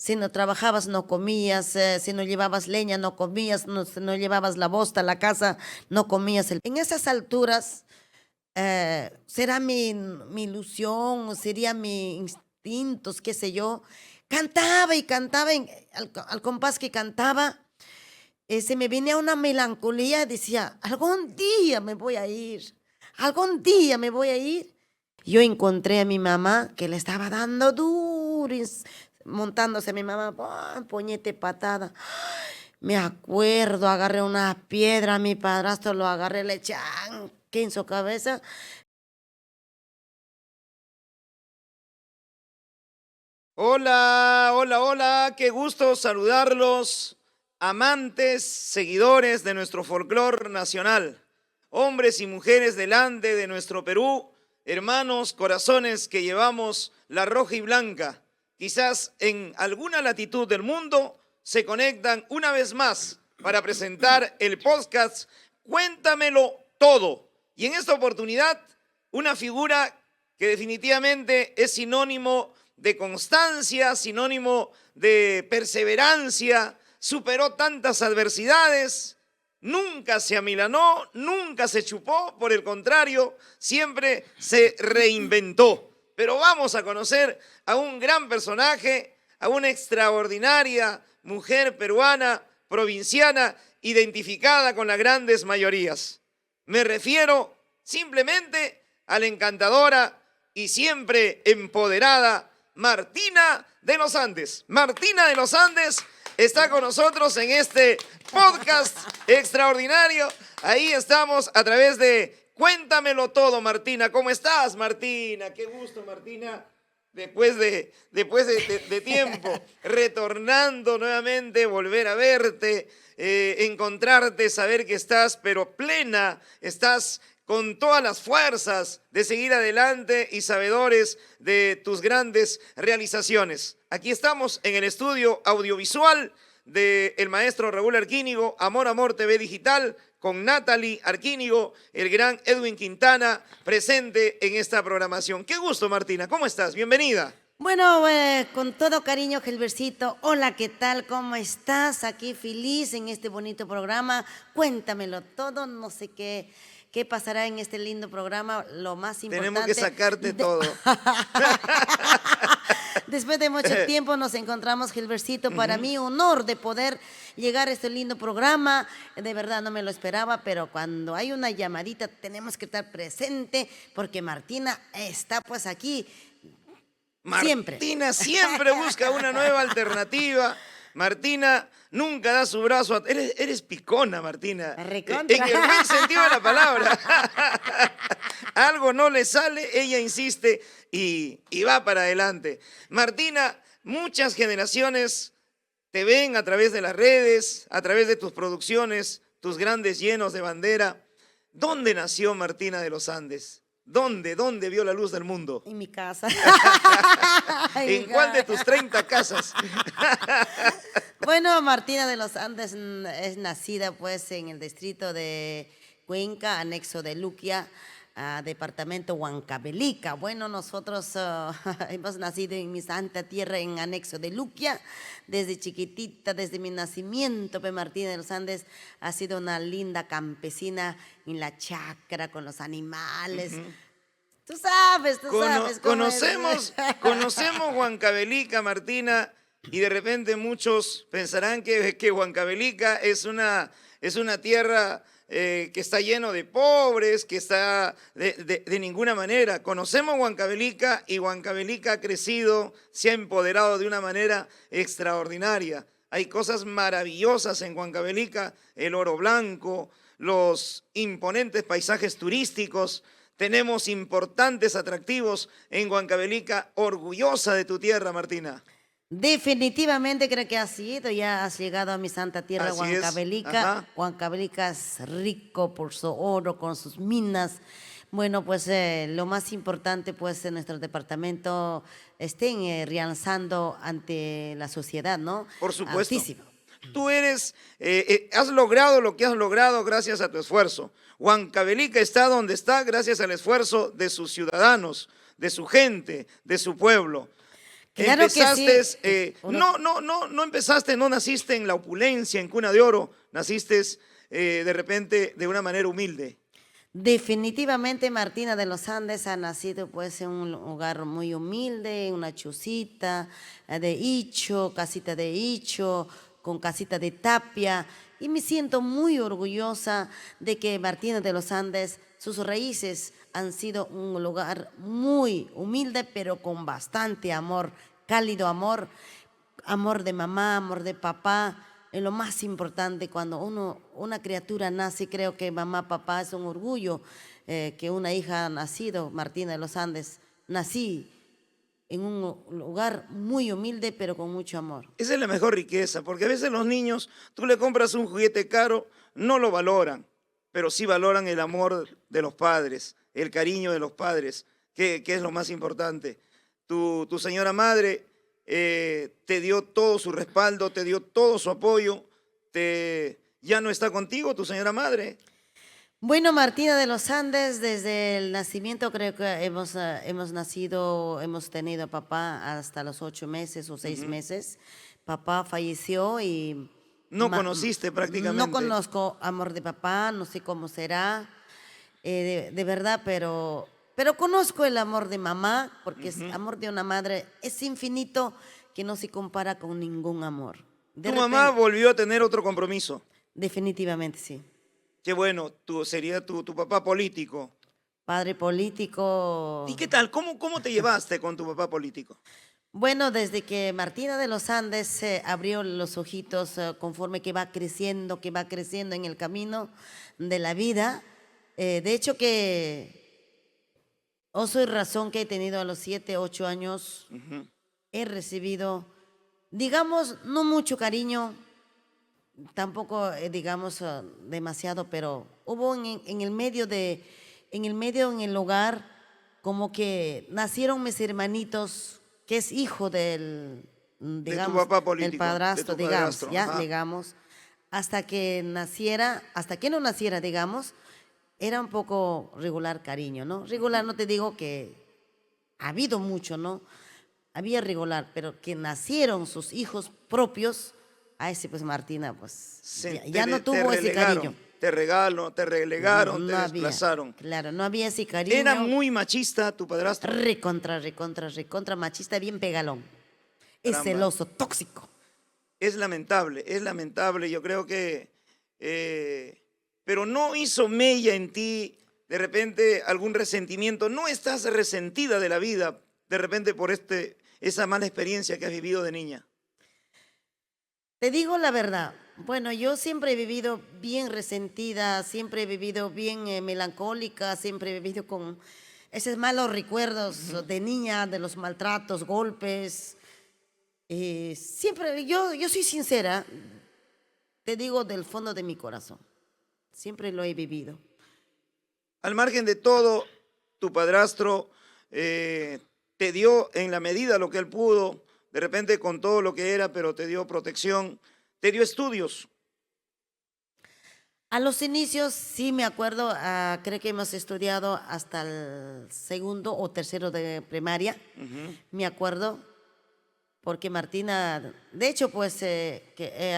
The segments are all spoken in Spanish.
Si no trabajabas, no comías. Si no llevabas leña, no comías. Si no llevabas la bosta a la casa, no comías. En esas alturas, será mi ilusión, sería mi instintos, qué sé yo. Cantaba y cantaba, al compás que cantaba, se me venía una melancolía, decía, algún día me voy a ir, algún día me voy a ir. Yo encontré a mi mamá que le estaba dando duro, montándose a mi mamá, ¡pum! Puñete patada. Me acuerdo, agarré una piedra, a mi padrastro lo agarré, le chanqué en su cabeza. Hola, hola, hola, qué gusto saludarlos, amantes, seguidores de nuestro folclor nacional, hombres y mujeres delante de nuestro Perú, hermanos, corazones que llevamos la roja y blanca. Quizás en alguna latitud del mundo se conectan una vez más para presentar el podcast Cuéntamelo Todo. Y en esta oportunidad, una figura que definitivamente es sinónimo de constancia, sinónimo de perseverancia, superó tantas adversidades, nunca se amilanó, nunca se chupó, por el contrario, siempre se reinventó. Pero vamos a conocer a un gran personaje, a una extraordinaria mujer peruana, provinciana, identificada con las grandes mayorías. Me refiero simplemente a la encantadora y siempre empoderada Martina de los Andes. Martina de los Andes está con nosotros en este podcast extraordinario. Ahí estamos a través de Cuéntamelo Todo, Martina. ¿Cómo estás, Martina? Qué gusto, Martina. Después de tiempo, retornando nuevamente, volver a verte, encontrarte, saber que estás, pero plena, estás con todas las fuerzas de seguir adelante y sabedores de tus grandes realizaciones. Aquí estamos en el estudio audiovisual del maestro Raúl Arquínigo, Amor Amor TV Digital, con Natalie Arquínigo, el gran Edwin Quintana, presente en esta programación. Qué gusto, Martina. ¿Cómo estás? Bienvenida. Bueno, con todo cariño, Gilbercito. Hola, ¿qué tal? ¿Cómo estás? Aquí feliz en este bonito programa. Cuéntamelo todo, no sé qué pasará en este lindo programa. Lo más importante... Tenemos que sacarte todo. Después de mucho tiempo nos encontramos, Gilbercito. Para mí, honor de poder llegar a este lindo programa. De verdad no me lo esperaba, pero cuando hay una llamadita tenemos que estar presente porque Martina está pues aquí. Martina siempre busca una nueva alternativa. Martina nunca da su brazo. Eres picona, Martina. Recontra. En el buen sentido de la palabra. Algo no le sale, ella insiste y va para adelante. Martina, muchas generaciones te ven a través de las redes, a través de tus producciones, tus grandes llenos de bandera. ¿Dónde nació Martina de los Andes? ¿Dónde vio la luz del mundo? En mi casa. ¿En cuál de tus 30 casas? Bueno, Martina de los Andes es nacida pues en el distrito de Cuenca, anexo de Luquia, departamento Huancavelica. Bueno, nosotros hemos nacido en mi santa tierra, en anexo de Luquia, desde chiquitita, desde mi nacimiento. Martina de los Andes ha sido una linda campesina en la chacra, con los animales. Tú sabes. Conocemos Huancavelica, Martina, y de repente muchos pensarán que Huancavelica es una tierra que está lleno de pobres, que está de ninguna manera. Conocemos Huancavelica y Huancavelica ha crecido, se ha empoderado de una manera extraordinaria. Hay cosas maravillosas en Huancavelica, el oro blanco, los imponentes paisajes turísticos. Tenemos importantes atractivos en Huancavelica, orgullosa de tu tierra, Martina. Definitivamente creo que has sido, ya has llegado a mi santa tierra, Así Huancavelica. Huancavelica es rico por su oro, con sus minas. Bueno, pues lo más importante pues en nuestro departamento estén realzando ante la sociedad, ¿no? Por supuesto. Altísimo. Tú has logrado lo que has logrado gracias a tu esfuerzo. Huancavelica está donde está gracias al esfuerzo de sus ciudadanos, de su gente, de su pueblo. Claro que sí. Empezaste, Uno- no empezaste, no naciste en la opulencia, en cuna de oro, naciste de repente de una manera humilde. Definitivamente Martina de los Andes ha nacido pues en un hogar muy humilde, en una chocita de hicho, casita de hicho, con casita de tapia. Y me siento muy orgullosa de que Martina de los Andes, sus raíces han sido un lugar muy humilde, pero con bastante amor, cálido amor, amor de mamá, amor de papá. Es lo más importante cuando una criatura nace. Creo que mamá, papá es un orgullo que una hija ha nacido, Martina de los Andes. Nací en un lugar muy humilde, pero con mucho amor. Esa es la mejor riqueza, porque a veces los niños, tú le compras un juguete caro, no lo valoran, pero sí valoran el amor de los padres, el cariño de los padres, que es lo más importante. Tu señora madre te dio todo su respaldo, te dio todo su apoyo, ya no está contigo tu señora madre. Bueno, Martina de los Andes, desde el nacimiento creo que hemos nacido, hemos tenido a papá hasta los 8 meses o 6 meses. Papá falleció y No conociste no prácticamente. conozco amor de papá, no sé cómo será, de verdad, pero conozco el amor de mamá, porque es amor de una madre es infinito, que no se compara con ningún amor. De Tu mamá repente, volvió a tener otro compromiso. definitivamente sí. Qué bueno, sería tu papá político. Padre político. ¿Y qué tal? ¿Cómo te llevaste con tu papá político? Bueno, desde que Martina de los Andes se abrió los ojitos conforme que va creciendo en el camino de la vida. De hecho que soy razón que he tenido a los 7, 8 años, Ujú. he recibido, digamos, no mucho cariño, tampoco digamos demasiado, pero hubo en el hogar, como que nacieron mis hermanitos, que es hijo del, De tu digamos, papá del político, de padrastro, tu digamos, padrastro. ya, Ajá. digamos, hasta que no naciera, digamos, era un poco regular cariño, ¿no? Regular no te digo que ha habido mucho, ¿no? Había regular, pero que nacieron sus hijos propios, a ese pues Martina, pues ya no tuvo ese cariño. Te relegaron, te No había, desplazaron. claro, no había ese Era cariño. muy machista tu padrastro. Recontra machista, bien pegalón. Es Caramba. celoso, tóxico. Es lamentable. Yo creo que, pero no hizo mella en ti, de repente algún resentimiento. No estás resentida de la vida, de repente por esa mala experiencia que has vivido de niña. Te digo la verdad. Bueno, yo siempre he vivido bien resentida, siempre he vivido bien melancólica, siempre he vivido con esos malos recuerdos de niña, de los maltratos, golpes. Siempre, yo soy sincera, te digo del fondo de mi corazón. Siempre lo he vivido. Al margen de todo, tu padrastro te dio en la medida lo que él pudo, de repente con todo lo que era, pero te dio protección, te dio estudios. A los inicios, sí me acuerdo, creo que hemos estudiado hasta el segundo o tercero de primaria, me acuerdo, porque Martina, de hecho, pues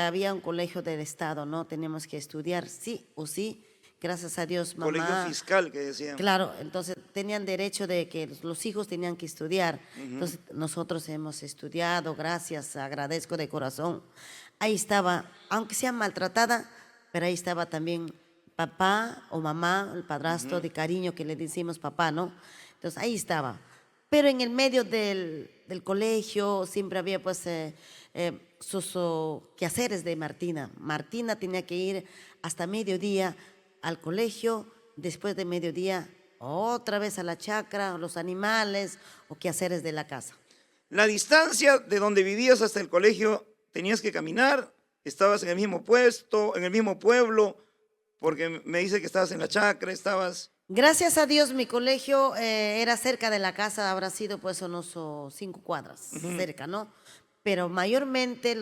había un colegio del Estado, ¿no? Teníamos que estudiar, sí o sí, gracias a Dios, Colegio mamá. fiscal que decían. Claro, entonces tenían derecho de que los hijos tenían que estudiar. Entonces nosotros hemos estudiado, gracias, agradezco de corazón. Ahí estaba, aunque sea maltratada, pero ahí estaba también papá o mamá, el padrastro de cariño que le decimos papá, ¿no? Entonces ahí estaba. Pero en el medio del colegio siempre había pues sus quehaceres de Martina. Martina tenía que ir hasta mediodía al colegio, después de mediodía otra vez a la chacra, los animales o quehaceres de la casa. La distancia de donde vivías hasta el colegio, tenías que caminar, estabas en el mismo puesto, en el mismo pueblo, porque me dice que estabas en la chacra, estabas... Gracias a Dios mi colegio era cerca de la casa, habrá sido pues unos 5 cuadras cerca, ¿no? Pero mayormente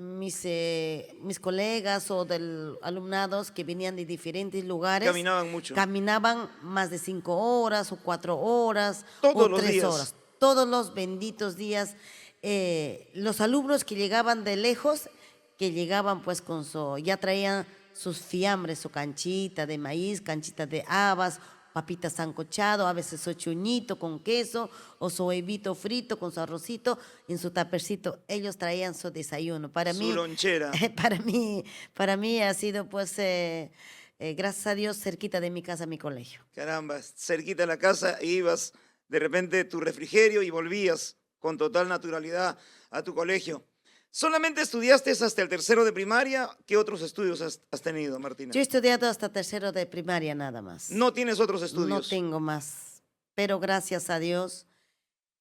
mis colegas o del alumnados que venían de diferentes lugares Caminaban mucho. caminaban más de 5 horas o 4 horas Todos o los 3 días. horas. todos los benditos días. Los alumnos que llegaban de lejos, que llegaban pues ya traían sus fiambres, su canchita de maíz, canchita de habas, papitas sancochado, a veces su chuñito con queso o su huevito frito con su arrocito en su tapercito. Ellos traían su desayuno. Para Su mí, lonchera. para mí ha sido pues, gracias a Dios, cerquita de mi casa, mi colegio. Caramba, cerquita de la casa, ibas de repente tu refrigerio y volvías con total naturalidad a tu colegio. ¿Solamente estudiaste hasta el tercero de primaria? ¿Qué otros estudios has tenido, Martina? Yo he estudiado hasta tercero de primaria nada más. ¿No tienes otros estudios? No tengo más, pero gracias a Dios,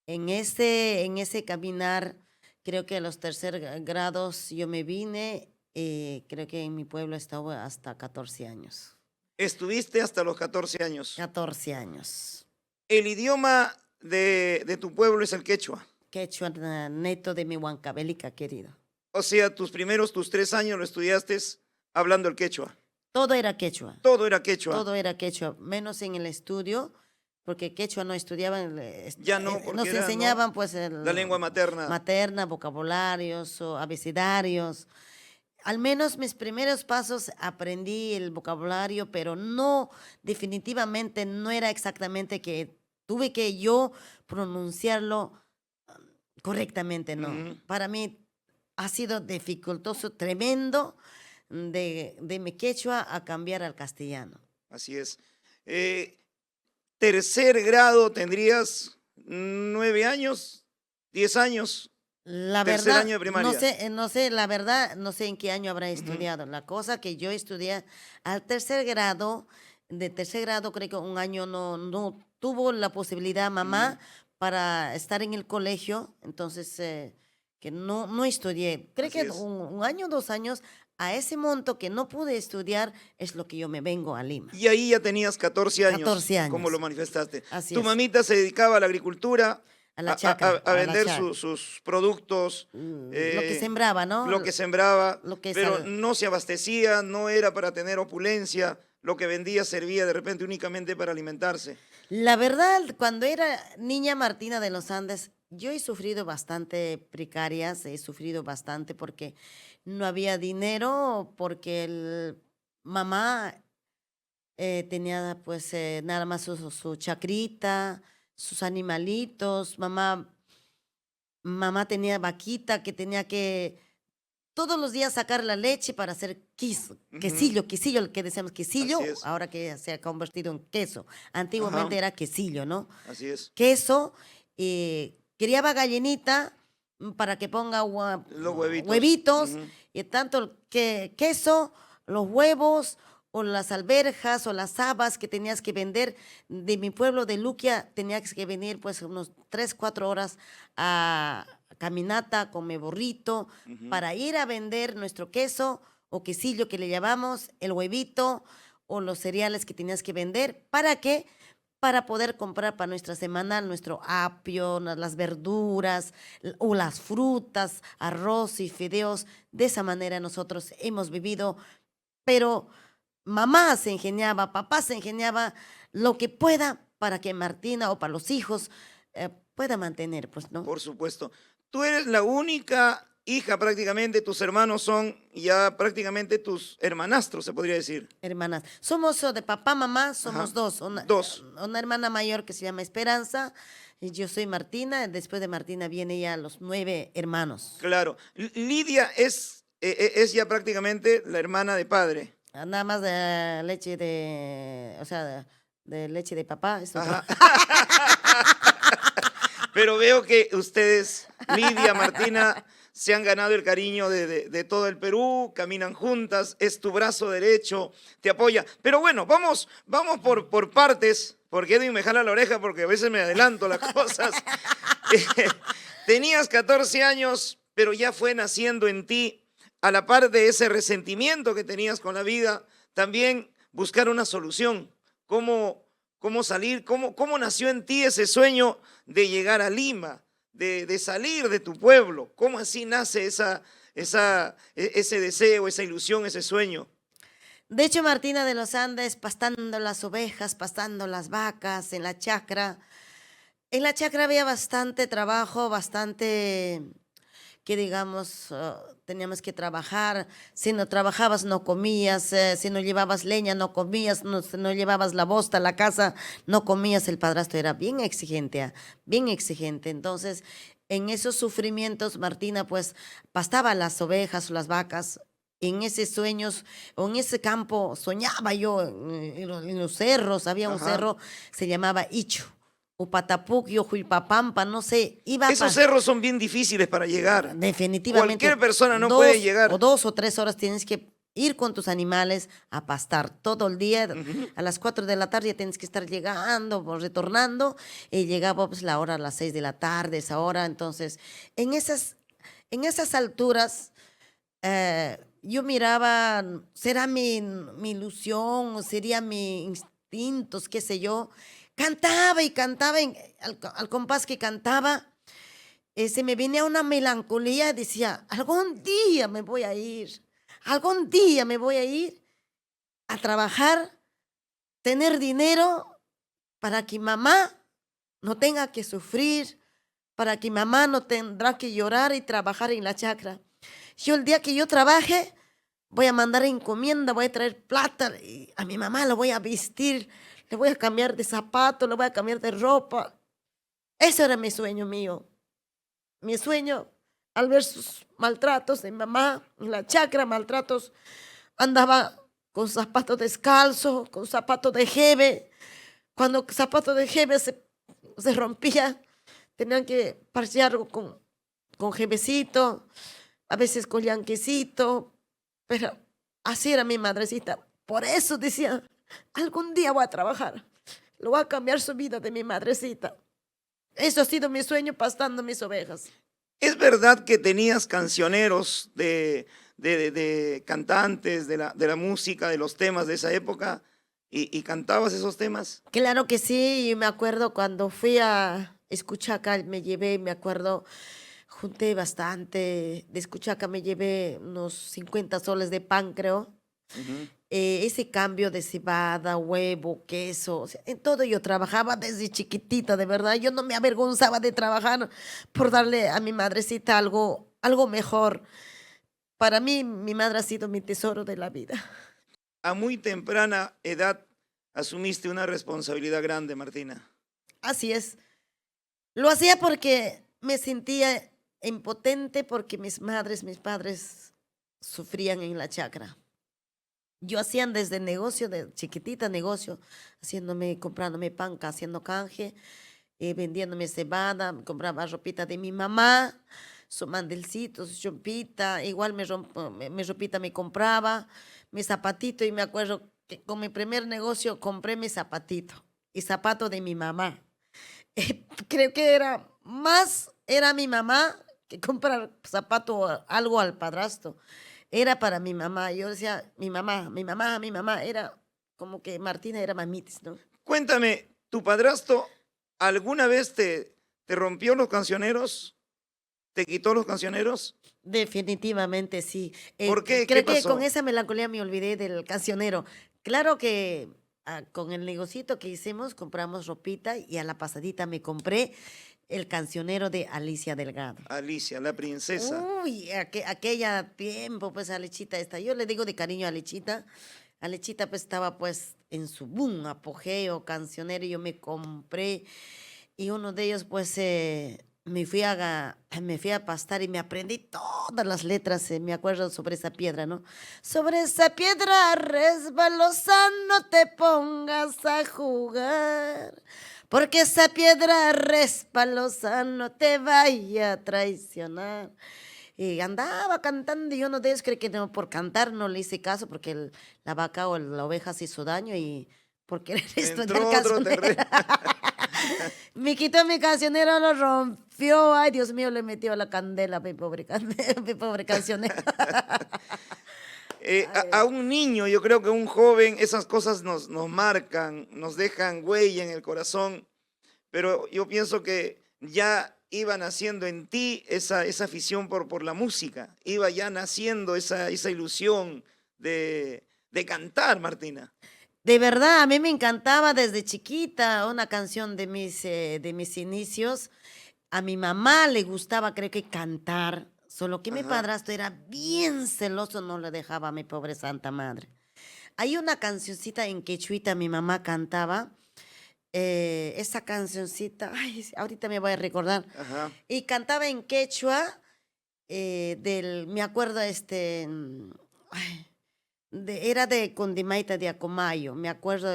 en ese caminar, creo que a los tercer grados yo me vine, creo que en mi pueblo estaba hasta 14 años. Estuviste hasta los 14 años. 14 años. ¿El idioma de tu pueblo es el quechua? Quechua neto de mi Huancavelica, querido. O sea, tus 3 años lo estudiaste hablando el quechua. Todo era quechua. Todo era quechua. Todo era quechua, menos en el estudio, porque quechua no estudiaban. Ya no, porque nos era, enseñaban ¿no? pues La lengua materna. Materna, vocabularios o abecedarios. Al menos mis primeros pasos aprendí el vocabulario, pero no, definitivamente no era exactamente que tuve que yo pronunciarlo correctamente, no. Para mí ha sido dificultoso, tremendo, de mi quechua a cambiar al castellano. Así es. Tercer grado, ¿tendrías 9 años? ¿10 años? La Tercer verdad, año de primaria. no sé, la verdad, no sé en qué año habrá estudiado. La cosa que yo estudié al tercer grado, de tercer grado creo que un año no tuvo la posibilidad mamá para estar en el colegio, entonces que no estudié. Creo Así que es. un año, 2 años, a ese monto que no pude estudiar es lo que yo me vengo a Lima. Y ahí ya tenías 14 años. 14 años. Como lo manifestaste. Así Tu es. mamita se dedicaba a la agricultura, A la chacra, a a la vender chacra. sus productos. Lo que sembraba, ¿no? Lo que sembraba, Lo que pero sal- no se abastecía, no era para tener opulencia. Lo que vendía servía de repente únicamente para alimentarse. La verdad, cuando era niña Martina de los Andes, yo he sufrido bastante precarias, he sufrido bastante porque no había dinero, porque mamá tenía pues nada más su chacrita, sus animalitos, mamá tenía vaquita que tenía que todos los días sacar la leche para hacer quesillo, el que decíamos quesillo, Así es. ahora que se ha convertido en queso. Antiguamente era quesillo, ¿no? Así es. Queso, criaba gallinita para que ponga Los huevitos. huevitos, y tanto que queso, los huevos o las alberjas o las habas que tenías que vender de mi pueblo de Luquia, tenías que venir pues unos 3, 4 horas a caminata con mi burrito para ir a vender nuestro queso o quesillo que le llamamos, el huevito o los cereales que tenías que vender. ¿Para qué? Para poder comprar para nuestra semanal nuestro apio, las verduras o las frutas, arroz y fideos. De esa manera nosotros hemos vivido, pero mamá se ingeniaba, papá se ingeniaba lo que pueda para que Martina o para los hijos pueda mantener, pues, ¿no? Por supuesto. Tú eres la única hija prácticamente, tus hermanos son ya prácticamente tus hermanastros, se podría decir. Hermanas. Somos de papá, mamá, somos Ajá. dos. Dos. Una hermana mayor que se llama Esperanza, y yo soy Martina. Después de Martina viene ya los 9 hermanos. Claro. Lidia es ya prácticamente la hermana de padre. Nada más de leche o sea, de leche de papá. Es otro. Ajá. Pero veo que ustedes, Lidia, Martina, se han ganado el cariño de todo el Perú, caminan juntas, es tu brazo derecho, te apoya. Pero bueno, vamos por partes, porque Edwin me jala la oreja porque a veces me adelanto las cosas. Tenías 14 años, pero ya fue naciendo en ti, a la par de ese resentimiento que tenías con la vida, también buscar una solución. ¿Cómo salir? ¿Cómo nació en ti ese sueño de llegar a Lima, de salir de tu pueblo? ¿Cómo así nace ese deseo, esa ilusión, ese sueño? De hecho, Martina de los Andes, pastando las ovejas, pastando las vacas en la chacra, En la chacra había bastante trabajo, bastante que digamos, teníamos que trabajar. Si no trabajabas, no comías. Si no llevabas leña, no comías. Si no llevabas la bosta a la casa, no comías. El padrastro era bien exigente, bien exigente. Entonces, en esos sufrimientos, Martina, pues, pastaba las ovejas o las vacas. En esos sueños, o en ese campo, soñaba yo en los cerros. Había un Ajá. cerro, se llamaba Ichu. Upatapuc, Juilpapampa, no sé, iba Esos cerros son bien difíciles para llegar. definitivamente Cualquier persona no puede llegar. 2 o 3 horas tienes que ir con tus animales a pastar todo el día. Ujú. A las 4 de la tarde ya tienes que estar llegando o retornando. Y llegaba pues la hora a las 6 de la tarde, esa hora. Entonces, en esas alturas, yo miraba, será mi ilusión, sería mi instintos, qué sé yo. Cantaba y cantaba, al compás que cantaba, se me venía una melancolía, decía, algún día me voy a ir, algún día me voy a ir a trabajar, tener dinero para que mamá no tenga que sufrir, para que mamá no tendrá que llorar y trabajar en la chacra. Yo el día que yo trabaje, voy a mandar encomienda, voy a traer plata y a mi mamá la voy a vestir, le voy a cambiar de zapato, le voy a cambiar de ropa. Ese era mi sueño mío. Mi sueño, al ver sus maltratos de mamá en la chacra, maltratos, andaba con zapatos descalzos, con zapatos de jeve. Cuando el zapato de jeve se rompía, tenían que parchearlo con jevecito, a veces con llanquecito, pero así era mi madrecita. Por eso decía, algún día voy a trabajar, lo voy a cambiar su vida de mi madrecita. Eso ha sido mi sueño pastando mis ovejas. ¿Es verdad que tenías cancioneros de cantantes, de la música, de los temas de esa época y cantabas esos temas? Claro que sí, y me acuerdo cuando fui a Escuchaca, me acuerdo, junté bastante de Escuchaca, me llevé unos 50 soles de pan, creo. Ujú. Ese cambio de cebada, huevo, queso, o sea, en todo yo trabajaba desde chiquitita, de verdad. Yo no me avergonzaba de trabajar por darle a mi madrecita algo mejor. Para mí, mi madre ha sido mi tesoro de la vida. A muy temprana edad asumiste una responsabilidad grande, Martina. Así es. Lo hacía porque me sentía impotente porque mis padres sufrían en la chacra. Yo hacían desde negocio, de chiquitita negocio, comprándome pan, haciendo canje, vendiéndome cebada, compraba ropita de mi mamá, su mandelcito, su chompita, igual mi ropita me compraba, mi zapatito, y me acuerdo que con mi primer negocio compré mi zapatito y zapato de mi mamá. Creo que era mi mamá que comprar zapato o algo al padrastro. Era para mi mamá. Yo decía, mi mamá, mi mamá, mi mamá. Era como que Martina era mamitis, ¿no? Cuéntame, ¿tu padrastro alguna vez te rompió los cancioneros? ¿Te quitó los cancioneros? Definitivamente sí. ¿Por qué? ¿Qué Creo que con pasó? esa melancolía me olvidé del cancionero. Claro que con el negocito que hicimos compramos ropita y a la pasadita me compré el cancionero de Alicia Delgado. Alicia, la princesa. Uy, aquella tiempo, pues Alechita esta, yo le digo de cariño a Alechita. Alechita pues estaba pues en su boom, apogeo, cancionero, y yo me compré y uno de ellos pues me fui a pastar y me aprendí todas las letras, me acuerdo sobre esa piedra, ¿no? Sobre esa piedra resbalosa no te pongas a jugar, porque esa piedra resbalosa no te vaya a traicionar. Y andaba cantando y uno de ellos cree que no, por cantar no le hice caso porque la vaca o la oveja se hizo daño y por querer estudiar Entró otro cancionero. terreno. Me quitó mi cancionero, lo rompió. Ay, Dios mío, le metió la candela, mi pobre, mi pobre cancionero. A un niño, yo creo que un joven, esas cosas nos marcan, nos dejan huella en el corazón, pero yo pienso que ya iba naciendo en ti esa afición por la música, iba ya naciendo esa ilusión de cantar, Martina. De verdad, a mí me encantaba desde chiquita una canción de mis inicios. A mi mamá le gustaba, creo que cantar, solo que mi Ajá. padrastro era bien celoso, no le dejaba a mi pobre santa madre. Hay una cancioncita en quechuita mi mamá cantaba, esa cancioncita, ay, sí, ahorita me voy a recordar, Ajá. y cantaba en quechua, me acuerdo, ay, era de Condimaita de Acomayo, me acuerdo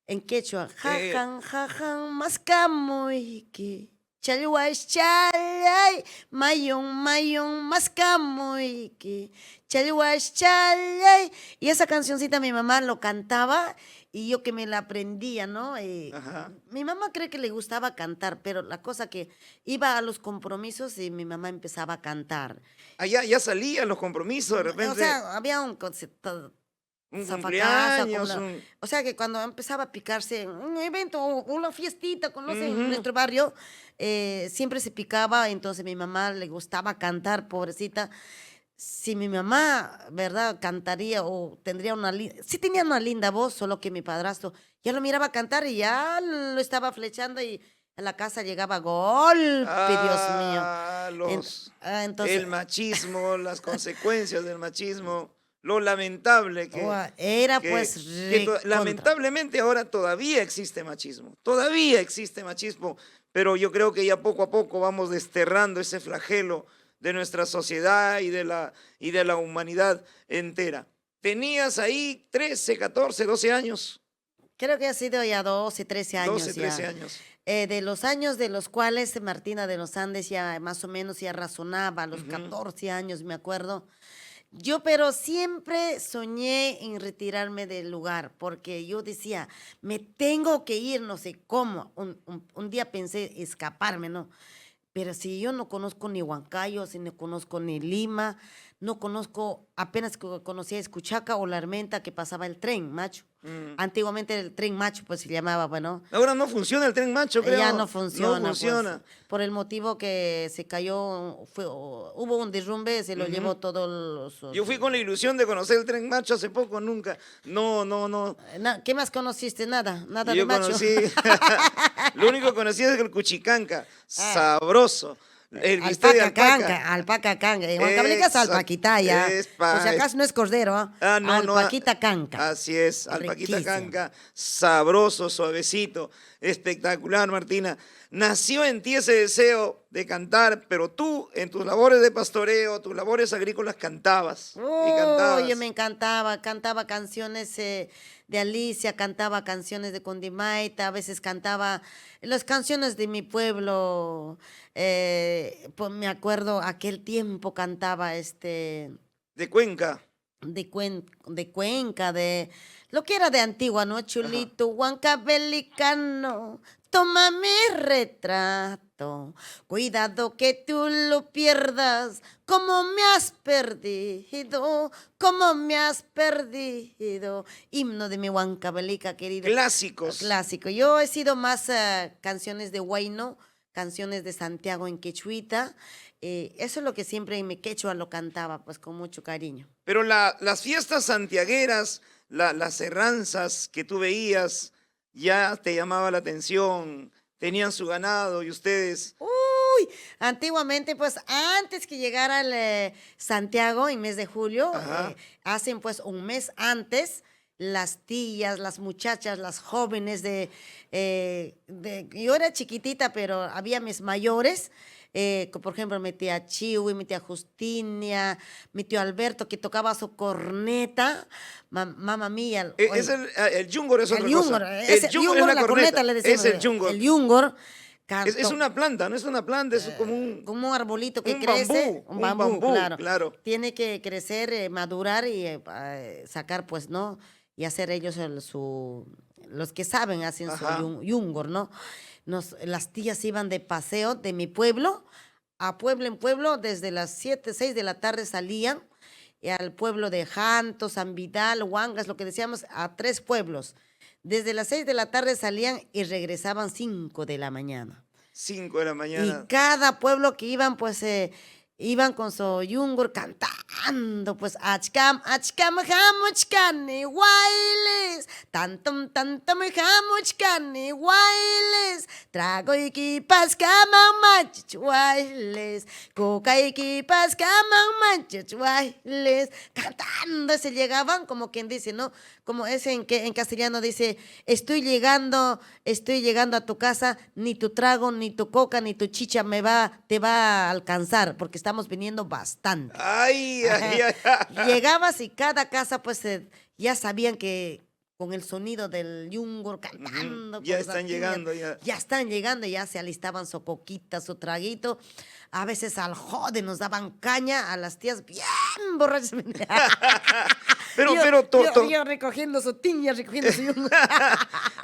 en quechua, Eh, jajan, jajan, mascamoiki, chalhuas chalay, mayón, mayón, mascamoiki, chalhuas chalay. Y esa cancioncita mi mamá lo cantaba y yo que me la aprendía, ¿no? ajá. Mi mamá cree que le gustaba cantar, pero la cosa que iba a los compromisos y mi mamá empezaba a cantar. Allá ya salían los compromisos, de O repente sea, había un concepto, un Zafacasa, como cumpleaños, un... o sea que cuando empezaba a picarse un evento o una fiestita, conocen en Ujú. nuestro barrio, siempre se picaba, entonces mi mamá le gustaba cantar, pobrecita. Si mi mamá, ¿verdad?, cantaría o tendría sí tenía una linda voz, solo que mi padrastro ya lo miraba cantar y ya lo estaba flechando y a la casa llegaba golpe, Dios mío. Ah, Entonces, el machismo, las consecuencias del machismo, lo lamentable era pues recontra. lamentablemente ahora todavía existe machismo, pero yo creo que ya poco a poco vamos desterrando ese flagelo de nuestra sociedad y de la humanidad entera. Tenías ahí 13, 14, 12 años, Creo que ha sido ya 12, 13 12, años 13 ya. años. De los años de los cuales Martina de los Andes ya más o menos ya razonaba, a los Ujú. 14 años me acuerdo. Yo pero siempre soñé en retirarme del lugar, porque yo decía, me tengo que ir, no sé cómo. Un día pensé escaparme, ¿no? Pero si yo no conozco ni Huancayo, si no conozco ni Lima, no conozco, apenas conocía Escuchaca o La Armenta que pasaba el tren, macho. Mm. Antiguamente el tren macho, pues se llamaba, bueno, Ahora no funciona el tren macho, ya no creo. No funciona, pues, funciona. por el motivo que se cayó, hubo un derrumbe, se lo Ujú. llevó todos Yo fui con la ilusión de conocer el tren macho hace poco, nunca. No, no, no. ¿Qué más conociste? Nada, nada de Yo macho. conocí, lo único que conocí es el cuchicanca, Ah, sabroso, el bistec de alpaca alpaca. canca, alpaca canca. En Huancavelica es alpaquita ya. Por si acaso no es cordero, ¿ah? No, no, Alpaquita canca. así es, alpaquita Riquísimo. canca, sabroso, suavecito, espectacular, Martina. Nació en ti ese deseo de cantar, pero tú en tus labores de pastoreo, tus labores agrícolas cantabas y Yo cantabas. me encantaba, cantaba canciones de Alicia, cantaba canciones de Condimaita, a veces cantaba las canciones de mi pueblo. Pues me acuerdo aquel tiempo cantaba De Cuenca. de Cuenca, de lo que era de Antigua, ¿no? Ajá. Chulito, huancabelicano, toma mi retrato. Cuidado que tú lo pierdas, como me has perdido, como me has perdido. Himno de mi Huancavelica, querido. Clásicos. Clásico. Yo he sido más canciones de Huayno, canciones de Santiago en quechuita. Eso es lo que siempre en mi quechua lo cantaba, pues con mucho cariño. Pero las fiestas santiagueras, las herranzas que tú veías, ya te llamaba la atención, tenían su ganado y ustedes, Uy, antiguamente, pues antes que llegara el Santiago en mes de julio, ajá, hacen pues un mes antes las tías, las muchachas, las jóvenes yo era chiquitita, pero había mis mayores, por ejemplo, mi tía Chiwi, mi tía Justinia, mi tío Alberto, que tocaba su corneta, mamá mía, es oye, el yungor es el otra yungor, cosa. El yungor es la la corneta corneta, le es decimos, el yungor. el yungor Es cantó una planta, no es una planta, es como un arbolito que un crece, un un bambú, bambú, claro. claro. Tiene que crecer, madurar y sacar, pues, ¿no? Y hacer ellos los que saben hacen su Ajá. yungor, ¿no? Las tías iban de paseo de mi pueblo a pueblo en pueblo, desde las 7, 6 de la tarde salían al pueblo de Janto, San Vidal, Huangas, lo que decíamos, a 3 pueblos. Desde las 6 de la tarde salían y regresaban 5 de la mañana. 5 de la Y mañana. cada pueblo que iban, pues iban con su yungur, cantaban cantando, pues, achkam, achkam, hamuchkani, guayles, tantum, tantum, hamuchkani, guayles, trago y kipas, kaman, guayles, coca y kipas, kaman, guayles, cantando, se llegaban, como quien dice, ¿no? Como ese en castellano dice, estoy llegando a tu casa, ni tu trago, ni tu coca, ni tu chicha te va a alcanzar, porque estamos viniendo bastante. Ay, ay, ay, ay. Llegabas y cada casa, pues, ya sabían que con el sonido del yungur cantando. Ya con están las piñas, llegando, ya. Ya están llegando, ya se alistaban su coquita, su traguito. A veces al jode nos daban caña a las tías bien borrachas. Yo recogiendo su tiña, recogiendo su yungur.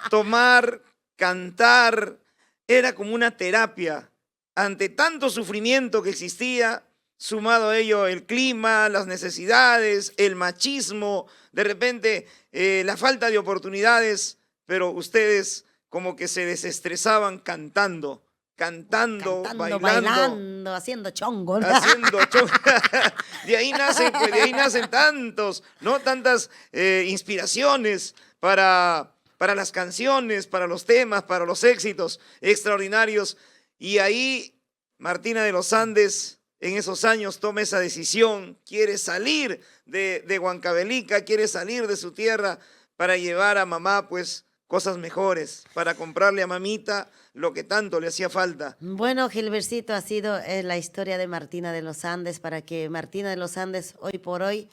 Tomar, cantar, era como una terapia. Ante tanto sufrimiento que existía, sumado a ello el clima, las necesidades, el machismo, de repente la falta de oportunidades, pero ustedes como que se desestresaban cantando, bailando, haciendo chongo. haciendo chongo. De ahí nacen, pues, de ahí nacen tantos, ¿no? Tantas inspiraciones para las canciones, para los temas, para los éxitos extraordinarios. Y ahí Martina de los Andes en esos años toma esa decisión, quiere salir de Huancavelica, quiere salir de su tierra para llevar a mamá pues cosas mejores, para comprarle a mamita lo que tanto le hacía falta. Bueno, Gilbercito, ha sido la historia de Martina de los Andes, para que Martina de los Andes hoy por hoy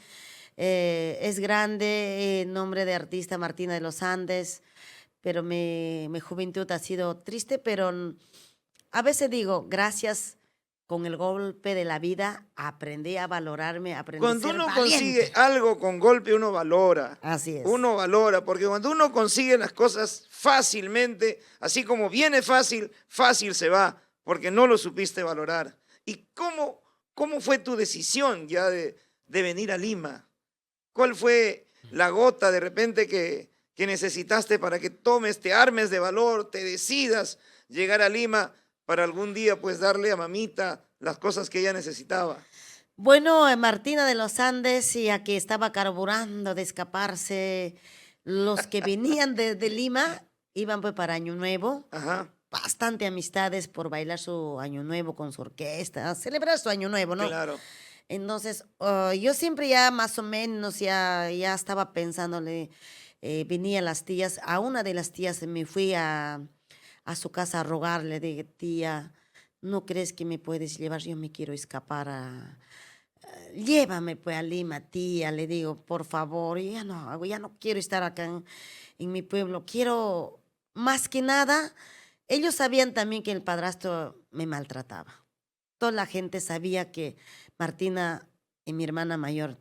es grande, nombre de artista Martina de los Andes, pero mi juventud ha sido triste, pero a veces digo, gracias, con el golpe de la vida aprendí a valorarme, aprendí a Cuando ser uno valiente. consigue algo con golpe, uno valora. Así es. Uno valora, porque cuando uno consigue las cosas fácilmente, así como viene fácil, fácil se va, porque no lo supiste valorar. ¿Y cómo fue tu decisión ya de venir a Lima? ¿Cuál fue la gota de repente que necesitaste para que tomes, te armes de valor, te decidas llegar a Lima para algún día pues darle a mamita las cosas que ella necesitaba? Bueno, Martina de los Andes, ya que estaba carburando de escaparse, los que venían de Lima iban pues para Año Nuevo. Ajá, Bastante amistades por bailar su Año Nuevo con su orquesta, celebrar su Año Nuevo, ¿no? claro. Entonces, yo siempre ya más o menos ya estaba pensándole, venía las tías, a una de las tías me fui a su casa a rogarle, dije, tía, ¿no crees que me puedes llevar? Yo me quiero escapar llévame pues a Lima, tía, le digo, por favor, y ya no quiero estar acá en mi pueblo, quiero más que nada, ellos sabían también que el padrastro me maltrataba. Toda la gente sabía que Martina y mi hermana mayor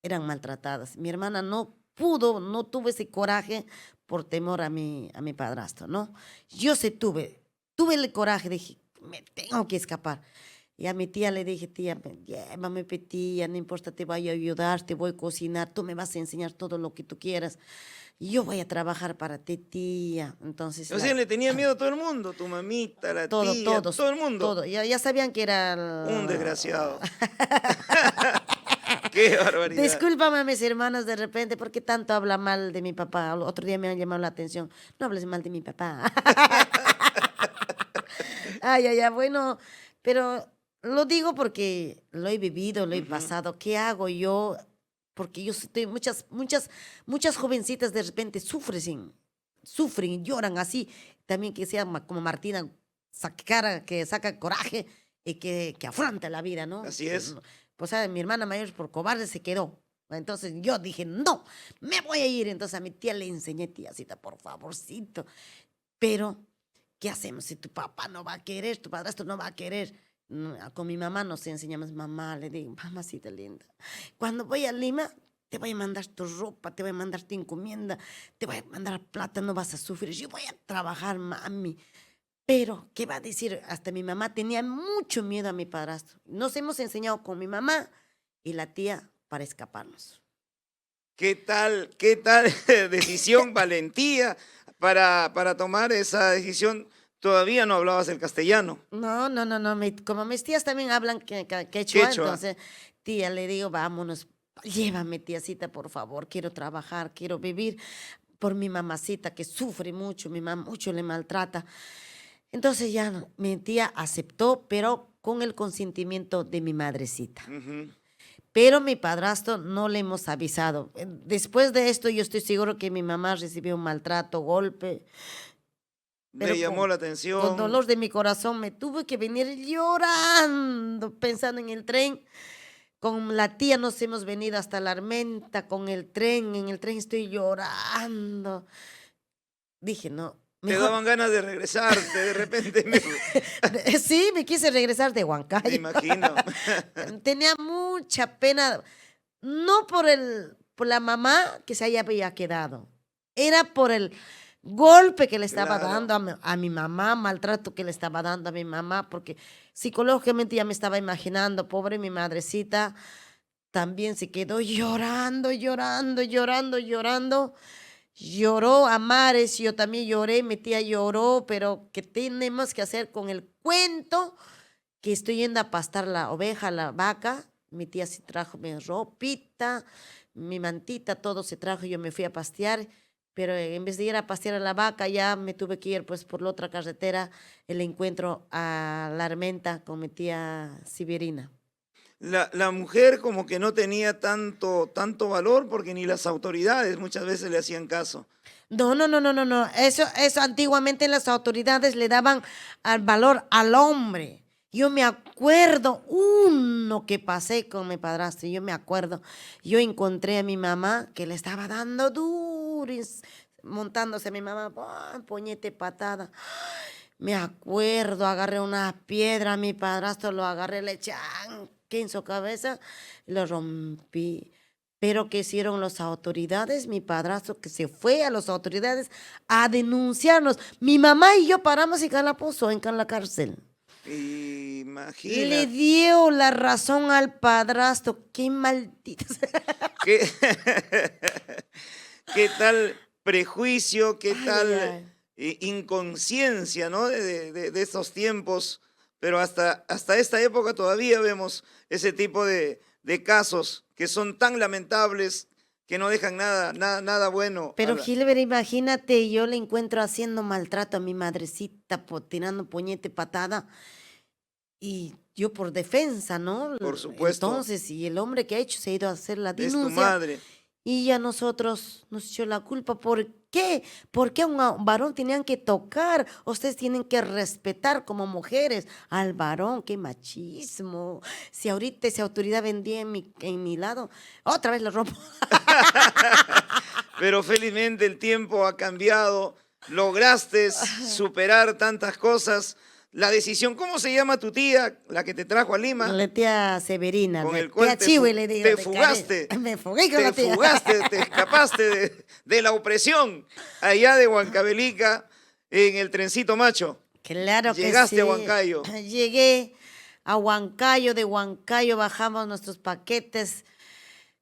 eran maltratadas. Mi hermana no tuvo ese coraje por temor a mi padrastro, ¿no? Yo sí tuve el coraje, dije, me tengo que escapar. Y a mi tía le dije, tía, llévame, tía, no importa, te voy a ayudar, te voy a cocinar, tú me vas a enseñar todo lo que tú quieras. Y yo voy a trabajar para ti, tía. Entonces, O sea, le tenía miedo a todo el mundo, tu mamita, la tía, todos, todo el mundo. todo. Ya sabían que era Un desgraciado. ¡Qué barbaridad! Discúlpame a mis hermanos de repente, porque tanto habla mal de mi papá. Otro día me han llamado la atención. No hables mal de mi papá. Bueno, pero lo digo porque lo he vivido, lo he pasado. ¿Qué hago yo? Porque yo estoy, muchas jovencitas de repente sufren y lloran así. También que sea como Martina, que saca coraje y que afronta la vida, ¿no? Así es. Pues mi hermana mayor por cobarde se quedó. Entonces yo dije, no, me voy a ir. Entonces a mi tía le enseñé, tíacita, por favorcito. Pero, ¿qué hacemos si tu papá no va a querer, tu padrastro no va a querer? Con mi mamá nos enseñamos, mamá, le digo, mamacita linda, cuando voy a Lima, te voy a mandar tu ropa, te voy a mandar tu encomienda, te voy a mandar plata, no vas a sufrir, yo voy a trabajar, mami. Pero, ¿qué va a decir? Hasta mi mamá tenía mucho miedo a mi padrastro. Nos hemos enseñado con mi mamá y la tía para escaparnos. ¿Qué tal decisión, valentía para tomar esa decisión? Todavía no hablabas el castellano. No. Como mis tías también hablan quechua, Quechua. entonces tía, le digo, vámonos, llévame, tiacita, por favor, quiero trabajar, quiero vivir por mi mamacita que sufre mucho, mi mamá mucho le maltrata. Entonces ya mi tía aceptó, pero con el consentimiento de mi madrecita. Ujú. Pero mi padrastro no le hemos avisado. Después de esto yo estoy seguro que mi mamá recibió un maltrato, golpe, pero Le llamó la con atención. dolor de mi corazón me tuve que venir llorando, pensando en el tren. Con la tía nos hemos venido hasta la Armenta con el tren, en el tren estoy llorando. Dije, no, Te mejor. daban ganas de regresarte, de repente Sí, me quise regresar de me Huancayo. imagino. Tenía mucha pena, no por la mamá que se había quedado, era por el golpe que le estaba Claro. dando a mi mamá, maltrato que le estaba dando a mi mamá, porque psicológicamente ya me estaba imaginando, pobre mi madrecita, también se quedó llorando, llorando, llorando, llorando. Lloró a mares, yo también lloré, mi tía lloró, pero ¿qué tenemos que hacer con el cuento? Que estoy yendo a pastar la oveja, la vaca. Mi tía sí trajo mi ropita, mi mantita, todo se trajo, yo me fui a pastear, pero en vez de ir a pastear a la vaca, ya me tuve que ir pues por la otra carretera, el encuentro a la Armenta con mi tía Sibirina. La mujer como que no tenía tanto valor porque ni las autoridades muchas veces le hacían caso. No, no, no, no, no, no. Eso antiguamente las autoridades le daban al valor al hombre. Yo me acuerdo uno que pasé con mi padrastro, yo me acuerdo, yo encontré a mi mamá que le estaba dando duris, montándose a mi mamá, ¡pum! Puñete patada. Me acuerdo, agarré una piedra a mi padrastro, lo agarré, le eché en su cabeza, lo rompí. Pero ¿qué hicieron las autoridades? Mi padrastro que se fue a las autoridades a denunciarnos. Mi mamá y yo paramos en Calapozo, en la cárcel. Le Imagínate. dio la razón al padrastro. Qué maldito. ¿Qué, qué tal prejuicio, qué Ay, ay, tal ay. inconsciencia, ¿no? De estos tiempos, pero hasta esta época todavía vemos ese tipo de casos que son tan lamentables que no dejan nada bueno. Pero Gilbert, imagínate, yo le encuentro haciendo maltrato a mi madrecita, tirando puñete, patada. Y yo por defensa, ¿no? Por supuesto, Entonces, y el hombre que ha hecho se ha ido a hacer la es tu denuncia madre. y ya nosotros nos echó la culpa. ¿Por qué? ¿Por qué a un varón tenían que tocar? Ustedes tienen que respetar como mujeres al varón. ¡Qué machismo! Si ahorita esa autoridad vendía en mi lado, otra vez lo rompo. Pero felizmente el tiempo ha cambiado, lograste superar tantas cosas. La decisión, ¿cómo se llama tu tía, la que te trajo a Lima? La tía Severina, Con la el cual tía Chihui, le digo. te de cariño. fugaste, Me fugué con la tía. te escapaste de la opresión allá de Huancavelica en el trencito macho. Claro que Llegaste sí. a Huancayo. Llegué a Huancayo, de Huancayo bajamos nuestros paquetes,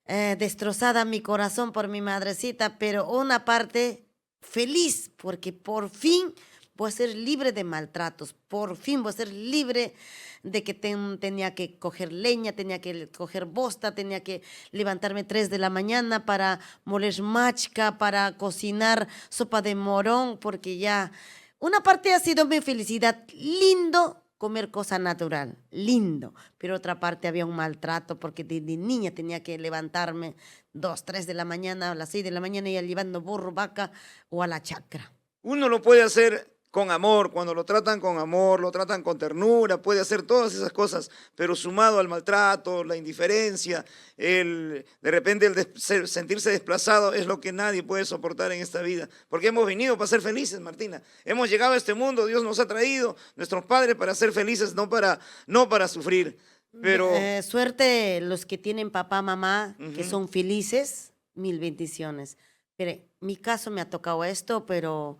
destrozada mi corazón por mi madrecita, pero una parte feliz porque por fin voy a ser libre de maltratos, por fin voy a ser libre de que tenía que coger leña, tenía que coger bosta, tenía que levantarme 3 de la mañana para moler machca, para cocinar sopa de morón, porque ya una parte ha sido mi felicidad, lindo comer cosa natural, lindo, pero otra parte había un maltrato porque de niña tenía que levantarme 2, 3 de la mañana, a las 6 de la mañana y llevando burro, vaca o a la chacra. Uno lo puede hacer con amor, cuando lo tratan con amor, lo tratan con ternura, puede hacer todas esas cosas, pero sumado al maltrato, la indiferencia, de repente sentirse desplazado es lo que nadie puede soportar en esta vida, porque hemos venido para ser felices, Martina. Hemos llegado a este mundo, Dios nos ha traído, nuestros padres, para ser felices, no para sufrir. Pero Suerte los que tienen papá, mamá, que ujú, son felices, mil bendiciones. Pero mi caso me ha tocado esto, pero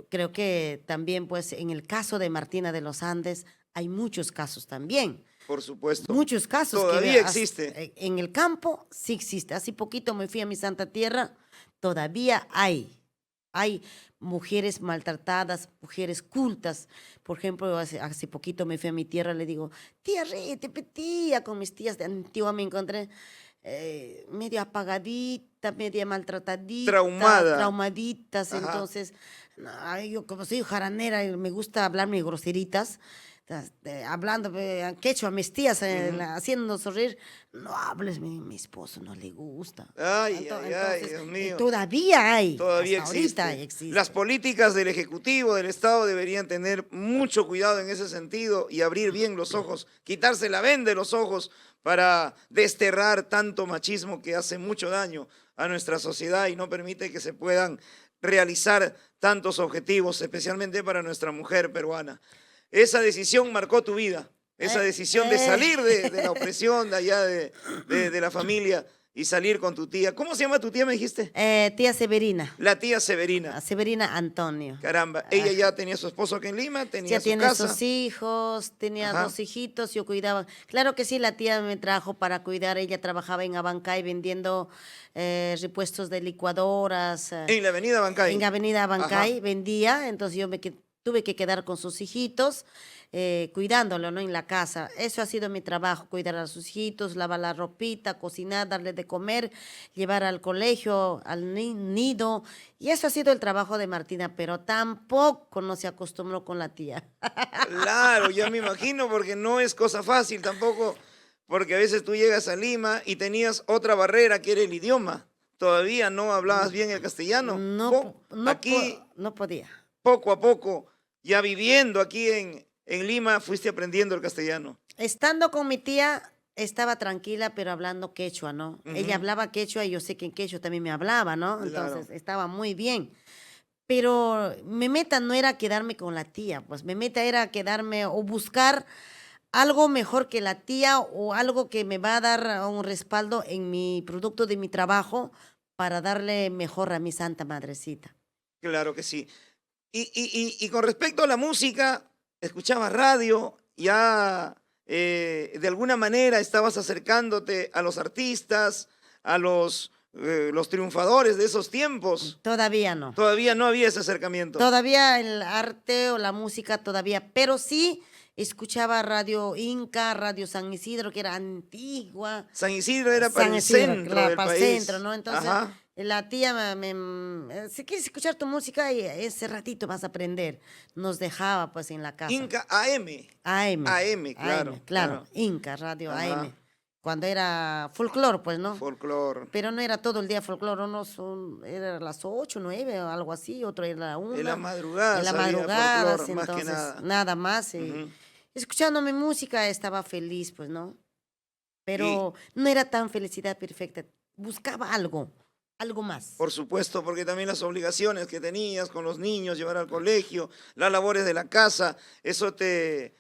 creo que también, pues, en el caso de Martina de los Andes, hay muchos casos también. por supuesto, Muchos casos que todavía existe. en el campo sí existe. Hace poquito me fui a mi santa tierra, todavía hay. hay mujeres maltratadas, mujeres cultas. Por ejemplo, hace poquito me fui a mi tierra, le digo, tía Rete, tía, con mis tías de Antigua me encontré medio apagadita, media maltratadita, Traumada. traumaditas. Ajá. Entonces, no, ay, yo como soy jaranera y me gusta hablarme groseritas, hablando quechua, mis tías Ujú. haciéndonos reír, no hables, mi esposo no le gusta. Ay, ay, ay, Entonces, Dios mío. todavía hay, Todavía hasta ahorita existe. Las existe. políticas del Ejecutivo, del Estado, deberían tener mucho cuidado en ese sentido y abrir bien los ojos, quitarse la venda de los ojos para desterrar tanto machismo que hace mucho daño a nuestra sociedad y no permite que se puedan realizar tantos objetivos, especialmente para nuestra mujer peruana. Esa decisión marcó tu vida, esa Eh, decisión de eh, salir de la opresión de allá de la familia y salir con tu tía. ¿Cómo se llama tu tía, me dijiste? tía Severina, La tía Severina. Severina Antonio. Caramba, ella Ajá. ya tenía su esposo aquí en Lima, tenía Ya su tiene casa. sus hijos, tenía Ajá. 2 hijitos, yo cuidaba. Claro que sí, la tía me trajo para cuidar. Ella trabajaba en Abancay vendiendo repuestos de licuadoras. En la avenida En Bancay. Avenida Ajá. Abancay vendía, entonces yo tuve que quedar con sus hijitos, cuidándolo, ¿no? En la casa. Eso ha sido mi trabajo, cuidar a sus hijitos, lavar la ropita, cocinar, darle de comer, llevar al colegio, al nido. Y eso ha sido el trabajo de Martina, pero tampoco no se acostumbró con la tía. Claro, ya me imagino, porque no es cosa fácil tampoco, porque a veces tú llegas a Lima y tenías otra barrera que era el idioma. Todavía no hablabas bien el castellano. Aquí, No podía. poco a poco, ya viviendo aquí en Lima, fuiste aprendiendo el castellano. Estando con mi tía, estaba tranquila, pero hablando quechua, ¿no? Ella Ujú. hablaba quechua y yo sé que en quechua también me hablaba, ¿no? Claro. Entonces estaba muy bien. Pero mi meta no era quedarme con la tía, pues mi meta era quedarme o buscar algo mejor que la tía o algo que me va a dar un respaldo en mi producto de mi trabajo para darle mejor a mi santa madrecita. Claro que sí. Y con respecto a la música, escuchabas radio, ya de alguna manera estabas acercándote a los artistas, a los triunfadores de esos tiempos. Todavía no. Todavía no había ese acercamiento. Todavía el arte o la música todavía, pero sí escuchaba Radio Inca, Radio San Isidro, que era antigua, San Isidro era para San el Isidro, centro claro, del para el centro, país. ¿no? Entonces, Ajá. la tía si quieres escuchar tu música, y ese ratito vas a aprender. Nos dejaba pues en la casa. Inca AM. AM, AM, AM, claro, claro, claro. Inca, Radio AM, Ajá. cuando era folclor, pues, ¿no? Folclor. Pero no era todo el día folclore, era las 8, 9 o algo así, otro era la En las 1, en madrugadas las había madrugadas, folclor, más que entonces nada. nada más. Ujú. Escuchando mi música estaba feliz, pues, ¿no? Y Pero no era tan felicidad perfecta, buscaba algo, algo más. por supuesto, porque también las obligaciones que tenías con los niños, llevar al colegio, las labores de la casa, eso te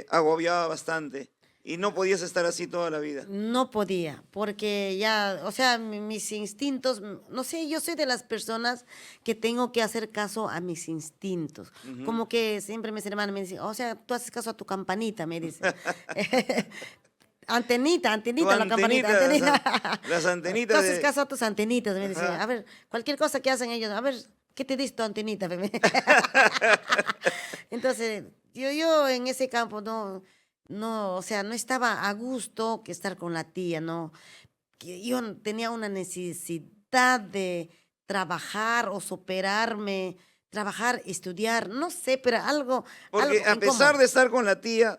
agobiaba bastante y no podías estar así toda la vida. No podía, porque ya, o sea, mis instintos, no sé, yo soy de las personas que tengo que hacer caso a mis instintos. Ujú. Como que siempre mis hermanos me dicen, o sea, tú haces caso a tu campanita, me dicen. Antenita, Tu antenita, la campanita, antenita, antenita. las Tú antenitas haces de... caso a tus antenitas, me dicen. Ajá. A ver, cualquier cosa que hacen ellos, a ver, ¿qué te dice tu antenita? Entonces, yo en ese campo no, o sea, no estaba a gusto que estar con la tía, ¿no? Que yo tenía una necesidad de trabajar o superarme, trabajar, estudiar, no sé, pero Porque algo a pesar incómodo. de estar con la tía,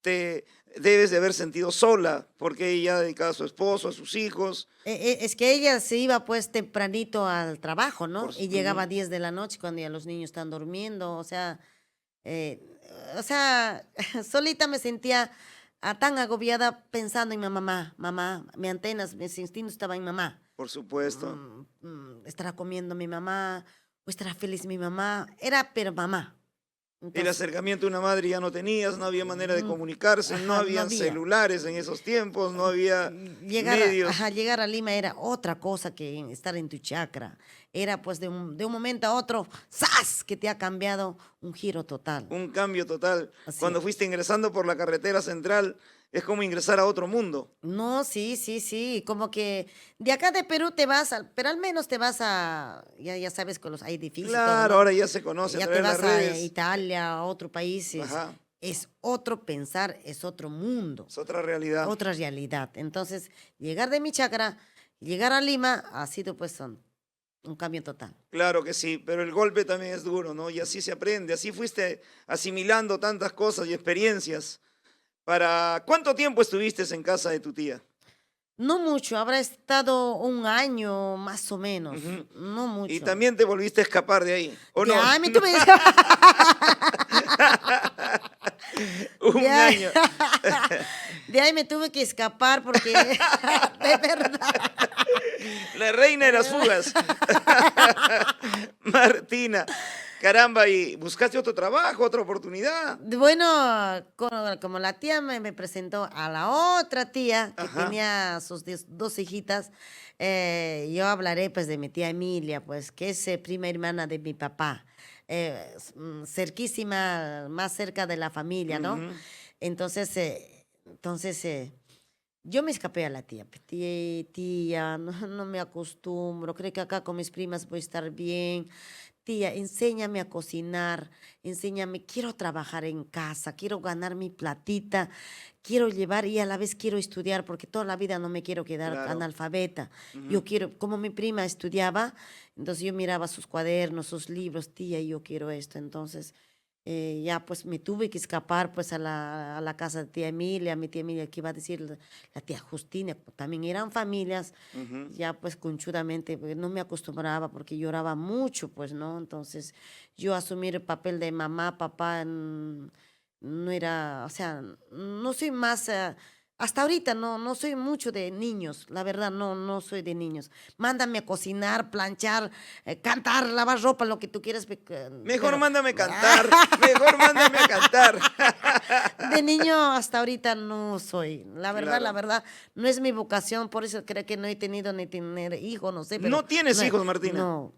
te debes de haber sentido sola, porque ella dedicaba a su esposo, a sus hijos. Es que ella se iba pues tempranito al trabajo, ¿no? Y llegaba a Ujú. 10 de la noche cuando ya los niños están durmiendo, eh, o sea, solita me sentía tan agobiada pensando en mi mamá, mi antenas, mis instintos estaban en mamá. Por supuesto. Estará comiendo mi mamá, o estará feliz mi mamá, era pero mamá. El Entonces, acercamiento a una madre ya no tenías, no había manera de mm, comunicarse, no ajá, no habían había. celulares en esos tiempos, no había Ajá, medios. llegar a Lima era otra cosa que estar en tu chacra. Era pues de un momento a otro, ¡zas! Que te ha cambiado un giro total. Un cambio total. Así. Cuando fuiste ingresando por la carretera central, Es como ingresar a otro mundo. No, sí, sí, sí, como que de acá de Perú te vas, pero al menos te vas a, ya sabes, con los hay edificios y todo, Claro, ¿no? ahora ya se conoce a Ya te través de las vas a redes. Italia, a otro país, Ajá, es otro pensar, es otro mundo, es otra realidad. otra realidad. Entonces, llegar de mi chacra, llegar a Lima, ha sido pues un cambio total. Claro que sí, pero el golpe también es duro, ¿no? Y así se aprende, así fuiste asimilando tantas cosas y experiencias. ¿Cuánto tiempo estuviste en casa de tu tía? No mucho, habrá estado un año más o menos, Ujú. no Y mucho. también te volviste a escapar de ahí, ¿o De no? ahí me tuve, de Un ahí, año. de ahí me tuve que escapar porque, de verdad. La reina de las fugas. Martina. Caramba, ¿y buscaste otro trabajo, otra oportunidad? Bueno, como la tía me presentó a la otra tía que Ajá. tenía sus dos hijitas, yo hablaré pues de mi tía Emilia, pues que es prima hermana de mi papá, cerquísima, más cerca de la familia, ¿no? Ujú. Entonces, yo me escapé a la tía, tía, no me acostumbro, creo que acá con mis primas voy a estar bien. Tía, enséñame a cocinar, enséñame, quiero trabajar en casa, quiero ganar mi platita, quiero llevar y a la vez quiero estudiar porque toda la vida no me quiero quedar Claro. analfabeta. Yo Ujú. quiero, como mi prima estudiaba, entonces yo miraba sus cuadernos, sus libros, tía, yo quiero esto. Entonces ya pues me tuve que escapar pues a la casa de tía Emilia, mi tía Emilia que iba a decir la tía Justina, también eran familias Ujú. ya pues conchudamente, porque no me acostumbraba porque lloraba mucho, pues, ¿no? Entonces yo asumir el papel de mamá, papá, no era, o sea, no soy más, hasta ahorita no soy mucho de niños, la verdad, no soy de niños. Mándame a cocinar, planchar, cantar, lavar ropa, lo que tú quieras, Mejor pero mándame cantar, mejor mándame a cantar. de niño hasta ahorita no soy. La Claro. verdad, no es mi vocación, por eso creo que no he tenido ni tener hijos, no sé, pero No tienes no, hijos, Martina. no,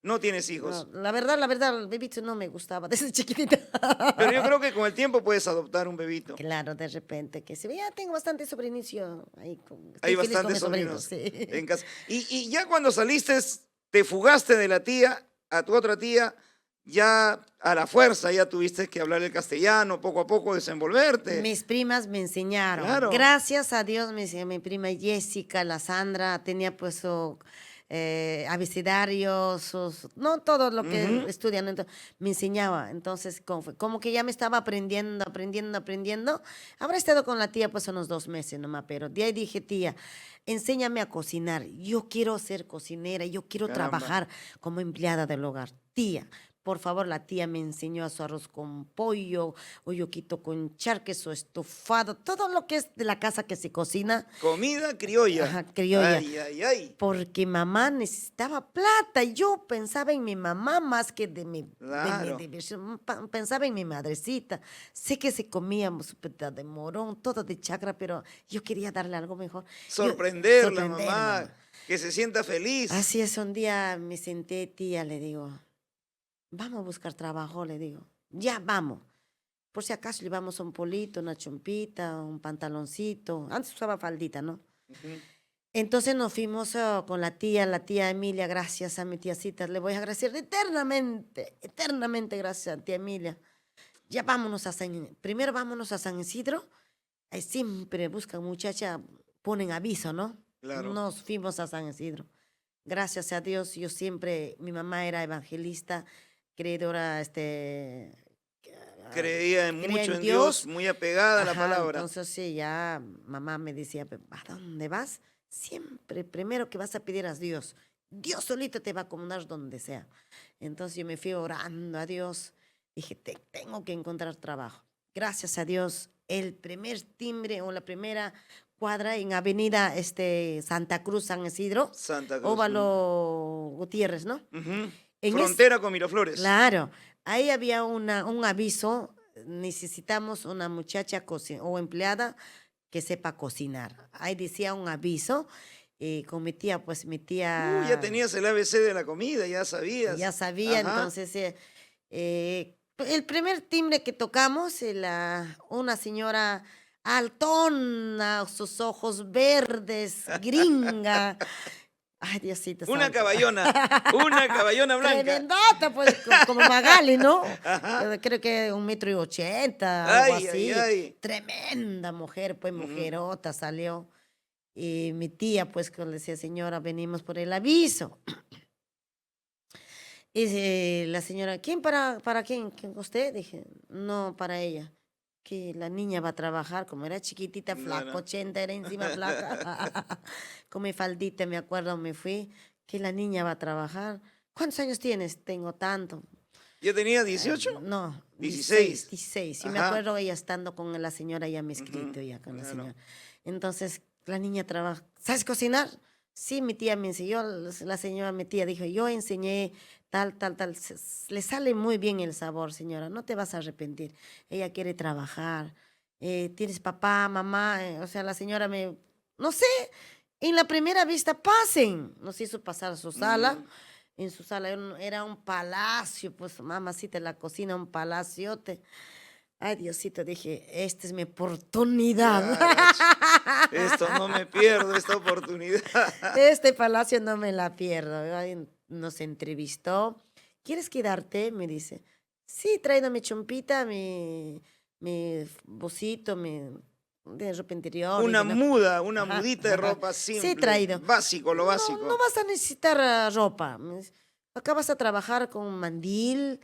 No tienes no, hijos. la verdad, el bebito no me gustaba desde chiquitita. Pero yo creo que con el tiempo puedes adoptar un bebito. Claro, de repente, que se ya tengo bastante sobrinicio, ahí Hay estoy feliz con bastantes mis sobrinos, sobrinos sí. en casa. Y ya cuando saliste, te fugaste de la tía a tu otra tía, ya a la fuerza ya tuviste que hablar el castellano, poco a poco desenvolverte. Mis primas me enseñaron. Claro. Gracias a Dios me enseñó mi prima Jessica, la Sandra, tenía pues su abecedario, no todo lo que Ujú. estudian, me enseñaba. Entonces, como que ya me estaba aprendiendo. Habrá estado con la tía pues unos 2 meses nomás, pero de ahí dije, tía, enséñame a cocinar. Yo quiero ser cocinera, yo quiero Caramba. trabajar como empleada del hogar. Tía, por favor, la tía me enseñó a su arroz con pollo, hoyoquito con charques o estofado, todo lo que es de la casa que se cocina, Comida criolla. ajá, criolla, Ay, ay, ay. porque mamá necesitaba plata. Y yo pensaba en mi mamá más que de mi Claro. diversión, pensaba en mi madrecita. Sé que se comía su peta de morón, todo de chacra, pero yo quería darle algo mejor. Yo, Sorprenderla, sorprender, mamá. mamá. Que se sienta feliz. Así es, un día me senté, tía, le digo, vamos a buscar trabajo, le digo, ya vamos. Por si acaso llevamos un polito, una chompita, un pantaloncito. Antes usaba faldita, ¿no? Ujú. Entonces nos fuimos con la tía Emilia, gracias a mi tiacita. Le voy a agradecer eternamente gracias a tía Emilia. Ya vámonos a primero vámonos a San Isidro. Ahí siempre buscan muchacha, ponen aviso, ¿no? Claro. Nos fuimos a San Isidro. Gracias a Dios, yo siempre, mi mamá era evangelista, creedora, Creía creía mucho en en Dios, Dios. muy apegada a la Ajá, palabra. entonces sí, ya mamá me decía, ¿a dónde vas? Siempre, primero que vas a pedir a Dios. Dios solito te va a acomodar donde sea. Entonces yo me fui orando a Dios. Dije, tengo que encontrar trabajo. Gracias a Dios, el primer timbre o la primera cuadra en Avenida Santa Cruz, San Isidro, Santa Cruz. Óvalo Gutiérrez, ¿no? Ujú. En es, Frontera con Miraflores. claro, ahí había un aviso, necesitamos una muchacha o empleada que sepa cocinar. Ahí decía un aviso, con mi tía, pues mi Ya tía tenías el ABC de la comida, ya ya sabías. sabía, Ajá. entonces el primer timbre que tocamos, una señora altona, sus ojos verdes, gringa. Ay, Diosito Una santo. caballona blanca. Tremendota, pues, como Magali, ¿no? Ajá. Creo que 1,80 m, algo Ay, así. ay, ay. Tremenda mujer, pues, Ujú. mujerota salió. Y mi tía, pues, que le decía, señora, venimos por el aviso. Y la señora, ¿quién para quién? ¿Usted? Dije, no, para ella. Que la niña va a trabajar, como era chiquitita, No, flaca, no. 80, era encima flaca. Con mi faldita, me acuerdo, me fui. Que la niña va a trabajar. ¿Cuántos años tienes? Tengo tanto. ¿Yo tenía 18? No, 16, 16. 16. Y me Ajá. acuerdo ella estando con la señora, ya me he escrito Ujú. ya con la Claro. señora. Entonces, la niña trabaja. ¿Sabes cocinar? Sí, mi tía me enseñó, la señora, mi tía dijo, yo enseñé tal, tal, tal. Le sale muy bien el sabor, señora, no te vas a arrepentir. Ella quiere trabajar. Tienes papá, mamá, o sea, la señora me, no sé, en la primera vista pasen. Nos hizo pasar a su sala. Mm. En su sala era un palacio, pues mamacita, la cocina, un palaciote. Ay, Diosito, dije, esta es mi oportunidad. Caracho. Esto no me pierdo, esta oportunidad. Este palacio no me la pierdo. Ay, nos entrevistó. ¿Quieres quedarte? Me dice. Sí, traigo mi chompita, mi bocito, mi de ropa interior. Una Dije, no. muda, una Ajá, mudita de ajá. ropa Sí, simple. traído. Básico, lo No, básico. no vas a necesitar ropa. Me dice, acá vas a trabajar con un mandil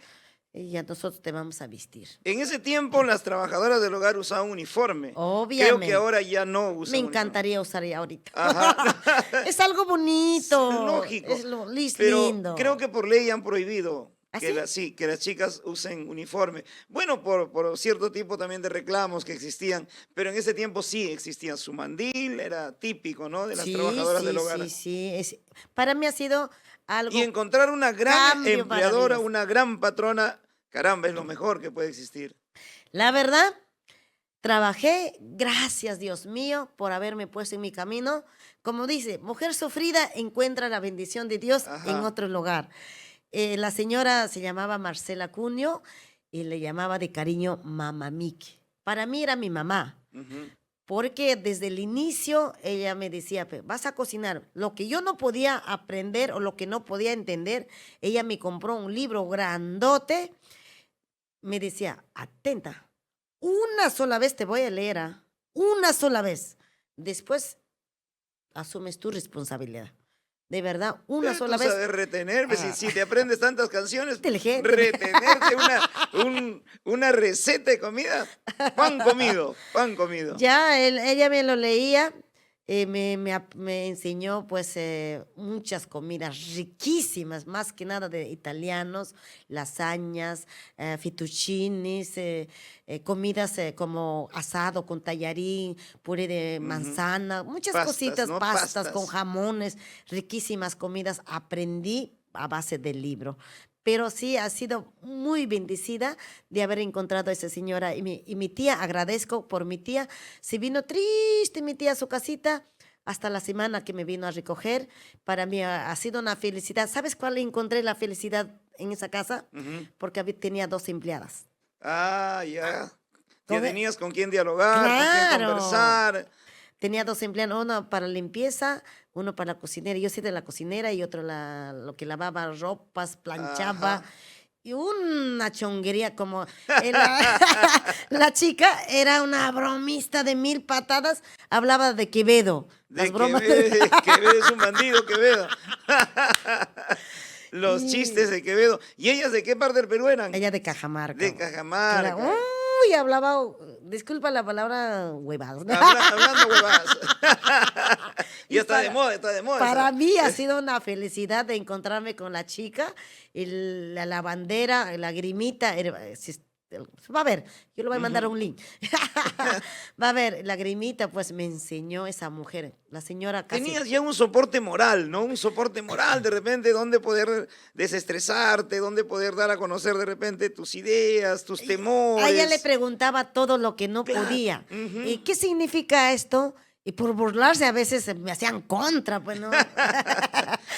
y ya nosotros te vamos a vestir. En ese tiempo las trabajadoras del hogar usaban uniforme. Creo Obviamente. que ahora ya no Me usan encantaría usar ya ahorita. Ajá. Es algo bonito. Lógico. Es Pero lindo. creo que por ley han prohibido ¿Ah, que, sí? que las chicas usen uniforme. Bueno, por cierto tipo también de reclamos que existían, pero en ese tiempo sí existía su mandil, era típico, ¿no? De las Sí, trabajadoras sí, del hogar. sí, sí. Para mí ha sido Y algo encontrar una gran cambio empleadora, maravilloso. una gran patrona, caramba, es lo mejor que puede existir. La verdad, trabajé, gracias Dios mío por haberme puesto en mi camino. Como dice, mujer sufrida encuentra la bendición de Dios en Ajá. otro lugar. La señora se llamaba Marcela Cunio y le llamaba de cariño Mamá Miki. Para mí era mi mamá, Ujú. porque desde el inicio ella me decía, vas a cocinar. Lo que yo no podía aprender o lo que no podía entender, ella me compró un libro grandote, me decía, atenta, una sola vez te voy a leer, ¿ah? Una sola vez. Después asumes tu responsabilidad. De verdad, una Pero sola tú vez. sabes retener, pues, Ah. si te aprendes tantas canciones, Inteligente. retenerte una receta de comida, pan comido, pan comido. Ya ella me lo leía, me enseñó pues muchas comidas riquísimas, más que nada de italianos, lasañas, fettuccinis, comidas como asado con tallarín, puré de Ujú. manzana, muchas Pastas, cositas, ¿no? pastas con Pastas. jamones, riquísimas comidas. Aprendí a base del libro. Pero sí, ha sido muy bendecida de haber encontrado a esa señora. Y mi tía, agradezco por mi tía. Se vino triste mi tía a su casita hasta la semana que me vino a recoger. Para mí ha sido una felicidad. ¿Sabes cuál encontré la felicidad en esa casa? Ujú. Porque tenía 2 empleadas. Ah, ya. Ya Con e- tenías con quién dialogar, con quién ¡Claro! conversar. Tenía 2 empleados, uno para limpieza, uno para la cocinera. Yo soy de la cocinera y otro lo que lavaba ropas, planchaba. Ajá. Y una chonguería como la chica era una bromista de 1000 patadas, hablaba de Quevedo, las De bromas Quevedo, Quevedo es un bandido, Quevedo. Los y chistes de Quevedo. ¿Y ellas de qué parte del Perú eran? ella de Cajamarca. De Que era, Cajamarca. uy, hablaba, disculpa la palabra, huevadas. Hablando huevadas. Y Ya está de para- moda, está de moda. Para esa. mí ha sido una felicidad de encontrarme con la chica, la lavandera, la grimita. Va a ver, yo le voy a mandar Ujú. un link. Va a ver, la grimita, pues me enseñó esa mujer, la señora casi. Tenías ya un soporte moral, ¿no? Un soporte moral de repente, donde poder desestresarte, donde poder dar a conocer de repente tus ideas, tus temores. A ella le preguntaba todo lo que no Claro. podía. Ujú. ¿Y qué significa esto? Y por burlarse a veces me hacían contra, pues no.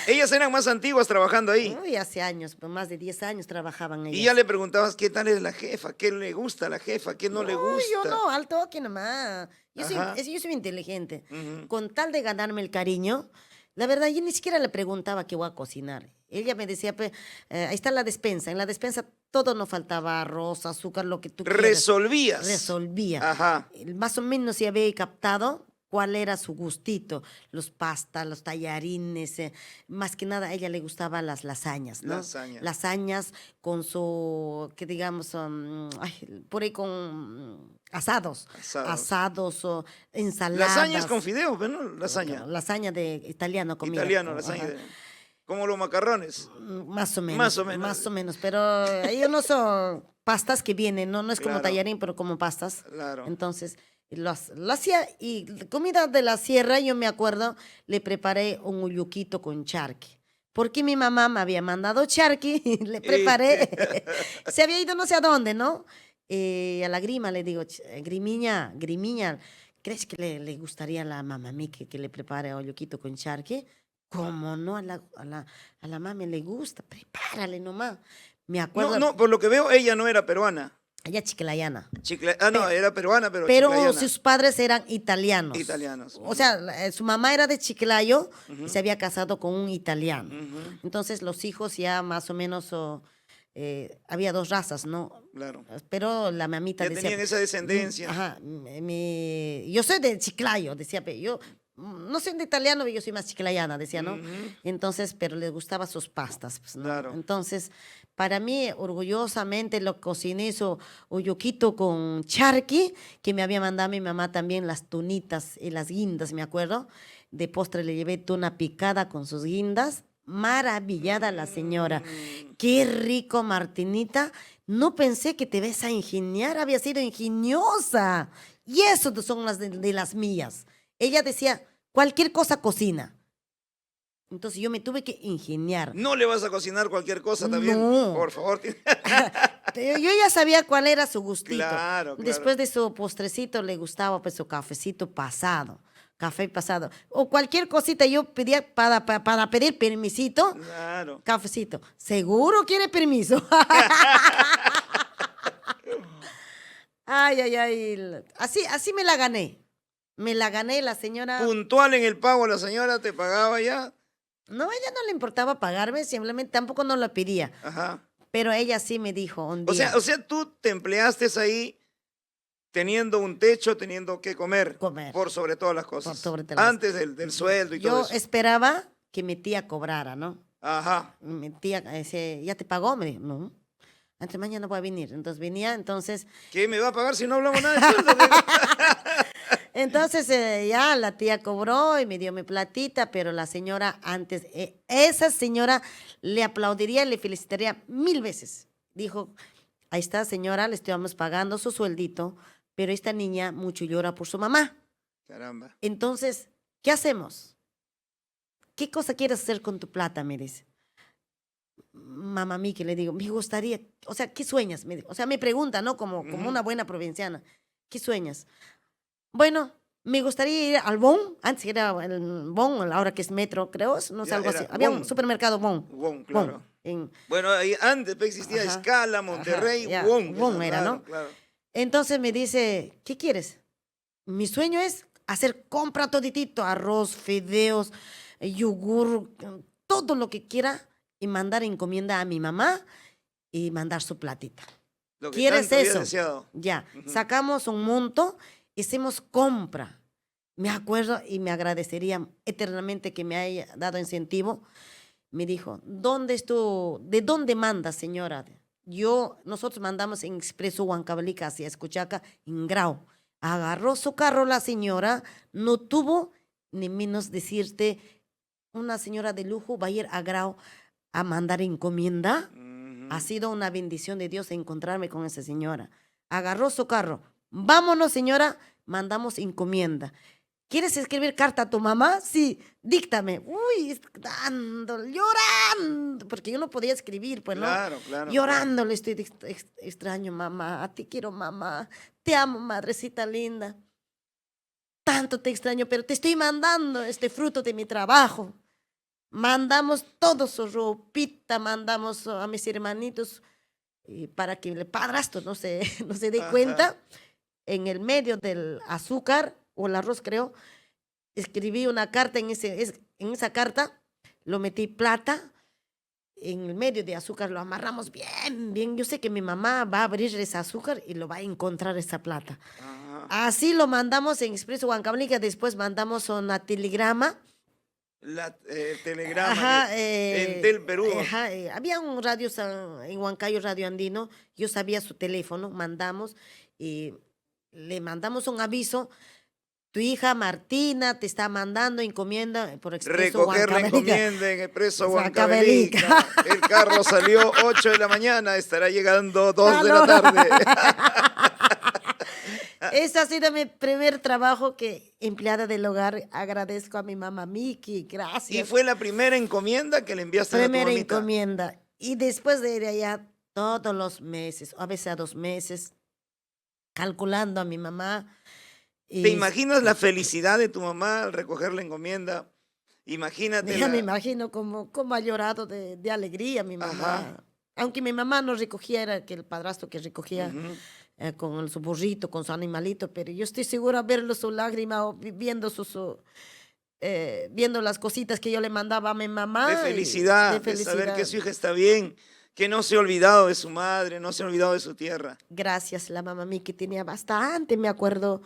Ellas eran más antiguas trabajando ahí. Uy, hace años, pues, más de 10 años trabajaban ellas. Y ya le preguntabas qué tal es la jefa, qué le gusta a la jefa, qué no le No, gusta. yo no, al toque nomás. Ajá. Yo soy inteligente. Ujú. Con tal de ganarme el cariño, la verdad, yo ni siquiera le preguntaba qué voy a cocinar. Ella me decía, pues, ahí está la despensa. En la despensa todo no faltaba, arroz, azúcar, lo que tú quieras. Resolvías. Resolvía. Ajá. Más o menos ya había captado cuál era su gustito, los pastas, los tallarines, más que nada a ella le gustaban las lasañas, ¿no? Lasaña. Lasañas con su, que digamos, ay, por ahí con asados, Asados. o ensaladas. Lasañas con fideos, ¿no? Lasaña. Lasaña de italiano comida. Italiano, lasaña. Ajá. Como los macarrones. Más o menos. Más o menos. Más o menos, pero ellos no son pastas que vienen, ¿no? No es como Claro. tallarín, pero como pastas. Claro. Entonces, lo hacía, y comida de la sierra, yo me acuerdo, le preparé un uyuquito con charqui. Porque mi mamá me había mandado charqui y le preparé. Se había ido no sé a dónde, ¿no? A la grima le digo, Grimiña, ¿crees que le gustaría a la mamá mí que le prepare uyuquito con charqui? ¿Cómo no? A la mami le gusta, prepárale nomás. Me acuerdo, No, por lo que veo, ella no era peruana. ella chiclayana. No, era peruana, pero Pero chiclayana. sus padres eran italianos. Italianos. O sea, su mamá era de Chiclayo Ujú. y se había casado con un italiano. Ujú. Entonces los hijos ya más o menos, había dos razas, ¿no? Claro. Pero la mamita Ya decía... tenían esa descendencia. Ajá, yo soy de Chiclayo, decía, yo no soy de italiano, yo soy más chiclayana, decía, ¿no? Ujú. Entonces, pero le gustaban sus pastas, pues, ¿no? Claro. Entonces, para mí, orgullosamente lo cociné su uyuquito con charqui, que me había mandado mi mamá también, las tunitas y las guindas, me acuerdo. De postre le llevé tuna picada con sus guindas. Maravillada la señora. Qué rico, Martinita. No pensé que te ves a ingeniar, había sido ingeniosa. Y eso son las de las mías. Ella decía, cualquier cosa cocina. Entonces yo me tuve que ingeniar. No le vas a cocinar cualquier cosa también. No. Por favor. Yo ya sabía cuál era su gustito. Claro, claro. Después de su postrecito le gustaba pues su cafecito pasado. Café pasado. O cualquier cosita yo pedía para pedir permisito. Claro. Cafecito. ¿Seguro quiere permiso? Ay, ay, ay. Así me la gané. Me la gané la señora. Puntual en el pago, la señora te pagaba ya. No, a ella no le importaba pagarme, simplemente tampoco no la pedía. Ajá. Pero ella sí me dijo un día. O sea, tú te empleaste ahí teniendo un techo, teniendo que comer. Comer. Por sobre todas las cosas. Por sobre todas las- Antes del sueldo y todo Yo eso. esperaba que mi tía cobrara, ¿no? Ajá. Mi tía decía, ¿ya te pagó? Me dijo, no. Antes mañana voy a venir. Entonces venía, entonces ¿Qué me va a pagar si no hablamos nada de sueldo? Entonces ya la tía cobró y me dio mi platita, pero la señora antes, esa señora le aplaudiría y le felicitaría 1000 veces. Dijo, ahí está señora, le estamos pagando su sueldito, pero esta niña mucho llora por su mamá. Caramba. Entonces, ¿qué hacemos? ¿Qué cosa quieres hacer con tu plata? Me dice. Mamá mí que le digo, me gustaría, o sea, ¿qué sueñas? Me dijo. O sea, me pregunta, ¿no? Como Ujú. una buena provinciana. ¿Qué sueñas? Bueno, me gustaría ir al Bon, antes era el Bon, ahora que es Metro, creo, no sé, Ya, algo era así. Había Bon. un supermercado Bon. Bon, claro. en- Bueno, ahí antes pues, existía Ajá. Escala, Monterrey, Ajá, ya, Wong. Wong era, claro, ¿no? Claro. Entonces me dice, ¿qué quieres? Mi sueño es hacer compra toditito, arroz, fideos, yogur, todo lo que quiera y mandar encomienda a mi mamá y mandar su platita. Lo que ¿Quieres tanto habías eso? deseado. Ya, Ujú. sacamos un monto, hicimos compra. Me acuerdo y me agradecería eternamente que me haya dado incentivo. Me dijo, ¿de dónde manda, señora? Nosotros mandamos en Expreso Huancavelica hacia Escuchaca, en Grau. Agarró su carro la señora, no tuvo ni menos decirte, una señora de lujo va a ir a Grau a mandar encomienda. Ujú. Ha sido una bendición de Dios encontrarme con esa señora. Agarró su carro. Vámonos, señora, mandamos encomienda. ¿Quieres escribir carta a tu mamá? Sí, díctame. Uy, llorando, porque yo no podía escribir, pues, ¿no? Claro, claro. Llorando le estoy, extraño, mamá, te quiero, mamá, te amo, madrecita linda. Tanto te extraño, pero te estoy mandando este fruto de mi trabajo. mandamos todo su ropita, mandamos a mis hermanitos para que el padrastro no se, no se dé Ajá. cuenta. En el medio del azúcar o el arroz, creo, escribí una carta en esa carta, lo metí plata, en el medio de azúcar lo amarramos bien, bien. Yo sé que mi mamá va a abrir ese azúcar y lo va a encontrar esa plata. Ajá. Así lo mandamos en Expreso Huancavelica, después mandamos una telegrama. El telegrama Ajá, en Tel Perú. ajá, había un radio en Huancayo, Radio Andino, yo sabía su teléfono, mandamos y le mandamos un aviso. Tu hija Martina te está mandando encomienda por Expreso Recoger la Huancavelica. encomienda en Expreso Huancavelica. Huancavelica. El carro salió 8 de la mañana, estará llegando 2 de la Aló. tarde. Ese ha sido mi primer trabajo que empleada del hogar. Agradezco a mi mamá Miki, Y gracias. fue la primera encomienda que le enviaste a tu Primera mamita. encomienda. Y después de ir allá todos los meses, a veces a 2 meses, calculando a mi mamá. ¿Te Y imaginas la felicidad de tu mamá al recoger la encomienda? Imagínate ya me la... imagino cómo ha llorado de alegría mi Ajá. mamá. Aunque mi mamá no recogía, era que el padrastro que recogía Ujú. con su burrito, con su animalito, pero yo estoy segura verlo su lágrima o viendo viendo las cositas que yo le mandaba a mi mamá y de De saber que felicidad. su hija está bien, que no se ha olvidado de su madre, no se ha olvidado de su tierra. Gracias, la mamá mía que tenía bastante, me acuerdo,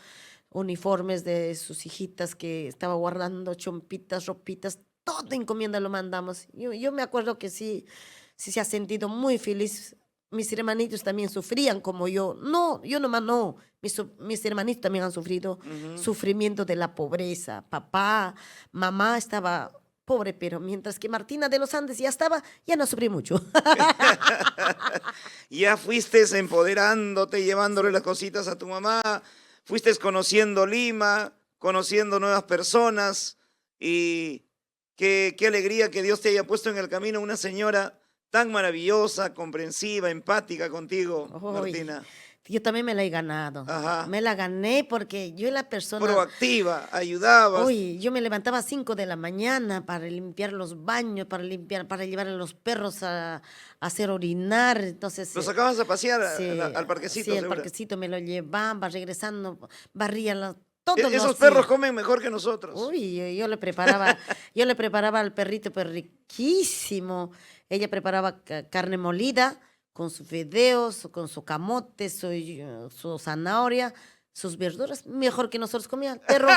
uniformes de sus hijitas que estaba guardando, chompitas, ropitas, todo encomienda lo mandamos. Yo me acuerdo que sí, sí se ha sentido muy feliz. Mis hermanitos también sufrían como yo. No, yo nomás no. Mis hermanitos también han sufrido Ujú. sufrimiento de la pobreza. Papá, mamá estaba pobre, pero mientras que Martina de los Andes ya estaba, ya no sufrí mucho. Ya fuiste empoderándote, llevándole las cositas a tu mamá, fuiste conociendo Lima, conociendo nuevas personas y qué alegría que Dios te haya puesto en el camino una señora tan maravillosa, comprensiva, empática contigo, Uy, Martina. yo también me la he ganado. Ajá. Me la gané porque yo la persona, Proactiva, ayudabas. uy, yo me levantaba a 5 de la mañana para limpiar los baños, para llevar a los perros a hacer orinar. Entonces, Los sacabas a pasear sí, al sí, parquecito, el seguro. parquecito me lo llevaba, regresando, barría todos Esos los perros días. comen mejor que nosotros. Uy, yo le preparaba al perrito, pero riquísimo. Ella preparaba carne molida con sus fideos, con su camote, su zanahoria, sus verduras, mejor que nosotros comíamos. El perro,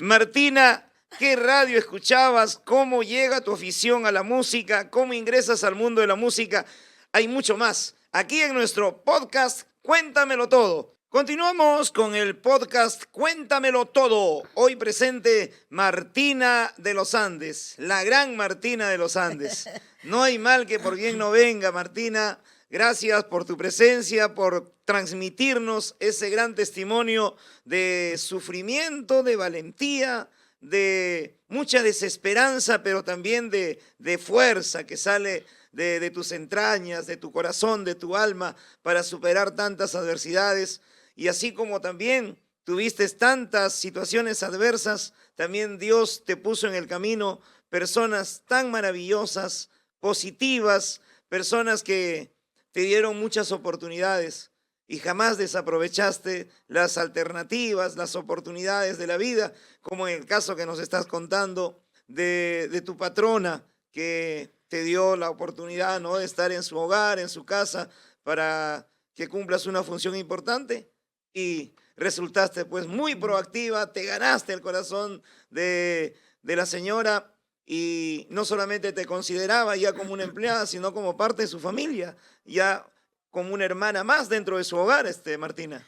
Martina, ¿qué radio escuchabas? ¿Cómo llega tu afición a la música? ¿Cómo ingresas al mundo de la música? Hay mucho más. Aquí en nuestro podcast, Cuéntamelo Todo. Continuamos con el podcast Cuéntamelo Todo. Hoy presente Martina de los Andes, la gran Martina de los Andes. No hay mal que por bien no venga, Martina. Gracias por tu presencia, por transmitirnos ese gran testimonio de sufrimiento, de valentía, de mucha desesperanza, pero también de fuerza que sale de tus entrañas, de tu corazón, de tu alma, para superar tantas adversidades. Y así como también tuviste tantas situaciones adversas, también Dios te puso en el camino personas tan maravillosas, positivas, personas que te dieron muchas oportunidades y jamás desaprovechaste las alternativas, las oportunidades de la vida, como en el caso que nos estás contando de tu patrona que te dio la oportunidad, ¿no?, de estar en su hogar, en su casa, para que cumplas una función importante y resultaste pues muy proactiva, te ganaste el corazón de la señora y no solamente te consideraba ya como una empleada, sino como parte de su familia, ya como una hermana más dentro de su hogar, Martina.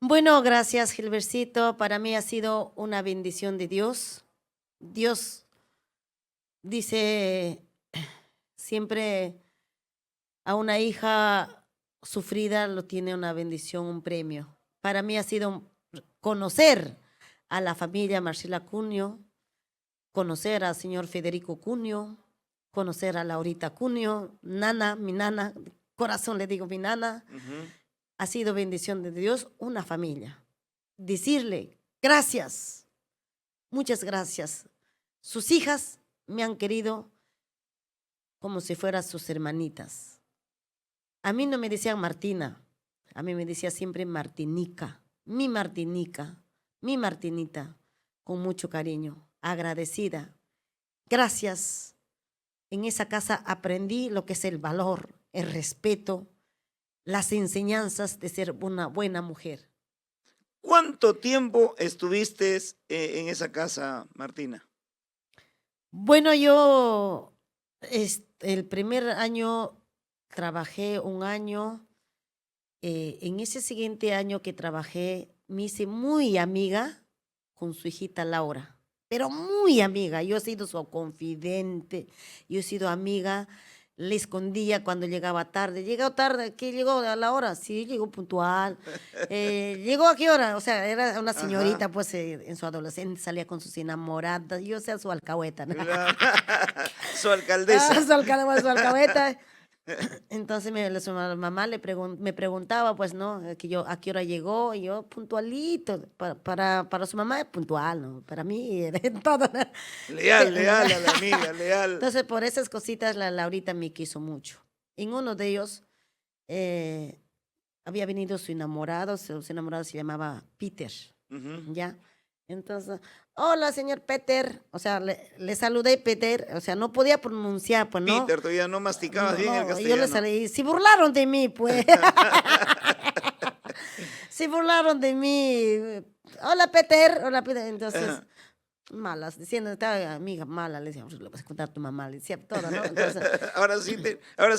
bueno, gracias, Gilbercito. Para mí ha sido una bendición de Dios. Dios dice siempre a una hija sufrida lo tiene una bendición, un premio. Para mí ha sido conocer a la familia Marcela Cunio, conocer al señor Federico Cunio, conocer a Laurita Cunio, Nana, mi nana, corazón le digo mi nana. Ujú. Ha sido bendición de Dios una familia. Decirle gracias, muchas gracias. sus hijas me han querido como si fueran sus hermanitas. A mí no me decían Martina, a mí me decía siempre Martinica, mi Martinica, mi Martinita, con mucho cariño, agradecida. Gracias. En esa casa aprendí lo que es el valor, el respeto, las enseñanzas de ser una buena mujer. ¿Cuánto tiempo estuviste en esa casa, Martina? Bueno, yo el primer año trabajé un año. En ese siguiente año que trabajé, me hice muy amiga con su hijita Laura, pero muy amiga. Yo he sido su confidente, yo he sido amiga, le escondía cuando llegaba tarde. Llegó tarde, ¿qué llegó a la hora? Sí, llegó puntual. ¿Llegó a qué hora? O sea, era una Ajá. señorita, pues en su adolescencia salía con sus enamoradas, yo sea su alcahueta, ¿no? Claro. Su alcaldesa. Su alcahueta. Entonces su mamá me preguntaba, pues, ¿no? Que yo, ¿a qué hora llegó? Y yo, puntualito. Para su mamá es puntual, ¿no? Para mí, en todo, ¿no? Leal, leal a la amiga, leal. Entonces, por esas cositas, la Laurita me quiso mucho. En uno de ellos, eh, había venido su enamorado, su enamorado se llamaba Peter, Ujú. ¿ya? Entonces, hola, señor Peter. O sea, le saludé, Peter. O sea, no podía pronunciar, pues, ¿no? Peter, todavía no masticabas No, bien el no, yo le castellano. salí, se burlaron de mí, pues. Se burlaron de mí. Hola, Peter. Hola, Peter. Entonces, Ajá. malas, diciendo, estaba amiga mala, le decía, le vas a contar a tu mamá, le decía todo, ¿no? Entonces, Ahora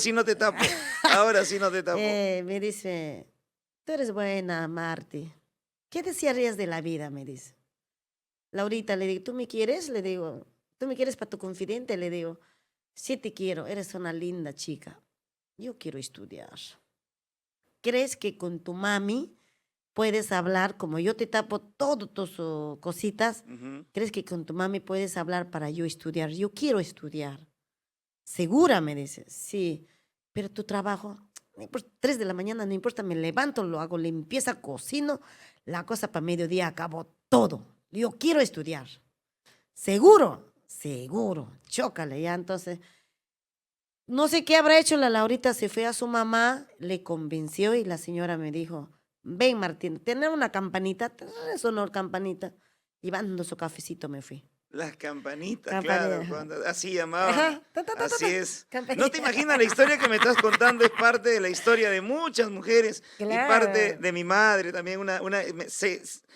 sí no te tapo. Ahora sí no te tapo. me dice, tú eres buena, Marti. ¿Qué desearías de la vida? Me dice. Laurita, le digo, ¿tú me quieres? Le digo, ¿tú me quieres para tu confidente? Le digo, sí te quiero, eres una linda chica. Yo quiero estudiar. ¿Crees que con tu mami puedes hablar, como yo te tapo todas tus cositas? Ujú. ¿Crees que con tu mami puedes hablar para yo estudiar? Yo quiero estudiar. ¿Segura? Me dice, sí, pero tu trabajo, no importa, 3 de la mañana, no importa, me levanto, lo hago, limpieza, cocino, la cosa para mediodía acabo todo. Yo quiero estudiar. ¿Seguro? Seguro. Chócale, ya entonces. No sé qué habrá hecho la Laurita, se fue a su mamá, le convenció y la señora me dijo, ven Martín, tener una campanita, sonó campanita, llevando su cafecito me fui. Las campanitas, Campanita, claro, ajá. así llamaban. Ajá, ta, ta, ta, ta, Así ta, es. No te campanita. imaginas la historia que me estás contando, es parte de la historia de muchas mujeres y parte Claro, de mi madre también.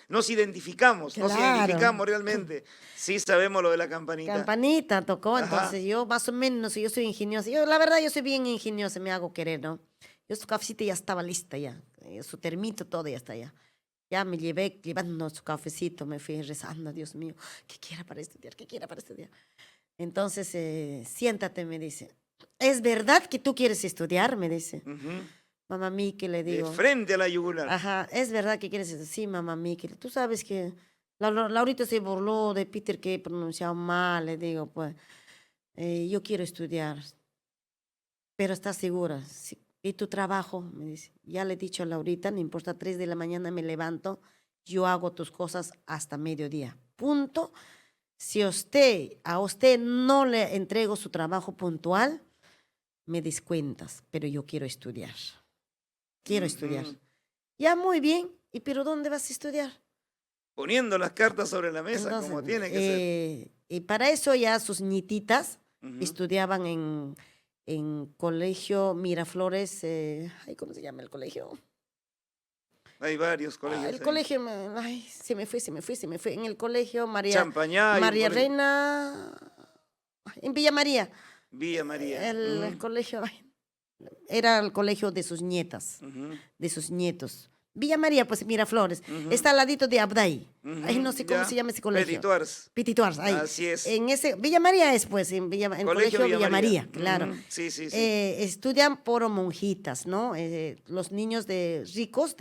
Nos claro. identificamos realmente. Sí sabemos lo de la campanita. Campanita tocó, Ajá. entonces yo más o menos, yo soy ingeniosa. Yo, la verdad, yo soy bien ingeniosa, me hago querer, ¿no? Yo su cafecito ya estaba lista ya, su termito todo ya está ya. Ya me llevé llevando su cafecito, me fui rezando, Dios mío, ¿qué quiera para estudiar? ¿Qué quiera para estudiar? Entonces, siéntate, me dice. ¿Es verdad que tú quieres estudiar? Me dice. Ujú. Mamá Miki, le De digo. frente a la yugular. Ajá, ¿es verdad que quieres estudiar? Sí, mamá Miki. Tú sabes que Laurita se burló de Peter que he pronunciado mal, le digo, pues, yo quiero estudiar, pero ¿estás segura? Sí. ¿Y tu trabajo? Me dice. Ya le he dicho a Laurita, no importa, 3 de la mañana me levanto, yo hago tus cosas hasta mediodía. Punto. Si a usted no le entrego su trabajo puntual, me descuentas, pero yo quiero estudiar. Quiero estudiar. Ujú. Ya, muy bien. ¿Y pero dónde vas a estudiar? Poniendo las cartas sobre la mesa, Entonces, como tiene que ser. y para eso ya sus nietitas Ujú. estudiaban en colegio Miraflores, ay, ¿cómo se llama el colegio? Hay varios Ah, el colegios ahí. colegio, ay, se me fue. En el colegio Champañá hay un María colegio. Reina, en Villa María, Villa María. el Ujú, colegio, ay, era el colegio de sus nietas, ujú, de sus nietos. Villa María, pues Miraflores, ujú, está al ladito de Abday. Ay, no sé ujú. cómo se Ya. llama ese colegio. Petituars. Pitituars, ahí. Así es. En ese, Villa María es, pues, en Colegio colegio Villa Villa María. María, claro. Ujú. Sí, sí, sí. Estudian por monjitas, ¿no? Los niños de ricos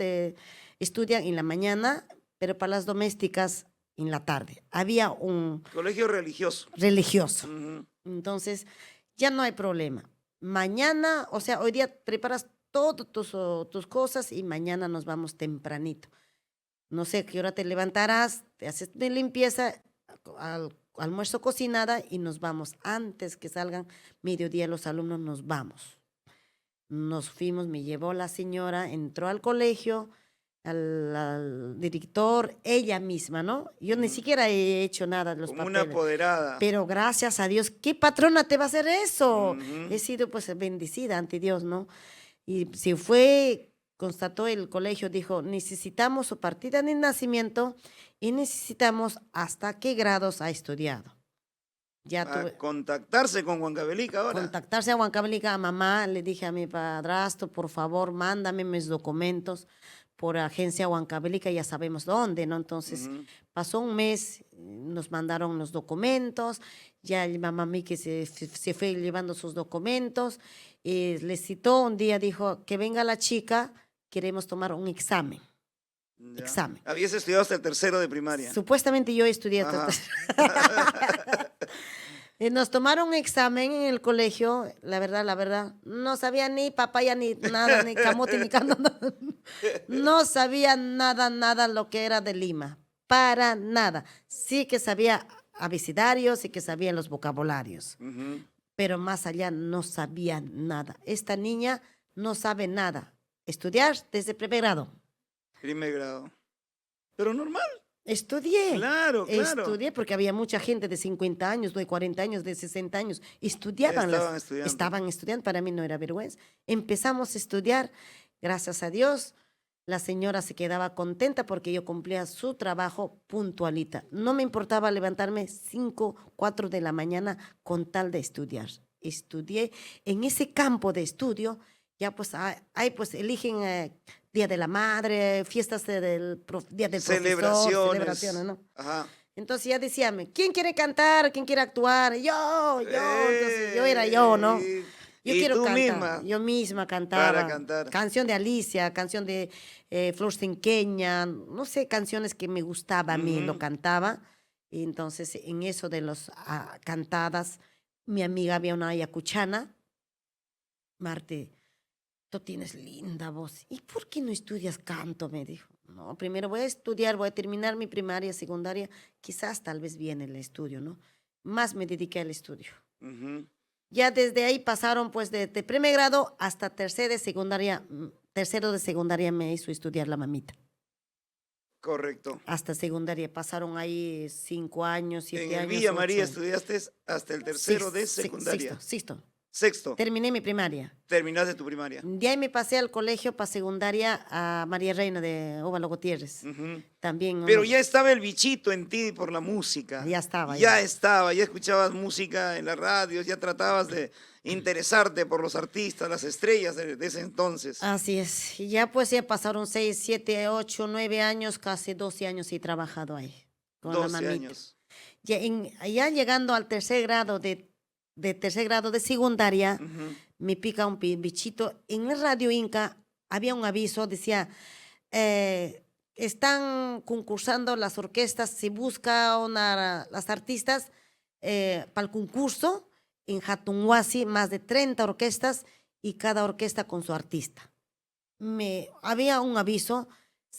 estudian en la mañana, pero para las domésticas en la tarde. Había un Colegio religioso. religioso. Ujú. Entonces, ya no hay problema. Mañana, o sea, hoy día preparas todas tus cosas y mañana nos vamos tempranito. No sé qué hora te levantarás, te haces de limpieza, almuerzo cocinada y nos vamos. Antes que salgan mediodía los alumnos, nos vamos. Nos fuimos, me llevó la señora, entró al colegio, al director, ella misma, ¿no? Yo ni siquiera he hecho nada de los Como una papeles. apoderada. Pero gracias a Dios, ¿qué patrona te va a hacer eso? Ujú. He sido pues bendecida ante Dios, ¿no? Y se fue, constató el colegio, dijo, necesitamos su partida de nacimiento y necesitamos hasta qué grados ha estudiado. Ya A tuve contactarse con Huancavelica ahora. contactarse a Huancavelica, a mamá, le dije a mi padrastro, por favor, mándame mis documentos por agencia Huancavelica, ya sabemos dónde, ¿no? Entonces, Ujú. pasó un mes, nos mandaron los documentos, ya el mamá mí que se fue llevando sus documentos, le citó un día, dijo, que venga la chica, queremos tomar un examen. Ya. Examen. Habías estudiado hasta el tercero de primaria. Supuestamente yo estudié. Ajá. Nos tomaron un examen en el colegio, la verdad, no sabía ni papaya ni nada, ni camote ni cano, no sabía nada lo que era de Lima, para nada. Sí que sabía abecedarios, sí que sabía los vocabularios, Ujú. pero más allá no sabía nada. Esta niña no sabe nada. Estudiar desde primer grado. Primer grado. Pero normal. Estudié. Claro, claro. Estudié porque había mucha gente de 50 años, de 40 años, de 60 años. Estudiaban. Estaban estudiando. Para mí no era vergüenza. Empezamos a estudiar. Gracias a Dios, la señora se quedaba contenta porque yo cumplía su trabajo puntualita. No me importaba levantarme 5, 4 de la mañana con tal de estudiar. Estudié en ese campo de estudio. Ya pues, ahí pues eligen Día de la Madre, fiestas Día del Profesor, celebraciones, ¿no? Ajá. Entonces ya decíame, ¿quién quiere cantar? ¿Quién quiere actuar? Yo. Entonces yo era yo, ¿no? Yo ¿Y quiero tú cantar. misma? Yo misma cantaba. Para cantar. Canción de Alicia, canción de Flor Cinqueña, no sé, canciones que me gustaba a mí, Ujú. lo cantaba. Y entonces en eso de los cantadas, mi amiga había una ayacuchana, Marte, tú tienes linda voz. ¿Y por qué no estudias canto? Me dijo. No, primero voy a estudiar, voy a terminar mi primaria, secundaria. Quizás tal vez viene el estudio, ¿no? Más me dediqué al estudio. Ujú. Ya desde ahí pasaron pues de primer grado hasta tercero de secundaria me hizo estudiar la mamita. Correcto. Hasta secundaria pasaron ahí 5 años, 7 En el años, Villa 8 María años. estudiaste hasta el tercero de secundaria. Sexto. Sexto. Terminé mi primaria. Terminaste tu primaria. De ahí me pasé al colegio para secundaria a María Reina de Óvalo Gutiérrez. Ujú. También. Pero ya estaba el bichito en ti por la música. Ya estaba, Ya ya. estaba, ya escuchabas música en las radios, ya tratabas de interesarte por los artistas, las estrellas de ese entonces. Así es. Y ya pues ya pasaron 6, 7, 8, 9 años, casi 12 años he trabajado ahí con la 12 mamita. años. Ya llegando al tercer grado tercer grado de secundaria, Ujú. me pica un bichito. En el Radio Inca había un aviso, decía, están concursando las orquestas, se busca las artistas para el concurso en Hatunhuasi, más de 30 orquestas y cada orquesta con su artista. Había un aviso,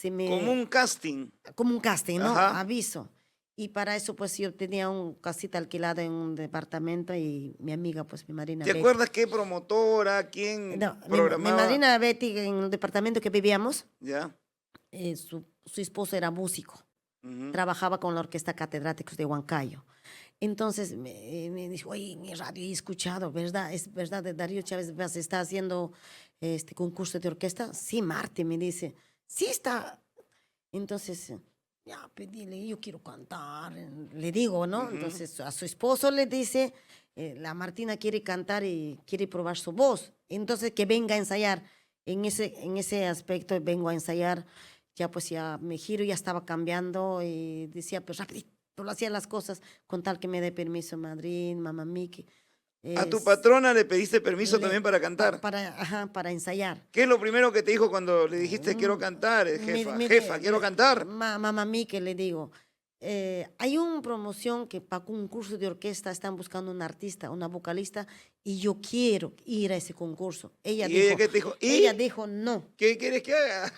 Como un casting. como un casting, ¿no? Ajá. Aviso. Y para eso, pues yo tenía una casita alquilada en un departamento y mi amiga, pues mi madrina ¿Te Betty. acuerdas qué promotora, quién No, mi programaba? madrina Betty, en el departamento que vivíamos, Ya. su esposo era músico, Ujú. trabajaba con la Orquesta Catedráticos de Huancayo. Entonces me dijo, oye, en el radio he escuchado, ¿verdad? ¿Es verdad de Darío Chávez Vaz está haciendo este concurso de orquesta? Sí, Marte, me dice. Sí está. Entonces, ya, pedile, yo quiero cantar, le digo, ¿no? Ujú. Entonces a su esposo le dice, la Martina quiere cantar y quiere probar su voz. Entonces que venga a ensayar. En ese aspecto vengo a ensayar. Ya pues ya me giro, ya estaba cambiando y decía, pues rapidito lo hacía las cosas con tal que me dé permiso Madrid, mamá Miki. A tu patrona le pediste permiso también para cantar. Para ensayar. ¿Qué es lo primero que te dijo cuando le dijiste quiero cantar? Jefa, quiero cantar. Mamá Miki, le digo, hay una promoción que para un concurso de orquesta están buscando un artista, una vocalista, y yo quiero ir a ese concurso. Ella ¿Y dijo, ella qué te dijo? ¿Y? ella dijo no. ¿Qué quieres que haga?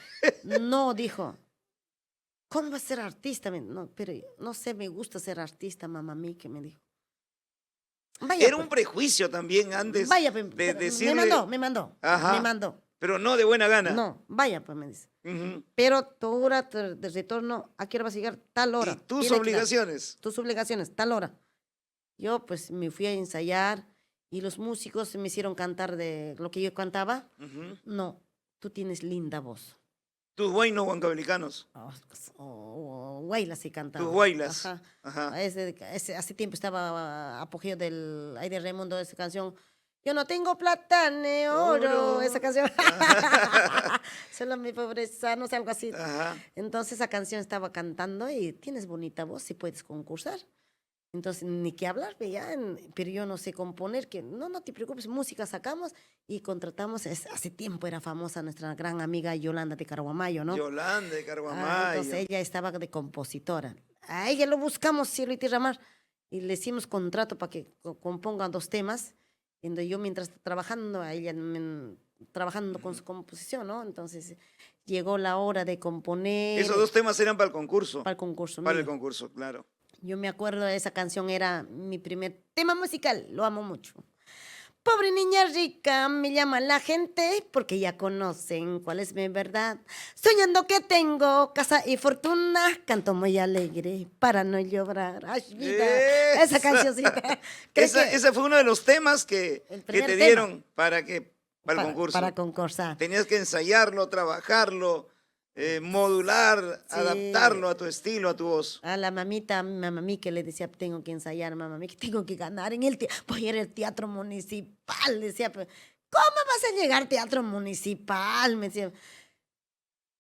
No, dijo. ¿cómo vas a ser artista? No, pero no sé, me gusta ser artista, mamá mí, que me dijo. Vaya, Era un prejuicio también antes vaya, pues, de pero decirle, me ajá, mandó. pero no de buena gana. No, vaya, pues me dice. Ujú. Pero tu hora de retorno, ¿a qué hora vas a llegar? Tal hora. Y tus tiene que dar. obligaciones. Tus obligaciones, tal hora. Yo pues me fui a ensayar y los músicos me hicieron cantar de lo que yo cantaba. Ujú. No, tú tienes linda voz. Tus buenos huancavelicanos, Huaylas sí cantaba. tus guaylas. Ajá. Ajá. Hace tiempo estaba apogeo del Aire Raimundo, esa canción. Yo no tengo plata ni oro, esa canción. Solo mi pobreza, no sé, algo así. Ajá. Entonces esa canción estaba cantando y tienes bonita voz, si puedes concursar. Entonces, ni que hablar, ve, ya, pero yo no sé componer, que no te preocupes, música sacamos y contratamos, hace tiempo era famosa nuestra gran amiga Yolanda de Carguamayo, ¿no? Yolanda de Entonces Carguamayo. ella estaba de compositora. A ella lo buscamos, cielo y tierra mar, y le hicimos contrato para que componga 2 temas. Entonces yo mientras trabajando, a ella trabajando con su composición, ¿no? Entonces llegó la hora de componer Esos 2 temas eran para el concurso. para el concurso Para el mío. concurso, claro. Yo me acuerdo de esa canción, era mi primer tema musical, lo amo mucho. Pobre niña rica, me llama la gente porque ya conocen cuál es mi verdad. Soñando que tengo casa y fortuna, canto muy alegre para no llorar. ¡Ay, vida! Esa cancioncita. Ese fue uno de los temas que El te primer dieron para el concurso. Para concursar. Tenías que ensayarlo, trabajarlo, modular, Sí. adaptarlo a tu estilo, a tu voz. A la mamita, a mi mamá mí que le decía, tengo que ensayar, mamá mí que tengo que ganar en el voy a ir al teatro municipal. Decía, "Pero, ¿cómo vas a llegar al teatro municipal?" Me decía,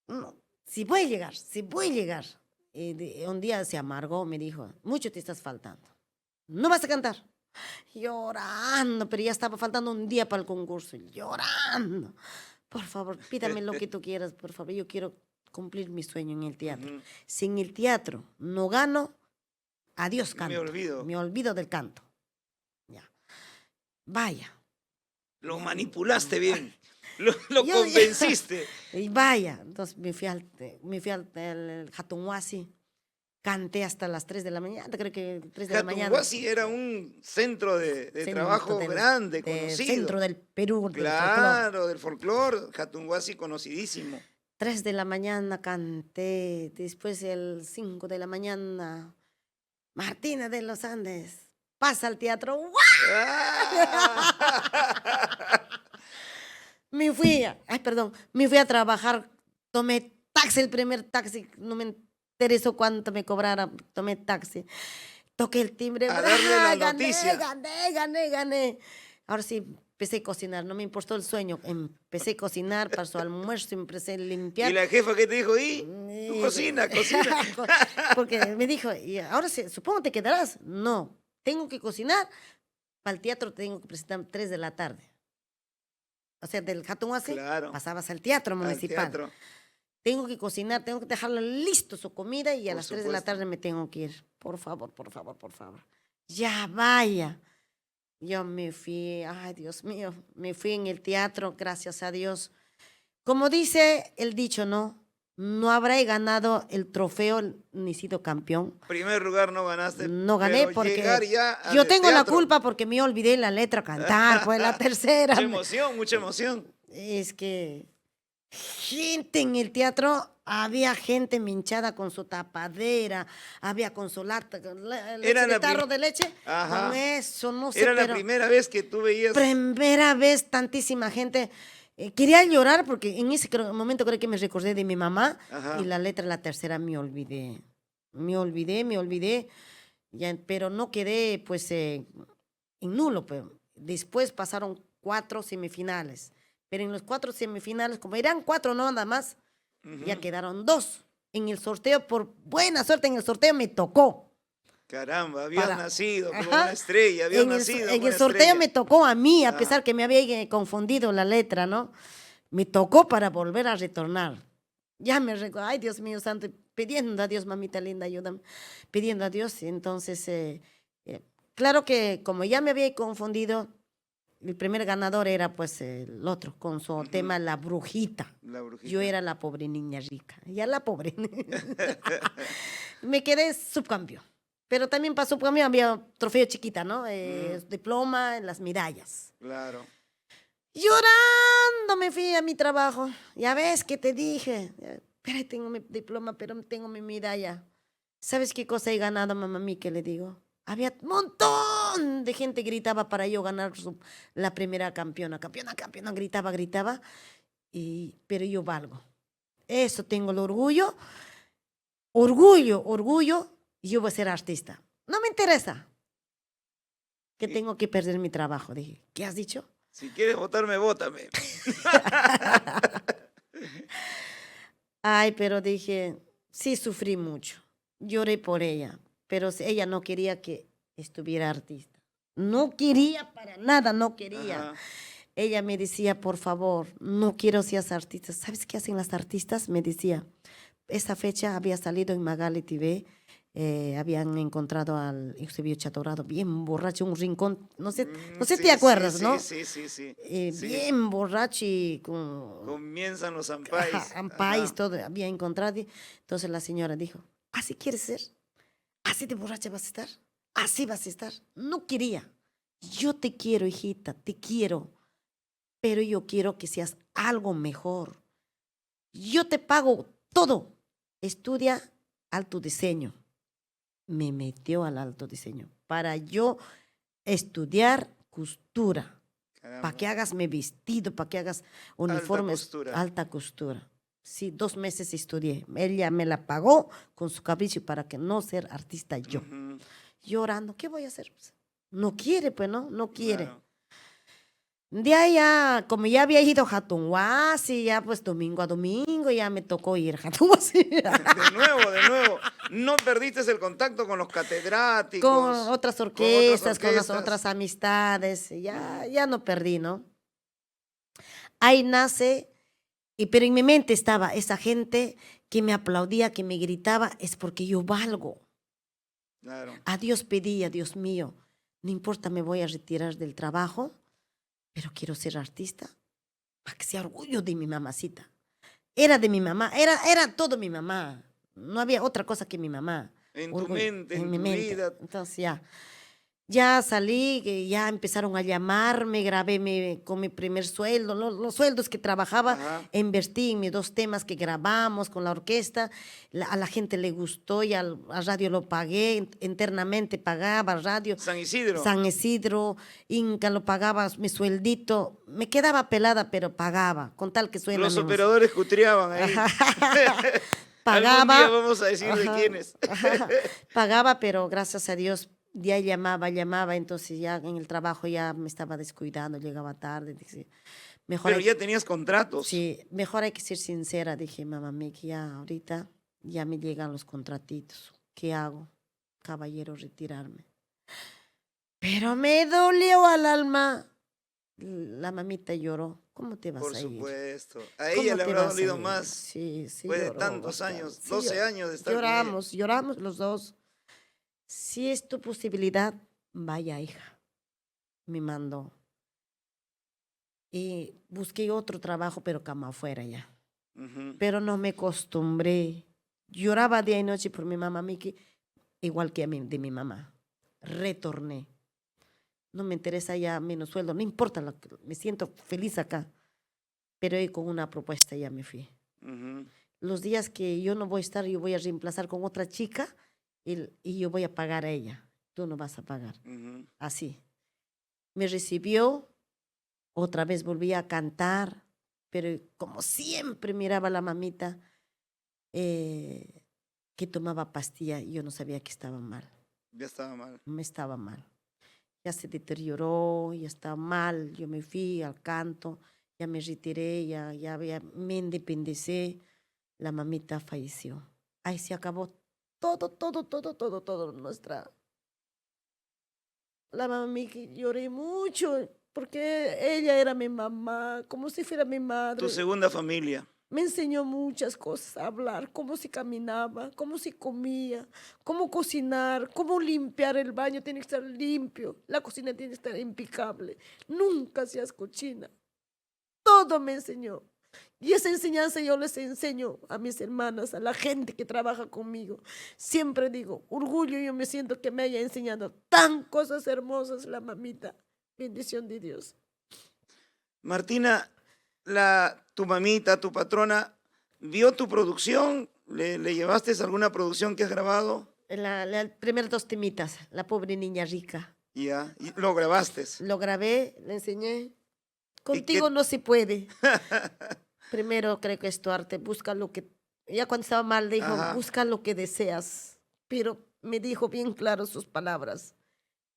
"No, si voy a llegar, si voy a llegar." Y un día se amargó, me dijo, mucho te estás faltando. No vas a cantar. Llorando, pero ya estaba faltando un día para el concurso, llorando. Por favor, pídame lo que tú quieras, por favor, yo quiero cumplir mi sueño en el teatro. Ujú. Si en el teatro no gano, adiós canto. Me olvido. Me olvido del canto. Ya. Vaya. Lo manipulaste bien. Lo Yo- convenciste. Y vaya. Entonces me fui al Jatunhuasi. Canté hasta las 3 de la mañana, creo que 3 de la mañana. Jatunhuasi era un centro de Centro trabajo grande, del conocido. centro del Perú, del folclore. Claro, del folclore. Jatunhuasi conocidísimo. 3 de la mañana canté, después el 5 de la mañana, Martina de los Andes, pasa al teatro, ¡guau! Ah. Me fui a trabajar, tomé taxi, el primer taxi, no me interesó cuánto me cobrara, tomé taxi, toqué el timbre, A darle la noticia. gané. Ahora sí, empecé a cocinar, no me importó el sueño, empecé a cocinar para su almuerzo, empecé a limpiar. Y la jefa que te dijo, tú cocina. Porque me dijo, y ahora sí, supongo te quedarás. No, tengo que cocinar, para el teatro tengo que presentar 3 de la tarde. O sea, del Jatunhuasi Claro. pasabas al teatro Al municipal. teatro. Tengo que cocinar, tengo que dejarle listo su comida y a Por las 3 de la supuesto. tarde me tengo que ir. Por favor. Ya vaya. Yo me fui, ay Dios mío, me fui en el teatro, gracias a Dios. Como dice el dicho, ¿no? No habré ganado el trofeo ni sido campeón. Primer lugar no ganaste. No gané pero llegar porque ya al yo tengo la teatro. culpa porque me olvidé la letra cantar, pues la tercera. Mucha emoción. Es que gente en el teatro, había gente minchada con su tapadera, había con su lata, leche Era de la tarro de leche, Ajá. con eso, no sé, Era la pero primera vez que tú veías. primera vez tantísima gente. Quería llorar porque en ese momento creo que me recordé de mi mamá. Ajá. Y la letra, la tercera, me olvidé. Me olvidé, ya, pero no quedé pues en nulo. Pues. Después pasaron 4 semifinales, pero en los 4 semifinales, como eran 4 no nada más, ya quedaron 2. En el sorteo, por buena suerte, en el sorteo me tocó. Caramba, habías Para- nacido como Ajá. una estrella, habías En nacido en como el una sorteo estrella. me tocó a mí, a Ah. pesar que me había confundido la letra, ¿no? Me tocó para volver a retornar. Ya me recuerdo, ay Dios mío santo, pidiendo a Dios, mamita linda, ayúdame, pidiendo a Dios. Entonces, claro que como ya me había confundido, el primer ganador era pues el otro, con su tema La Brujita. La brujita. Yo era la pobre niña rica, ya la pobre. Me quedé subcampeón. Pero también para subcampeón había trofeo chiquita, ¿no? Diploma, las medallas. Claro. Llorando me fui a mi trabajo. Ya ves que te dije. Pero tengo mi diploma, pero tengo mi medalla. ¿Sabes qué cosa he ganado, mamá mía? Que le digo. Había un montón de gente gritaba para yo ganar la primera campeona. Campeona, campeona, gritaba, gritaba. Pero yo valgo. Eso tengo el orgullo. Orgullo, orgullo. Y yo voy a ser artista. No me interesa. Que tengo que perder mi trabajo. Dije, ¿qué has dicho? Si quieres votarme, vótame. Ay, pero dije, sí sufrí mucho. Lloré por ella. Pero ella no quería que estuviera artista. No quería para nada, no quería. Ajá. Ella me decía, por favor, no quiero seas artista. ¿Sabes qué hacen las artistas? Me decía, esa fecha había salido en Magali TV, habían encontrado al Eusebio Chatorado bien borracho, un rincón, no sé Sí, te acuerdas, sí, ¿no? Sí. Sí. Bien borracho y con Comienzan los ampais. ampais, Ajá. todo había encontrado. Entonces la señora dijo, ¿así quieres ser? ¿Así de borracha vas a estar? Así vas a estar. No quería. Yo te quiero, hijita, te quiero, pero yo quiero que seas algo mejor. Yo te pago todo. Estudia alto diseño. Me metió al alto diseño para yo estudiar costura, para Caramba. que hagas mi vestido, para que hagas uniformes, costura. alta costura. Sí, 2 meses estudié. Ella me la pagó con su capricho para que no ser artista yo. Ujú. Llorando, ¿qué voy a hacer? Pues, no quiere, pues, ¿no? No quiere. Claro. De ahí ya, como ya había ido a Jatunhuasi, ya pues domingo a domingo ya me tocó ir a Jatunhuasi. De nuevo. No perdiste el contacto con los catedráticos. Con otras orquestas, con las orquestas. otras amistades, ya no perdí, ¿no? Ahí nace, pero en mi mente estaba esa gente que me aplaudía, que me gritaba, es porque yo valgo. Claro. A Dios pedía, Dios mío, no importa, me voy a retirar del trabajo, pero quiero ser artista, para que sea orgullo de mi mamacita. Era de mi mamá, era todo mi mamá. No había otra cosa que mi mamá. En tu Orgullo, mente, en mi tu mente. vida. Entonces ya salí, que ya empezaron a llamarme, grabé con mi primer sueldo, los sueldos que trabajaba, Ajá. invertí en mis 2 temas que grabamos con la orquesta, a la gente le gustó y a radio lo pagué, internamente pagaba radio. San Isidro. San Isidro, Inca lo pagaba, mi sueldito, me quedaba pelada, pero pagaba, con tal que suena. Los operadores cutriaban ahí. Pagaba. Algún día vamos a decir de Ajá, quiénes. ajá. Pagaba, pero gracias a Dios ya llamaba, entonces ya en el trabajo ya me estaba descuidando, llegaba tarde, dije, mejor Pero ya tenías contratos. sí, mejor hay que ser sincera, dije, mamá, mía, que ya ahorita ya me llegan los contratitos, ¿qué hago? Caballero, retirarme. Pero me dolió al alma. La mamita lloró. ¿Cómo te vas Por a ir? supuesto. A ¿Cómo ella le te habrá vas a dolido ir? más. Sí, Después de lloró tantos bastante. años, Sí, 12 años de estar con ella. lloramos los dos. Si es tu posibilidad, vaya, hija. Me mandó. Y busqué otro trabajo, pero cama afuera ya. Ujú. Pero no me acostumbré. Lloraba día y noche por mi mamá, Miki, igual que a mí, de mi mamá. Retorné. No me interesa ya menos sueldo, no importa, me siento feliz acá. Pero hoy con una propuesta ya me fui. Ujú. Los días que yo no voy a estar, yo voy a reemplazar con otra chica y yo voy a pagar a ella. Tú no vas a pagar. Ujú. Así. Me recibió, otra vez volví a cantar, pero como siempre miraba a la mamita que tomaba pastilla y yo no sabía que estaba mal. Ya estaba mal. Me estaba mal. Ya se deterioró, ya estaba mal, yo me fui al canto, ya me retiré, me independicé, la mamita falleció. Ahí se acabó todo nuestra. La mami que lloré mucho, porque ella era mi mamá, como si fuera mi madre. Tu segunda familia. Me enseñó muchas cosas, a hablar, cómo se caminaba, cómo se comía, cómo cocinar, cómo limpiar el baño, tiene que estar limpio, la cocina tiene que estar impecable, nunca seas cochina. Todo me enseñó. Y esa enseñanza yo les enseño a mis hermanas, a la gente que trabaja conmigo. Siempre digo, orgullo yo me siento que me haya enseñado tan cosas hermosas la mamita. Bendición de Dios. Martina, tu mamita, tu patrona, ¿vio tu producción? ¿Le llevaste alguna producción que has grabado? La primer dos temitas, La pobre niña rica. Ya, y lo grabaste. Lo grabé, le enseñé. ¿Y qué? Contigo no se puede. Primero creo que es tu arte, busca lo que... Ya cuando estaba mal dijo, Ajá. busca lo que deseas. Pero me dijo bien claro sus palabras.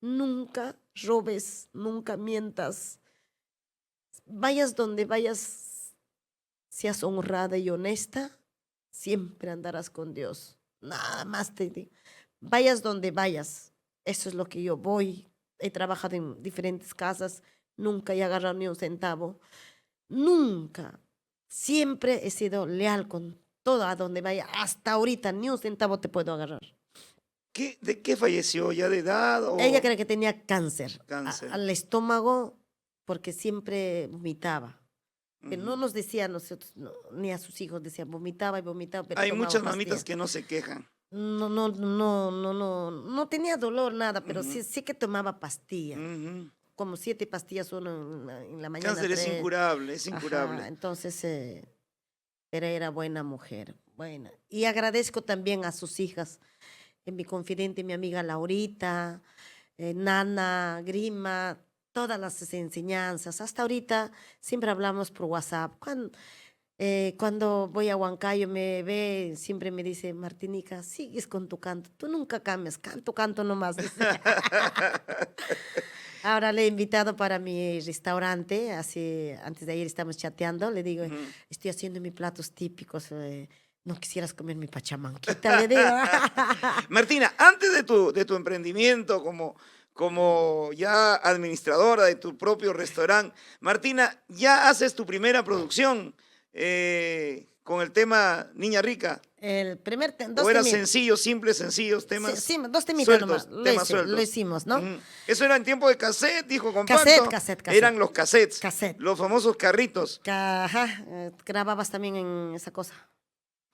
Nunca robes, nunca mientas. Vayas donde vayas, seas honrada y honesta, siempre andarás con Dios. Nada más te digo. Vayas donde vayas. Eso es lo que yo voy. He trabajado en diferentes casas, nunca he agarrado ni un centavo. Nunca. Siempre he sido leal con todo a donde vaya. Hasta ahorita ni un centavo te puedo agarrar. ¿De qué falleció? ¿Ya de edad o Ella cree que tenía cáncer, cáncer? al estómago porque siempre vomitaba. Que no Ujú. nos decía a nosotros, ni a sus hijos, decía vomitaba y vomitaba, pero Hay tomaba muchas pastilla. mamitas que no se quejan. No tenía dolor, nada, pero Ujú. sí que tomaba pastilla. Ujú. Como 7 pastillas uno en la mañana. Cáncer es 3. incurable, es Ajá, incurable. entonces era buena mujer, buena. Y agradezco también a sus hijas, mi confidente, mi amiga Laurita, Nana, Grima, todas las enseñanzas. Hasta ahorita siempre hablamos por WhatsApp. Cuando voy a Huancayo me ve, siempre me dice, Martinica, sigues con tu canto, tú nunca cambias, canto nomás. Dice. Ahora le he invitado para mi restaurante, antes de ayer estamos chateando, le digo, Ujú. estoy haciendo mis platos típicos, no quisieras comer mi pachamanquita, le digo. Martina, antes de tu emprendimiento como ya administradora de tu propio restaurante, Martina, ¿ya haces tu primera producción con el tema Niña Rica? El primer, ¿O dos eran temitas, sencillos, simples, sencillos, sí, temas sí, dos temitas nomás, sueltos, temas lo sueltos? hicimos, ¿no? Ujú. Eso era en tiempo de cassette, dijo Cassette, compacto. cassette, Eran cassette, los cassettes, cassette. los famosos carritos, Ajá, grababas también en esa cosa,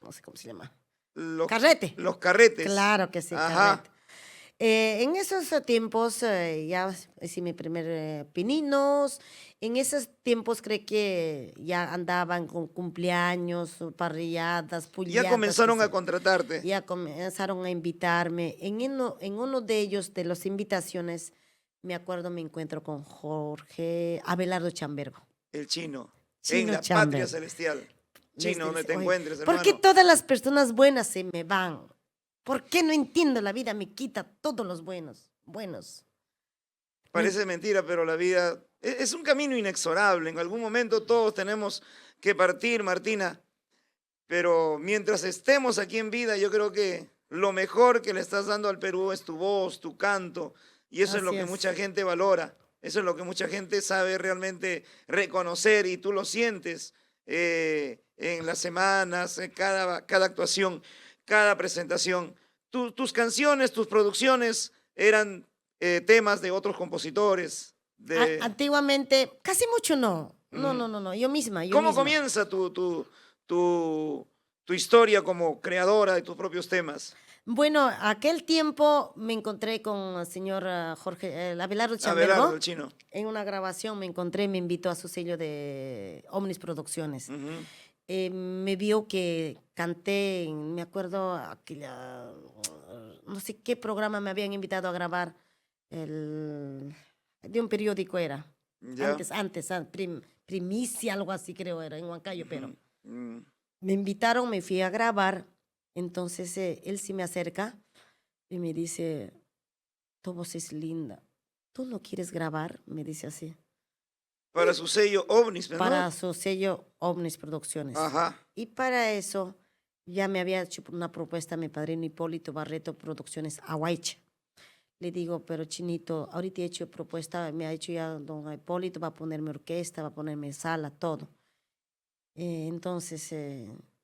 no sé cómo se llama. los, Carrete. los carretes. Claro que sí, Ajá. carrete. En esos tiempos ya hice mi primer pininos. En esos tiempos creo que ya andaban con cumpleaños, parrilladas, Ya pulladas, que comenzaron a se, contratarte. ya comenzaron a invitarme. En uno de ellos, de las invitaciones, me acuerdo, me encuentro con Jorge Abelardo Chambergo. El chino, en Chino la patria Chambergo. celestial. Les Chino, donde te oye, encuentres, ¿por qué hermano. todas las personas buenas se me van? ¿Por qué no entiendo? La vida me quita todos los buenos, buenos. Me- Parece mentira, pero la vida es un camino inexorable. En algún momento todos tenemos que partir, Martina. Pero mientras estemos aquí en vida, yo creo que lo mejor que le estás dando al Perú es tu voz, tu canto. Y eso es lo Así que es. mucha gente valora. Eso es lo que mucha gente sabe realmente reconocer y tú lo sientes en las semanas, en cada actuación, cada presentación. Tus canciones, tus producciones eran temas de otros compositores. Antiguamente, casi mucho no. No, Ujú. no, no, no. Yo misma, yo ¿Cómo misma. comienza tu historia como creadora de tus propios temas? Bueno, aquel tiempo me encontré con el señor Jorge Abelardo Abelardo, Chambergo. el chino. En una grabación me encontré, me invitó a su sello de Omnis Producciones. Ujú. Me vio que canté, me acuerdo, no sé qué programa me habían invitado a grabar, de un periódico era, Ya. Primicia, algo así creo era, en Huancayo, pero Ujú. Mm. me invitaron, me fui a grabar, entonces él sí me acerca y me dice, tu voz es linda, ¿tú no quieres grabar? Me dice así. Para su sello OVNIS, ¿no? Para su sello Omnis Producciones. Ajá. Y para eso ya me había hecho una propuesta mi padrino Hipólito Barreto Producciones Aguaicha. Le digo, pero Chinito, ahorita he hecho propuesta, me ha hecho ya don Hipólito, va a ponerme orquesta, va a ponerme sala, todo. Entonces,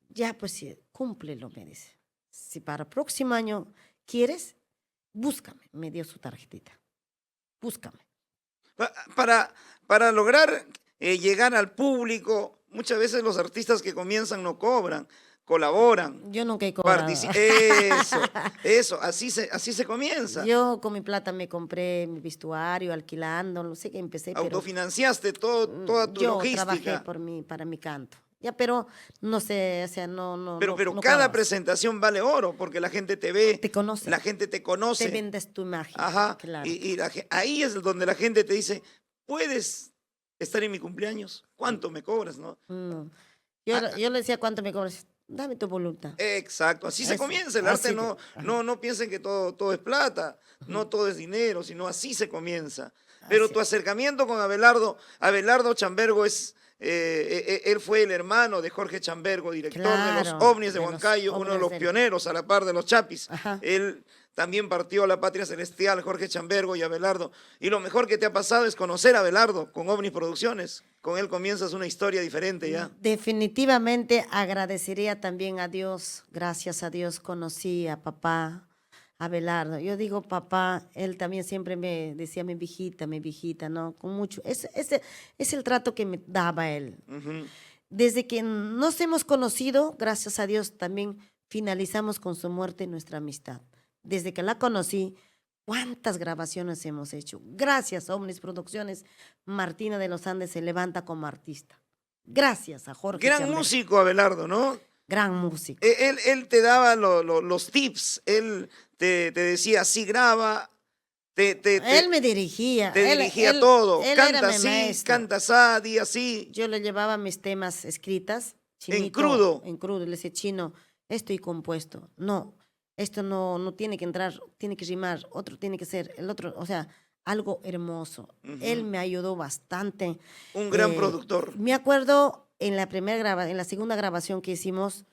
ya pues sí, cúmplelo, me dice. Si para el próximo año quieres, búscame. Me dio su tarjetita. Búscame. Para lograr llegar al público, muchas veces los artistas que comienzan no cobran, colaboran. Yo nunca he cobrado. Eso, así se comienza. Yo con mi plata me compré mi vestuario, alquilando, no sé qué empecé. Autofinanciaste toda tu yo logística. trabajé para mi canto. Ya, pero no sé, o sea, Pero no cada cobraba. presentación vale oro, porque la gente te ve, Te conoce. la gente te conoce. Te vendes tu imagen. Ajá. Claro. Y ahí es donde la gente te dice, ¿puedes estar en mi cumpleaños? ¿Cuánto me cobras, no? No. Yo le decía, ¿cuánto me cobras? Dame tu voluntad. Exacto, así se Eso, comienza. El así arte que- no piensen que todo es plata, no todo es dinero, sino así se comienza. Pero Así. tu acercamiento con Abelardo Chambergo él fue el hermano de Jorge Chambergo, director de los Claro, OVNIs de de los Huancayo, uno de OVNIs los del- pioneros a la par de los Chapis. Ajá. Él también partió a la patria celestial, Jorge Chambergo y Abelardo. Y lo mejor que te ha pasado es conocer a Abelardo con OVNIs Producciones. Con él comienzas una historia diferente ya. Definitivamente agradecería también a Dios. Gracias a Dios conocí a papá Abelardo. Yo digo papá, él también siempre me decía mi viejita, ¿no? Con mucho. Ese es el trato que me daba él. Ujú. Desde que nos hemos conocido, gracias a Dios, también finalizamos con su muerte nuestra amistad. Desde que la conocí, ¿cuántas grabaciones hemos hecho? Gracias a Omnis Producciones, Martina de los Andes se levanta como artista. Gracias a Jorge Gran Chambergo. músico Abelardo, ¿no? Gran músico. Él te daba los tips, él te decía, así graba, Él me dirigía. te él- dirigía él- todo. él Canta era mi así, maestro. canta así, di así. Yo le llevaba mis temas escritas. En crudo. En crudo. Le decía, Chino, estoy compuesto. No, esto no tiene que entrar, tiene que rimar, otro tiene que ser, el otro, o sea, algo hermoso. Ujú. Él me ayudó bastante. Un gran productor. Me acuerdo en en la segunda grabación que hicimos,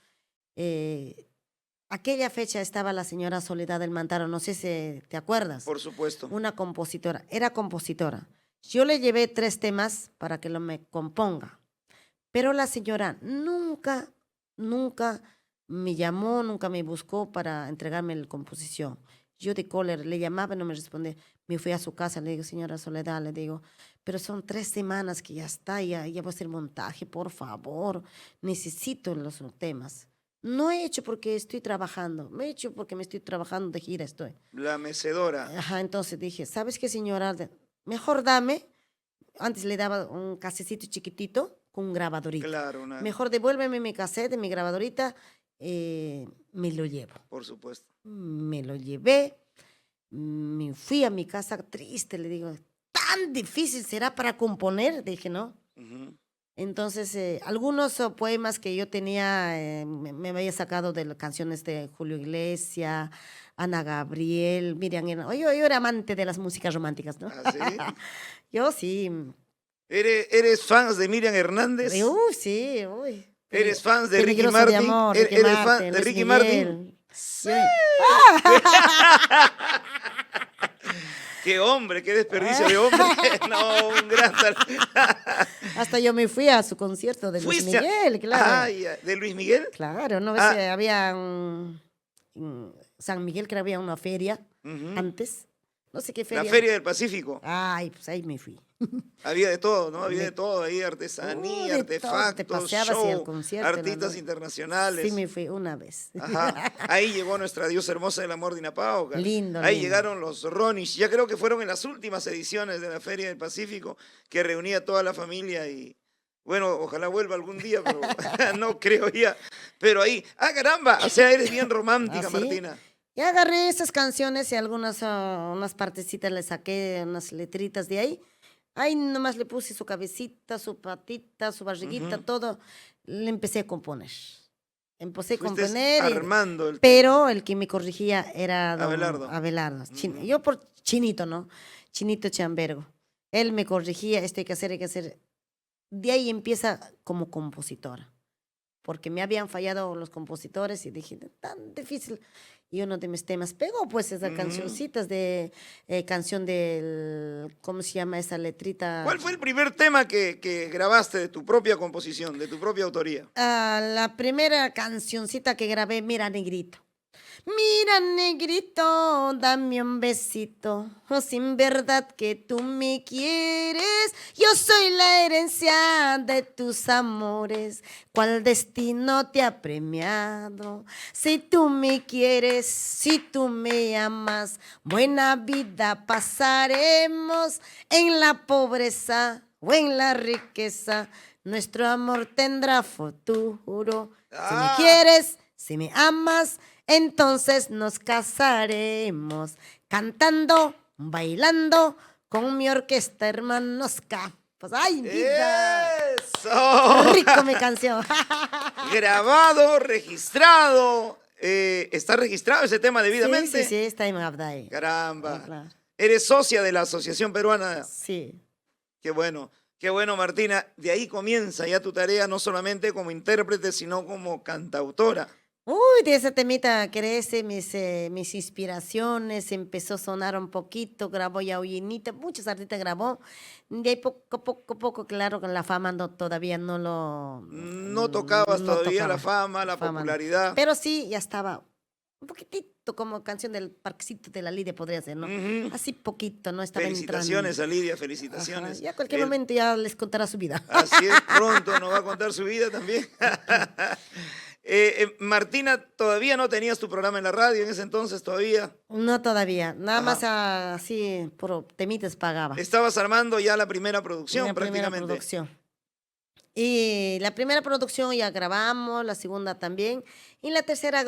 aquella fecha estaba la señora Soledad del Mantaro, no sé si te acuerdas. Por supuesto. Una compositora, era compositora. Yo le llevé 3 temas para que lo me componga, pero la señora nunca me llamó, nunca me buscó para entregarme la composición. Yo de cólera le llamaba y no me respondía. Me fui a su casa, le digo, señora Soledad, le digo, pero son 3 semanas que ya está, ya voy a hacer montaje, por favor, necesito los temas. No he hecho porque estoy trabajando, me he hecho porque me estoy trabajando de gira, estoy. La mecedora. Ajá, entonces dije, ¿sabes qué, señora? Mejor dame. Antes le daba un casecito chiquitito con un grabadorito. Claro, Mejor devuélveme mi cassette, mi grabadorita, me lo llevo. por supuesto. Me lo llevé, me fui a mi casa triste, le digo, ¿tan difícil será para componer? Dije, ¿no? Ujú. Entonces, algunos poemas que yo tenía, me había sacado de las canciones de Julio Iglesias, Ana Gabriel, Miriam Hernández. Yo era amante de las músicas románticas, ¿no? ¿Ah, sí? Yo sí. ¿Eres fans de Miriam Hernández? Sí, uy. ¿Eres fans de Ricky Peligroso Martin? de amor, ¿Eres fan de Luis Ricky Miguel. Martin? Sí. ¡Qué hombre! ¡Qué desperdicio de hombre! No, un gran Hasta yo me fui a su concierto de Luis ¿Fuiste Miguel, claro. Ah, ya. ¿De Luis Miguel? Claro, ¿no ves? Ah. Había en San Miguel, que había una feria Ujú. antes. No sé qué La feria. Feria del Pacífico. Ay, pues ahí me fui. Había de todo, ¿no? Había Me- de todo ahí, artesanía, de todo, te artefactos, paseabas y al show, concierto, artistas ¿no? internacionales. Sí, me fui una vez. Ajá. Ahí llegó nuestra diosa hermosa del amor de Inapauca. Lindo, Ahí lindo. llegaron los Ronish. Ya creo que fueron en las últimas ediciones de la Feria del Pacífico que reunía a toda la familia y bueno, ojalá vuelva algún día, pero no creo ya. Pero ahí, caramba, o sea, eres bien romántica, ¿Ah, sí? Martina. Y agarré esas canciones y algunas unas partecitas le saqué, unas letritas de ahí. Ahí nomás le puse su cabecita, su patita, su barriguita, Ujú. todo. Le empecé a componer. Empecé a Fuiste componer, armando el... pero el que me corrigía era don Abelardo. Abelardo. Ujú. Yo por Chinito, ¿no? Chinito Chambergo. Él me corrigía, esto hay que hacer, hay que hacer. De ahí empieza como compositora. porque me habían fallado los compositores y dije, tan difícil. Y uno de mis temas pegó, pues, esas cancioncitas de, canción del, ¿cómo se llama esa letrita? ¿Cuál fue el primer tema que grabaste de tu propia composición, de tu propia autoría? La primera cancioncita que grabé, Mira Negrito. Mira, negrito, dame un besito. Oh, sin verdad que tú me quieres, yo soy la herencia de tus amores. ¿Cuál destino te ha premiado? Si tú me quieres, si tú me amas, buena vida pasaremos en la pobreza o en la riqueza. Nuestro amor tendrá futuro. Si me quieres, si me amas, entonces nos casaremos cantando, bailando con mi orquesta, hermanos capos. ¡Ay, vida! ¡Eso! Rico mi canción. Grabado, registrado. ¿Está registrado ese tema debidamente? Sí, está en Abday. Caramba. Claro. Eres socia de la Asociación Peruana. Sí. Qué bueno, Martina. De ahí comienza ya tu tarea, no solamente como intérprete, sino como cantautora. Uy, de ese temita crece mis inspiraciones, empezó a sonar un poquito, grabó Yauyinita, muchos artistas grabó. De ahí poco, claro, con la fama todavía no lo... No tocabas no todavía la tocaba, fama, la fama no. popularidad. Pero sí, ya estaba un poquitito como canción del Parquecito de la Lidia podría ser, ¿no? Ujú. Así poquito, ¿no? Estaba Felicitaciones entrando. a Lidia, Ajá, felicitaciones. ya cualquier momento ya les contará su vida. Así es, pronto nos va a contar su vida también. Martina, ¿todavía no tenías tu programa en la radio en ese entonces todavía? No todavía, nada Ajá. más así por temitas pagaba. Estabas armando ya la primera producción La primera prácticamente. producción. Y la primera producción ya grabamos, la segunda también. Y la tercera,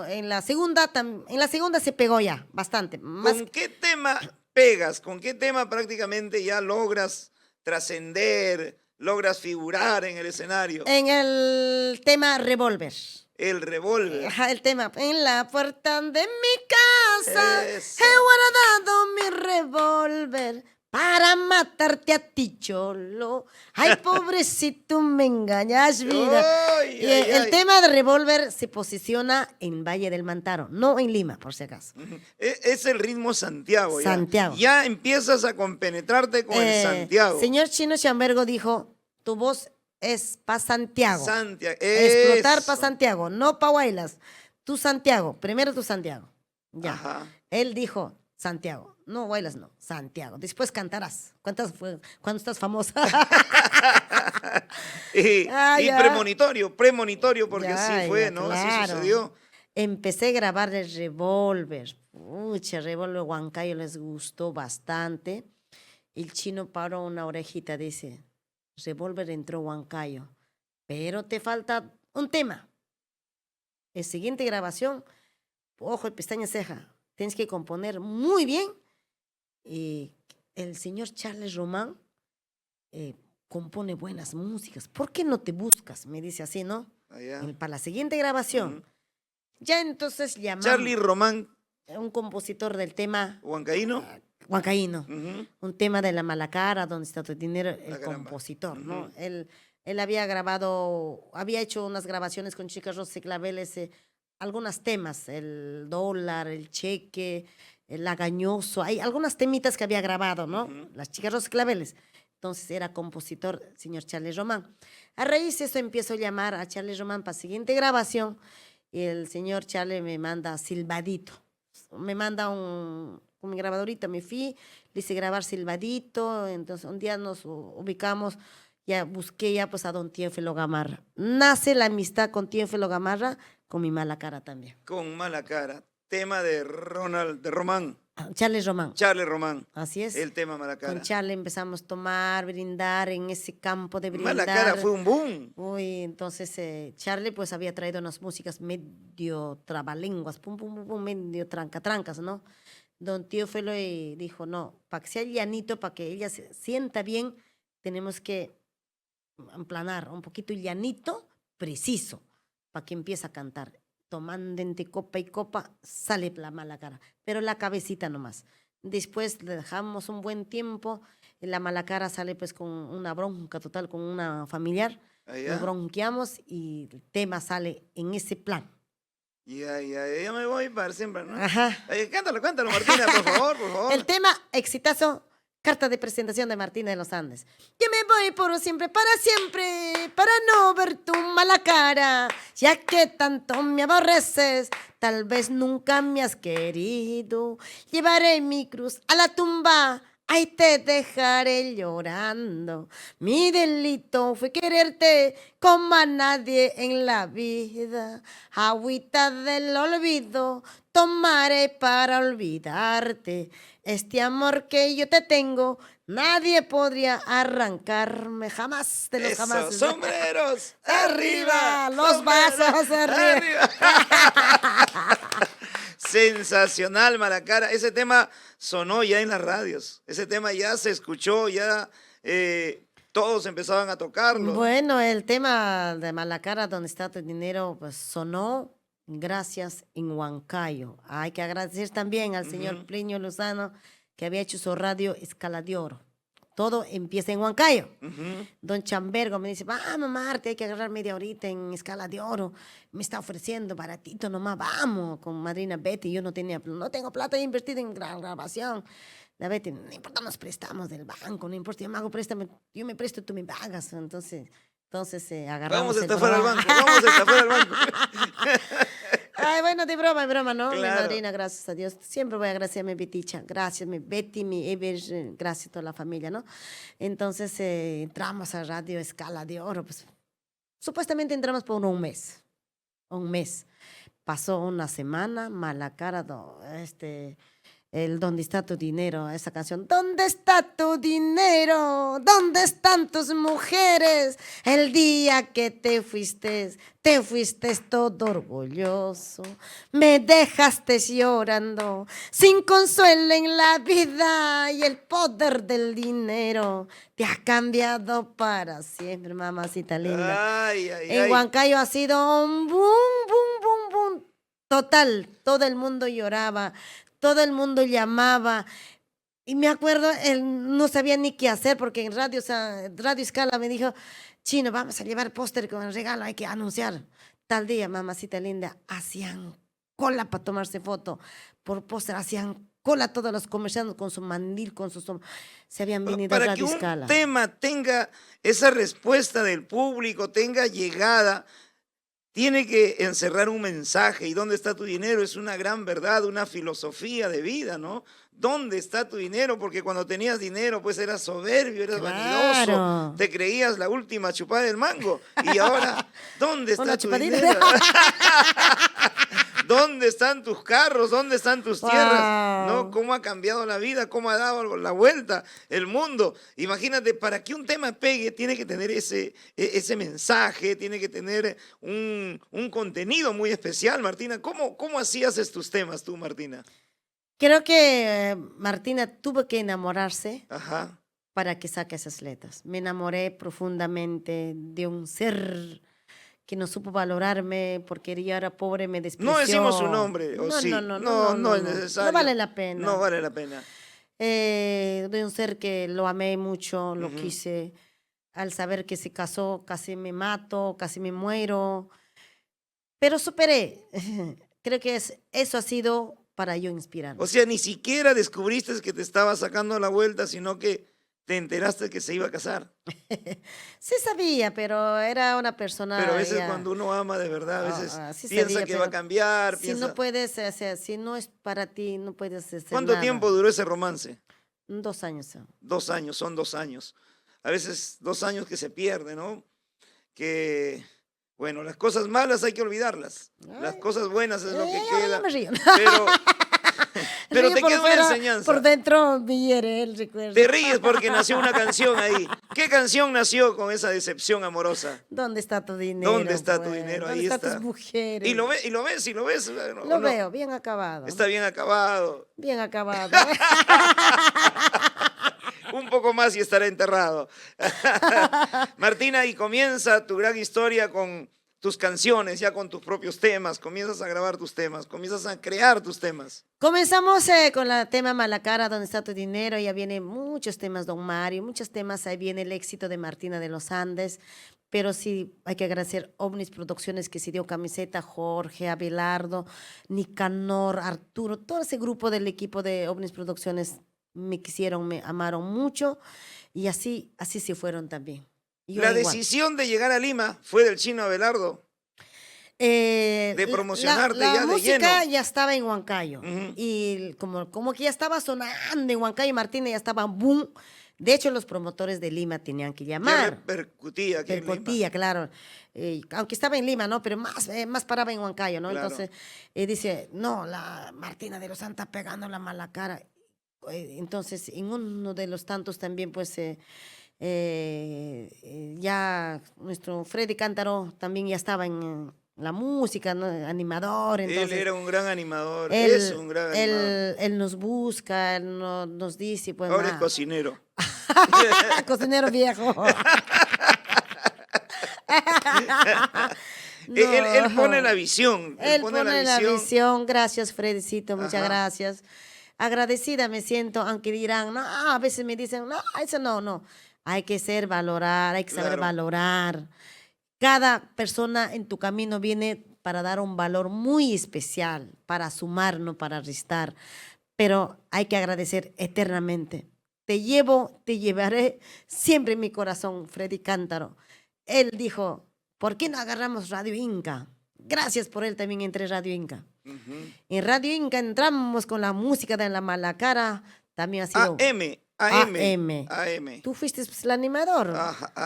en la segunda se pegó ya bastante. Más, ¿Con qué tema pegas? ¿Con qué tema prácticamente ya logras trascender, logras figurar en el escenario? en el tema Revolver. El revólver. Ajá, el tema. En la puerta de mi casa Eso. he guardado mi revólver para matarte a ti, cholo. Ay, pobrecito, me engañas, vida. Ay, Y ay, el ay. tema de Revolver se posiciona en Valle del Mantaro, no en Lima, por si acaso. Ujú. Es el ritmo Santiago. Ya. Santiago. Ya empiezas a compenetrarte con el Santiago. Señor Chino Chambergo dijo, tu voz es para Santiago. Santiago. Explotar Eso. para Santiago, no para Huaylas. Tú Santiago, primero tú Santiago. Ya. Ajá. Él dijo Santiago, no Huaylas, no, Santiago. Después cantarás. Cuando estás famosa. Y Ya. premonitorio, porque Ya, así fue, ya, ¿no? Así claro. sucedió. Empecé a grabar el Revolver. Pucha, Revolver Huancayo les gustó bastante. El chino paró una orejita, dice, Revolver entró Huancayo, pero te falta un tema. La siguiente grabación, ojo y pestaña ceja, tienes que componer muy bien. Y el señor Charles Román compone buenas músicas. ¿Por qué no te buscas? Me dice así, ¿no? Allá. Para la siguiente grabación. Ujú. Ya entonces llamamos Charlie Román a un compositor del tema Huancaíno. huancaíno. Ujú. Un tema de la mala cara, donde está tu dinero, el caramba. compositor, ¿no? Ujú. Él había grabado, había hecho unas grabaciones con Chicas Rosas y Claveles, algunos temas, el dólar, el cheque, el lagañoso, hay algunas temitas que había grabado, ¿no? Ujú. Las Chicas Rosas y Claveles. Entonces era compositor, señor Charles Román. A raíz de eso empiezo a llamar a Charles Román para siguiente grabación y el señor Charles me manda silbadito. Me manda con mi grabadorita, me fui, le hice grabar silbadito, entonces un día nos ubicamos, ya busqué ya pues a don Tiéfilo Gamarra. Nace la amistad con Tiéfilo Gamarra, con mi mala cara también. Con mala cara. Tema de Román. Charles Román, Charlie Román. así es. El tema mala cara. Con Charles empezamos a tomar, brindar en ese campo de brindar. Mala cara fue un boom. Uy, entonces Charlie pues había traído unas músicas medio trabalenguas, pum, pum, pum, pum, medio trancas, ¿no? Don Tío Felo dijo, no, para que sea llanito, para que ella se sienta bien, tenemos que aplanar un poquito llanito, preciso, para que empiece a cantar. Tomando entre copa y copa, sale la mala cara, pero la cabecita nomás. Después le dejamos un buen tiempo, la mala cara sale pues con una bronca total, con una familiar. Ah, nos ya. bronqueamos y el tema sale en ese plan. Ya me voy para siempre, ¿no? Ajá. Cántalo, Martina, por favor, por favor. El tema exitazo, carta de presentación de Martina de los Andes. Yo me voy por siempre, para no ver tu mala cara, ya que tanto me aborreces, tal vez nunca me has querido. Llevaré mi cruz a la tumba, ahí te dejaré llorando. Mi delito fue quererte como a nadie en la vida. Agüita del olvido tomaré para olvidarte. Este amor que yo te tengo, nadie podría arrancarme jamás de los Eso, jamás. sombreros Arriba, arriba, los sombreros vasos arriba. Sensacional, Malacara. Ese tema sonó ya en las radios. Ese tema ya se escuchó, ya todos empezaban a tocarlo. Bueno, el tema de Malacara, donde está tu dinero, pues sonó gracias en Huancayo. Hay que agradecer también al señor Plinio Lozano, que había hecho su radio Escala de Oro. Todo empieza en Huancayo. Don Chambergo me dice, vamos, Marte, hay que agarrar media horita en Escala de Oro. Me está ofreciendo baratito nomás, vamos, con madrina Betty. Yo no tengo plata de invertir en grabación. La Betty, no importa, nos prestamos del banco, no importa, yo me hago préstamo, yo me presto, tú me pagas. Entonces agarramos Vamos a el estafar al programa. banco, vamos a estafar al banco. Ay, bueno, de broma, ¿no? Mi Claro. madrina, gracias a Dios. Siempre voy a agradecer a mi Beticha. Gracias, mi Betty, mi Ever, gracias a toda la familia, ¿no? Entonces entramos a Radio Escala de Oro. Pues, supuestamente entramos por un mes. Un mes. Pasó una semana, Malacara, el ¿Dónde está tu dinero? Esa canción. ¿Dónde está tu dinero? ¿Dónde están tus mujeres? El día que te fuiste todo orgulloso. Me dejaste llorando, sin consuelo en la vida, y el poder del dinero te ha cambiado para siempre, mamacita linda. En Huancayo ha sido un boom. Total, todo el mundo lloraba. Todo el mundo llamaba. Y me acuerdo, él no sabía ni qué hacer porque en Radio Escala me dijo, Chino, vamos a llevar póster con el regalo, hay que anunciar. Tal día, mamacita linda, hacían cola para tomarse foto. Por póster hacían cola todos los comerciantes con su mandil, se habían venido a Para Radio que un Escala. tema tenga esa respuesta del público, tenga llegada, tiene que encerrar un mensaje. ¿Y dónde está tu dinero? Es una gran verdad, una filosofía de vida, ¿no? ¿Dónde está tu dinero? Porque cuando tenías dinero, pues eras soberbio, eras vanidoso, te creías la última chupada del mango. Y ahora, ¿dónde está Una tu chupadita. dinero? ¿Dónde están tus carros? ¿Dónde están tus tierras? ¿No? ¿Cómo ha cambiado la vida? ¿Cómo ha dado la vuelta el mundo? Imagínate, para que un tema pegue, tiene que tener ese mensaje, tiene que tener un contenido muy especial, Martina. ¿Cómo así haces tus temas tú, Martina? Creo que Martina tuvo que enamorarse Ajá. para que saque esas letras. Me enamoré profundamente de un ser que no supo valorarme porque yo era pobre, me despreció. No decimos su nombre, ¿o sí? No es necesario. No vale la pena. No vale la pena. De un ser que lo amé mucho, lo quise. Al saber que se casó, casi me mato, casi me muero. Pero superé. Creo que eso ha sido para yo inspirarme. O sea, ni siquiera descubriste que te estaba sacando la vuelta, sino que te enteraste que se iba a casar. Sí sabía, pero era una persona... Pero a veces ya, cuando uno ama de verdad, a veces sí piensa sabía, que va a cambiar. Si no puedes, o sea, si no es para ti, no puedes hacer ¿Cuánto nada. tiempo duró ese romance? 2 años. 2 años, son 2 años. A veces 2 años que se pierden, ¿no? Que, bueno, las cosas malas hay que olvidarlas. Las cosas buenas es lo que Ahora queda. ya me río. Pero Río te por queda una fuera, enseñanza. Por dentro me hiere el recuerdo. Te ríes porque nació una canción ahí. ¿Qué canción nació con esa decepción amorosa? ¿Dónde está tu dinero? ¿Dónde está tu pues? dinero? ¿Dónde Ahí están está. tus mujeres? Y lo ves. Lo veo, bien acabado. Está bien acabado. Bien acabado. Un poco más y estará enterrado. Martina, y comienza tu gran historia con tus canciones ya con tus propios temas, comienzas a grabar tus temas, comienzas a crear tus temas. Comenzamos con el tema Malacara, ¿Dónde está tu dinero? Ya vienen muchos temas, Don Mario, muchos temas. Ahí viene el éxito de Martina de los Andes. Pero sí hay que agradecer Ovnis Producciones, que se dio camiseta, Jorge, Abelardo, Nicanor, Arturo, todo ese grupo del equipo de Ovnis Producciones me quisieron, me amaron mucho y así se fueron también. Yo La igual. decisión de llegar a Lima fue del Chino Abelardo. De promocionarte la ya de música lleno. ya estaba en Huancayo. Ujú. Y como que ya estaba sonando en Huancayo, Martínez ya estaba boom. De hecho, los promotores de Lima tenían que Ya llamar. repercutía aquí en Lima. Percotía, claro. Aunque estaba en Lima, ¿no? Pero más paraba en Huancayo, ¿no? Claro. Entonces, dice, no, la Martina de los Santos pegando la mala cara. Entonces, en uno de los tantos también, pues, ya nuestro Freddy Cántaro también ya estaba en la música, ¿no? Animador. Entonces, Él era un gran animador, es un gran animador. él nos busca, él nos dice, pues, Ahora es cocinero. cocinero viejo. Él pone la visión. Él pone la visión. Gracias, Fredicito, muchas Ajá. gracias. Agradecida me siento, aunque dirán, no, a veces me dicen, no, eso no. Hay que valorar, hay que saber Claro. valorar. Cada persona en tu camino viene para dar un valor muy especial, para sumar, no para restar. Pero hay que agradecer eternamente. Te llevaré siempre en mi corazón, Freddy Cántaro. Él dijo, ¿por qué no agarramos Radio Inca? Gracias por él también entré Radio Inca. Ujú. En Radio Inca entramos con la música de la Malacara, también ha sido AM. Tú fuiste pues, el animador. Ajá,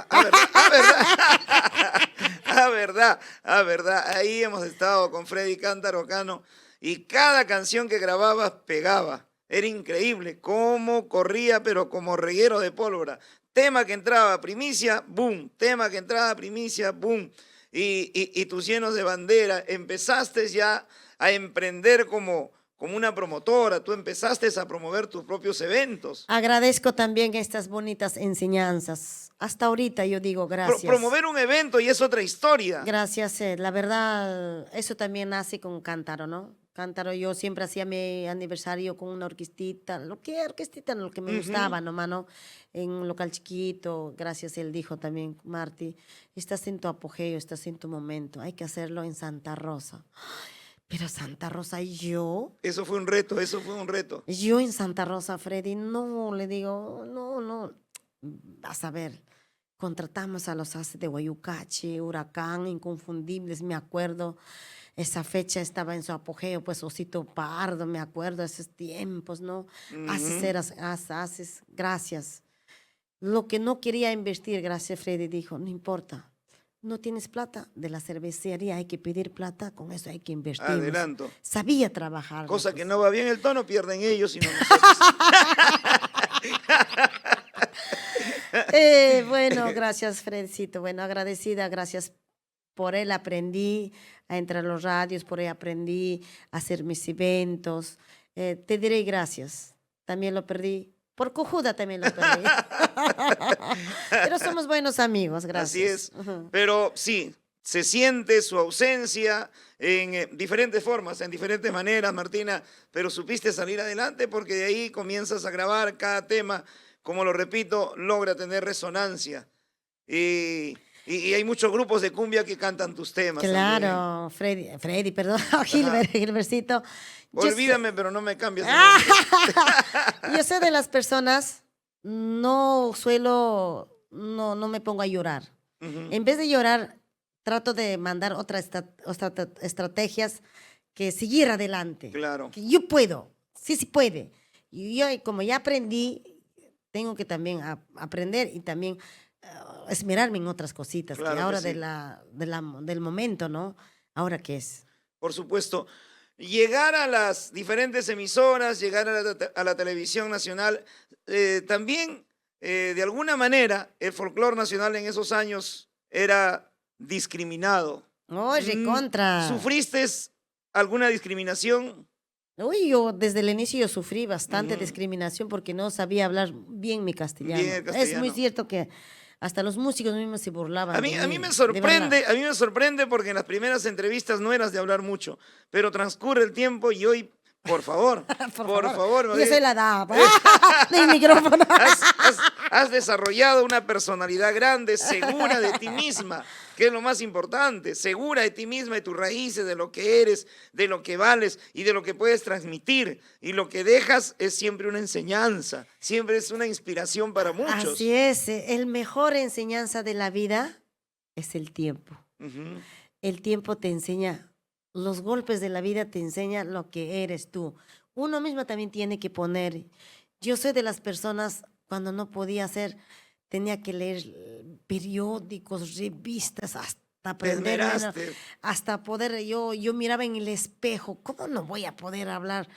verdad. Ahí hemos estado con Freddy Cántaro Cano y cada canción que grababas pegaba. Era increíble cómo corría, pero como reguero de pólvora. Tema que entraba, primicia, boom. Tema que entraba, primicia, boom. Y tus llenos de bandera. Empezaste ya a emprender como una promotora. Tú empezaste a promover tus propios eventos. Agradezco también estas bonitas enseñanzas. Hasta ahorita yo digo gracias. Promover un evento y es otra historia. Gracias, la verdad, eso también nace con Cántaro, ¿no? Cántaro, yo siempre hacía mi aniversario con una orquestita, lo que me gustaba nomás, ¿no? En un local chiquito, gracias, él dijo también, Marty, estás en tu apogeo, estás en tu momento, hay que hacerlo en Santa Rosa. Pero Santa Rosa, ¿yo? Eso fue un reto. Yo en Santa Rosa, Freddy, no, le digo, no, vas a ver. Contratamos a los Haces de Guayucachi, Huracán, Inconfundibles, me acuerdo. Esa fecha estaba en su apogeo, pues Osito Pardo, me acuerdo, esos tiempos, ¿no? Haces, gracias. Lo que no quería invertir, gracias, Freddy, dijo, no importa, no tienes plata, de la cervecería hay que pedir plata, con eso hay que invertir. Adelanto. Sabía trabajar. Cosa pues. que no va bien el tono, pierden ellos y no nosotros. Bueno, gracias, Fredcito. Bueno, agradecida, gracias por él. Aprendí a entrar a los radios, por él aprendí a hacer mis eventos. Te diré gracias. También lo perdí. Por cojuda también lo perdí. Pero somos buenos amigos, gracias. Así es. Ujú. Pero sí, se siente su ausencia en diferentes formas, en diferentes maneras, Martina, pero supiste salir adelante porque de ahí comienzas a grabar cada tema, como lo repito, logra tener resonancia. Y hay muchos grupos de cumbia que cantan tus temas. Claro, Freddy, perdón, Gilbertcito. Olvídame, pero no me cambies. Yo soy de las personas, no me pongo a llorar. Ujú. En vez de llorar, trato de mandar otras estrategias que seguir adelante. Claro. Que yo puedo, sí puede. Y yo, como ya aprendí, tengo que también aprender y también esmerarme en otras cositas, Claro que que ahora sí. del momento, ¿no? ¿Ahora qué es? Por supuesto. Llegar a las diferentes emisoras, llegar a la televisión nacional, también, de alguna manera, el folclore nacional en esos años era discriminado. Oye, contra. ¿Sufriste alguna discriminación? Uy, yo desde el inicio yo sufrí bastante Ujú. discriminación porque no sabía hablar bien mi castellano. Bien el Es muy castellano. cierto que Hasta los músicos mismos se burlaban A mí de me mí, de verdad. sorprende porque en las primeras entrevistas no eras de hablar mucho, pero transcurre el tiempo y hoy, por favor, por favor, Yo soy María, la dama del micrófono. has desarrollado una personalidad grande, segura de ti misma, que es lo más importante, segura de ti misma, de tus raíces, de lo que eres, de lo que vales y de lo que puedes transmitir. Y lo que dejas es siempre una enseñanza, siempre es una inspiración para muchos. Así es, el mejor enseñanza de la vida es el tiempo. Ujú. El tiempo te enseña, los golpes de la vida te enseñan lo que eres tú. Uno mismo también tiene que poner. Yo soy de las personas, cuando no podía hacer, tenía que leer periódicos, revistas, hasta Te aprender, esmeraste. hasta poder, yo miraba en el espejo, ¿cómo no voy a poder hablar?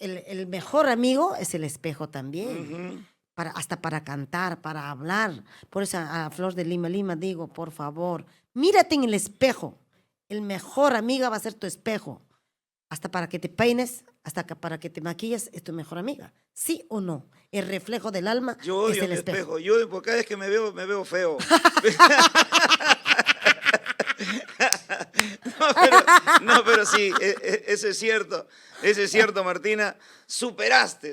El mejor amigo es el espejo también. Ujú. Hasta para cantar, para hablar. Por eso a Flor de Lima digo, por favor, mírate en el espejo. El mejor amiga va a ser tu espejo. Hasta para que te peines, para que te maquilles, es tu mejor amiga. ¿Sí o no? El reflejo del alma Yo es odio el mi espejo. espejo. Yo por cada vez que me veo feo. No, pero sí, eso es cierto. Eso es cierto, Martina. Superaste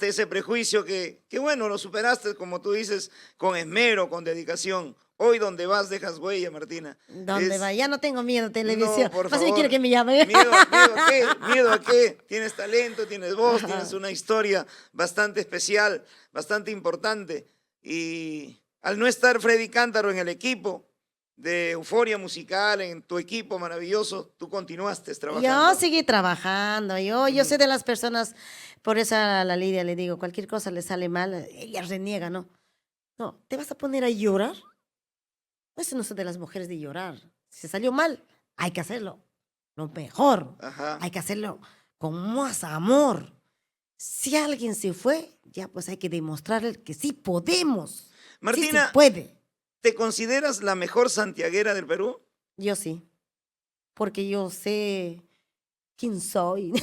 ese prejuicio que bueno, lo superaste, como tú dices, con esmero, con dedicación. Hoy donde vas dejas huella, Martina. ¿Dónde Es- va? Ya no tengo miedo, televisión. No, por Más bien favor. quiere que me llame. ¿Miedo a qué? ¿Miedo a qué? Tienes talento, tienes voz, tienes una historia bastante especial, bastante importante. Y al no estar Freddy Cántaro en el equipo de Euforia Musical, en tu equipo maravilloso, tú continuaste trabajando. Yo seguí trabajando, yo soy de las personas, por eso a la Lidia le digo, cualquier cosa le sale mal, ella reniega, ¿no? No, ¿te vas a poner a llorar? Eso no soy de las mujeres de llorar. Si salió mal, hay que hacerlo lo mejor, Ajá. hay que hacerlo con más amor. Si alguien se fue, ya pues hay que demostrarle que sí podemos, sí se Martina, puede. ¿te consideras la mejor santiaguera del Perú? Yo sí, porque yo sé quién soy.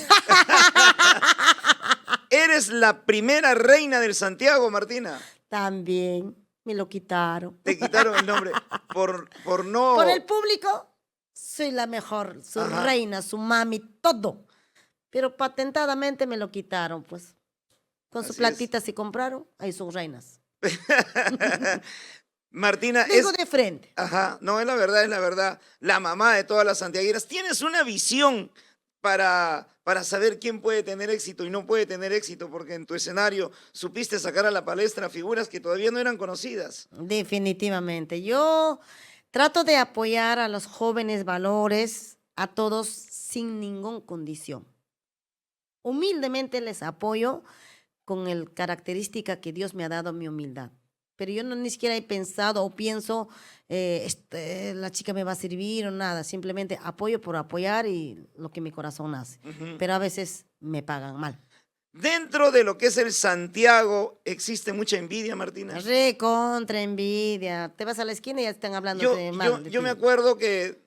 Eres la primera reina del Santiago, Martina. También me lo quitaron. Te quitaron el nombre por no... Por el público, soy la mejor, su Ajá. reina, su mami, todo. Pero patentadamente me lo quitaron, pues. Con su Así platita se compraron, ahí son reinas. Martina, Digo de frente. Ajá, no, es la verdad, la mamá de todas las santiagueras. Tienes una visión para saber quién puede tener éxito y no puede tener éxito, porque en tu escenario supiste sacar a la palestra figuras que todavía no eran conocidas. Definitivamente. Yo trato de apoyar a los jóvenes valores, a todos sin ninguna condición. Humildemente les apoyo con la característica que Dios me ha dado, mi humildad. Pero yo no ni siquiera he pensado o pienso, la chica me va a servir o nada. Simplemente apoyo por apoyar y lo que mi corazón hace. Ujú. Pero a veces me pagan mal. Dentro de lo que es el Santiago, ¿existe mucha envidia, Martina? Recontra envidia. Te vas a la esquina y ya están hablando mal de Yo ti. me acuerdo que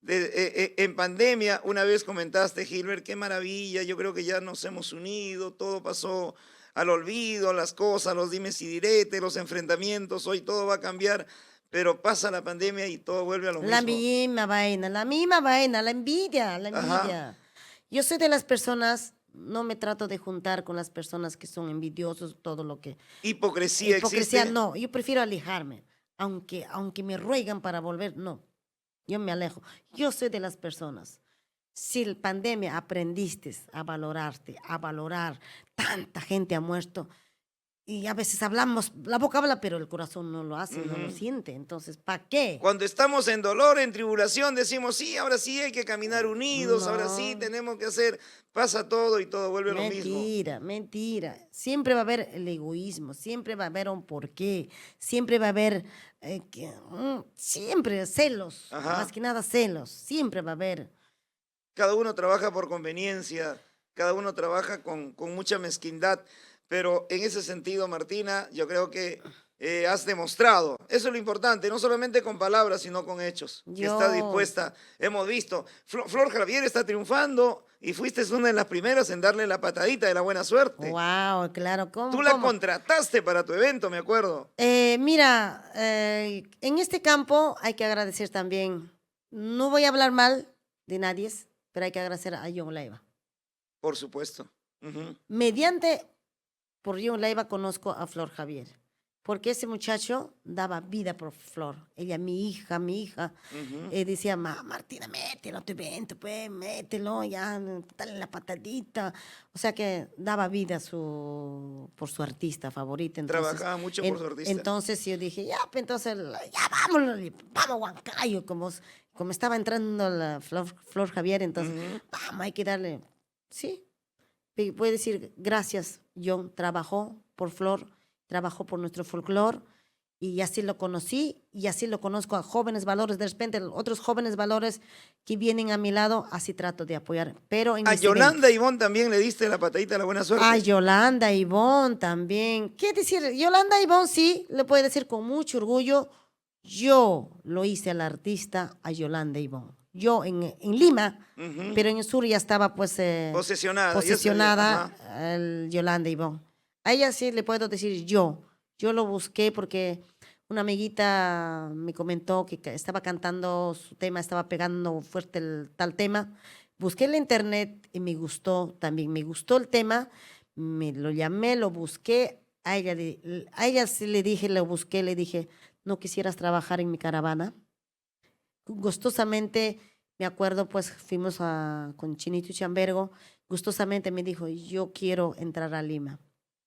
en pandemia una vez comentaste, Gilbert, qué maravilla, yo creo que ya nos hemos unido, todo pasó al olvido, las cosas, los dimes y diretes, los enfrentamientos, hoy todo va a cambiar, pero pasa la pandemia y todo vuelve a lo La mismo. misma vaina, la envidia, la Ajá. envidia. Yo soy de las personas, no me trato de juntar con las personas que son envidiosos, todo lo que... Hipocresía Hipocresía, existe. no, yo prefiero alejarme. Aunque me ruegan para volver, no, yo me alejo. Yo soy de las personas. Si en pandemia aprendiste a valorarte, a valorar, tanta gente ha muerto, y a veces hablamos, la boca habla, pero el corazón no lo hace, no lo Ujú. siente. Entonces, ¿para qué? Cuando estamos en dolor, en tribulación, decimos, sí, ahora sí hay que caminar unidos, ahora sí No. tenemos que hacer, pasa todo y todo vuelve a lo mismo. Mentira, mentira. Siempre va a haber el egoísmo, siempre va a haber un porqué, siempre va a haber, siempre celos, Ajá. más que nada celos, siempre va a haber. Cada uno trabaja por conveniencia, cada uno trabaja con mucha mezquindad. pero en ese sentido, Martina, yo creo que has demostrado. Eso es lo importante, no solamente con palabras, sino con hechos. Que está dispuesta, hemos visto. Flor Javier está triunfando y fuiste una de las primeras en darle la patadita de la buena suerte. Wow, claro. Tú la contrataste para tu evento, me acuerdo. Mira, en este campo hay que agradecer también, no voy a hablar mal de nadie, pero hay que agradecer a John Leiva. Por supuesto. Por John Leiva conozco a Flor Javier, porque ese muchacho daba vida por Flor. Ella, mi hija, decía, Martina, mételo a tu evento, pues, mételo, ya, dale la patadita. O sea que daba vida por su artista favorita. Entonces, trabajaba mucho por su artista. Entonces yo dije, ya, pues entonces, ya vámonos, vamos a Huancayo, como estaba entrando la Flor Javier, entonces, vamos, hay que darle, sí. Puede decir, gracias, John, trabajó por Flor, trabajó por nuestro folclore, y así lo conocí, y así lo conozco a jóvenes valores. De repente, otros jóvenes valores que vienen a mi lado, así trato de apoyar. Pero a Yolanda Ivonne también le diste la patadita de la buena suerte. A Yolanda Ivonne también. ¿Qué decir? Yolanda Ivonne sí, le puedo decir con mucho orgullo, yo lo hice al artista a Yolanda Ivonne. Yo en Lima, pero en el sur ya estaba pues posesionada el Yolanda Ivonne. A ella sí le puedo decir yo lo busqué porque una amiguita me comentó que estaba cantando su tema, estaba pegando fuerte tal tema. Busqué en la internet y me gustó también, me gustó el tema, me lo llamé, lo busqué, a ella sí le dije, lo busqué, le dije, ¿no quisieras trabajar en mi caravana? Gustosamente, me acuerdo, pues fuimos con Chinito y Chambergo, gustosamente me dijo, yo quiero entrar a Lima,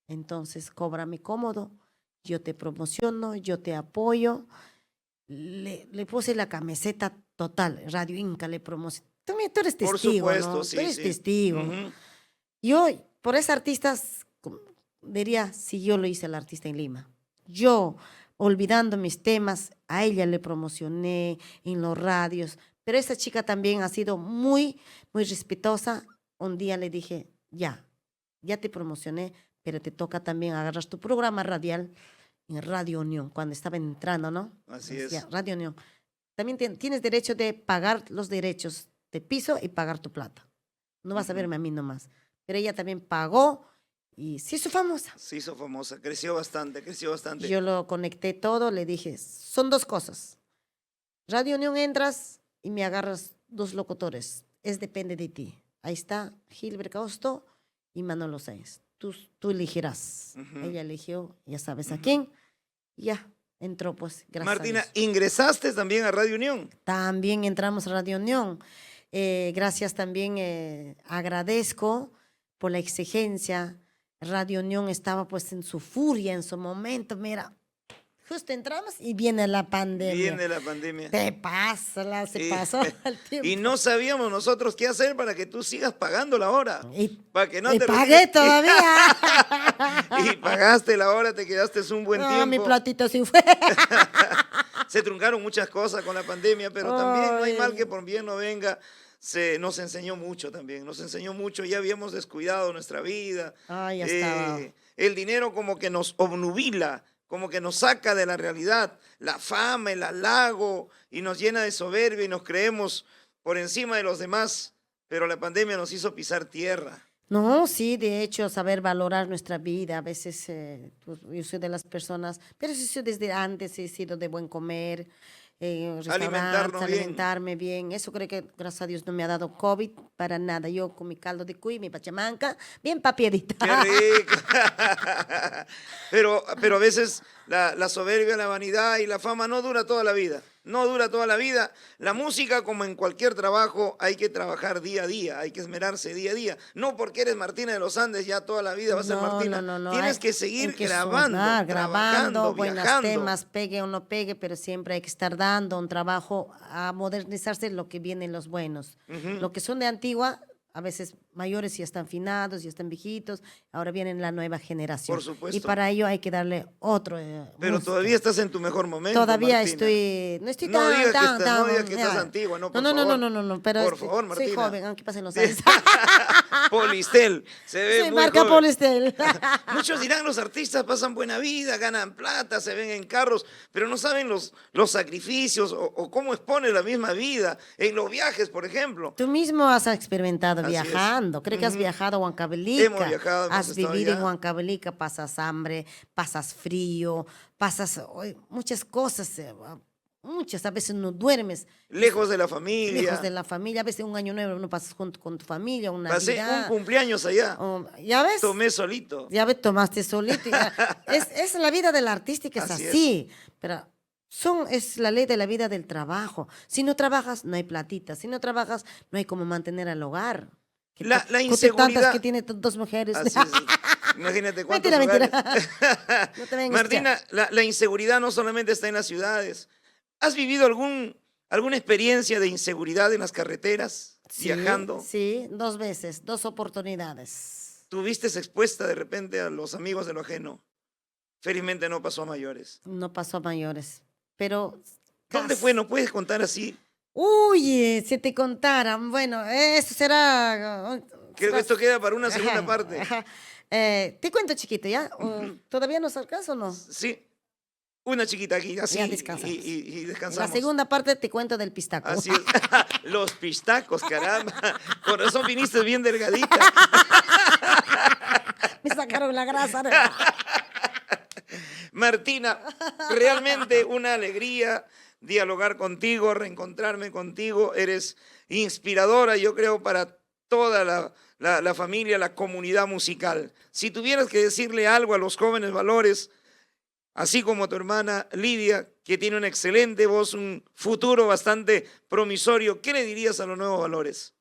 entonces cóbrame cómodo, yo te promociono, yo te apoyo. Le puse la camiseta total, Radio Inca le promocionó. Tú eres testigo, por supuesto, ¿no? Sí, tú eres sí. testigo. Yo, por ese artista, diría, si yo lo hice al artista en Lima. Yo, olvidando mis temas, a ella le promocioné en los radios, pero esa chica también ha sido muy, muy respetuosa. Un día le dije, ya te promocioné, pero te toca también agarrar tu programa radial en Radio Unión, cuando estaba entrando, ¿no? Así es. Radio Unión. También tienes derecho de pagar los derechos de piso y pagar tu plata. No vas a verme a mí nomás. Pero ella también pagó y se hizo famosa. Se hizo famosa, creció bastante. Yo lo conecté todo, le dije, son dos cosas. Radio Unión entras y me agarras dos locutores. Depende de ti. Ahí está Gilbert Causto y Manolo Sáenz. Tú elegirás. Ella eligió, ya sabes a quién. Ya, entró pues, gracias Martina, a Dios. ¿ingresaste también a Radio Unión? También entramos a Radio Unión. Gracias también, agradezco por la exigencia. Radio Unión estaba pues en su furia, en su momento, mira, justo entramos y viene la pandemia. Se pasó el tiempo. Y no sabíamos nosotros qué hacer para que tú sigas pagando la hora. Para que no te pagué todavía. Y pagaste la hora, te quedaste un buen tiempo. Mi platito sí fue. Se truncaron muchas cosas con la pandemia, pero también no hay mal que por bien no venga. Nos enseñó mucho también, ya habíamos descuidado nuestra vida. Ya estaba. El dinero como que nos obnubila, como que nos saca de la realidad, la fama, el halago, y nos llena de soberbia y nos creemos por encima de los demás, pero la pandemia nos hizo pisar tierra. No, sí, de hecho, saber valorar nuestra vida. A veces yo soy de las personas, pero sí soy desde antes, he sido de buen comer, alimentarme bien. Eso creo que, gracias a Dios, no me ha dado COVID para nada. Yo con mi caldo de cuy, mi pachamanca, bien papiadita. ¡Qué rico! Pero a veces la soberbia, la vanidad y la fama no dura toda la vida. No dura toda la vida. La música, como en cualquier trabajo, hay que trabajar día a día, hay que esmerarse día a día. No porque eres Martina de los Andes, ya toda la vida vas a ser Martina. No. Tienes que seguir grabando, buenos viajando. temas, pegue o no pegue, pero siempre hay que estar dando un trabajo a modernizarse lo que vienen los buenos. Lo que son de antigua, a veces mayores ya están finados, ya están viejitos, ahora viene la nueva generación. Por supuesto. Y para ello hay que darle otro. Pero música. todavía estás en tu mejor momento, todavía Martina. No estoy no tan, digas que estás antigua, no, por favor. No, pero por favor, Martina. soy joven, aunque pasen los años. Polistel. Se ve Sí, muy marca joven. Polistel. Muchos dirán, los artistas pasan buena vida, ganan plata, se ven en carros, pero no saben los sacrificios o cómo expone la misma vida en los viajes, por ejemplo. Tú mismo has experimentado Así es. viajando. Creo que has Ujú. viajado a Hemos Huancavelica. viajado, hemos Has estado vivido en allá. Huancavelica, pasas hambre, pasas frío, pasas muchas cosas, muchas. A veces no duermes. Lejos de la Lejos de familia. la familia. A veces un año nuevo no pasas junto con tu familia, una Pasé un Navidad. cumpleaños allá. ¿Ya ves? Tomé solito. Ya ves, tomaste solito. Es la vida del artístico, es Así es. así. Pero es la ley de la vida del trabajo. Si no trabajas, no hay platita. Si no trabajas, no hay cómo mantener al hogar. La Cote tantas inseguridad. que tiene dos mujeres. Así es. Imagínate cuántos Mentira, hogares. mentira. No te vengas Martina, la inseguridad no solamente está en las ciudades. ¿Has vivido alguna experiencia de inseguridad en las carreteras, viajando? Sí, 2 veces, 2 oportunidades. ¿Tuviste expuesta de repente a los amigos de lo ajeno? Felizmente no pasó a mayores. No pasó a mayores. Pero. ¿Dónde fue? ¿No puedes contar así? Uy, si te contaran. Bueno, eso será. Creo que esto queda para una segunda Ajá, parte. ajá. Te cuento chiquito, ¿ya? ¿Todavía nos alcanza o no? Sí, una chiquita aquí, así, Ya descansamos. y En la descansamos. segunda parte te cuento del pistaco. Así es. Los pistacos, caramba. Con razón viniste bien delgadita. Me sacaron la grasa. ¿no? Martina, realmente una alegría dialogar contigo, reencontrarme contigo. Eres inspiradora, yo creo, para toda la familia, la comunidad musical. Si tuvieras que decirle algo a los jóvenes valores, así como a tu hermana Lidia, que tiene una excelente voz, un futuro bastante promisorio, ¿qué le dirías a los nuevos valores?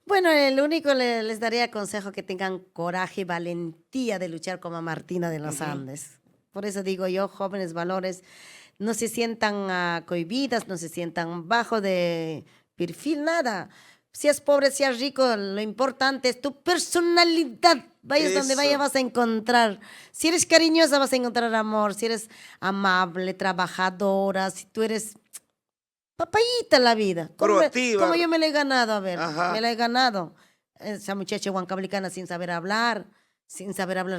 Bueno, el único les daría consejo que tengan coraje y valentía de luchar como Martina de los Andes. Por eso digo yo, jóvenes valores, no se sientan cohibidas, no se sientan bajo de perfil, nada. Si es pobre, si es rico, lo importante es tu personalidad. Vayas donde Eso. vayas vas a encontrar. Si eres cariñosa vas a encontrar amor, si eres amable, trabajadora, si tú eres papayita la vida. Proactiva. Como yo me la he ganado, a ver, Ajá. me la he ganado. Esa muchacha huancablicana sin saber hablar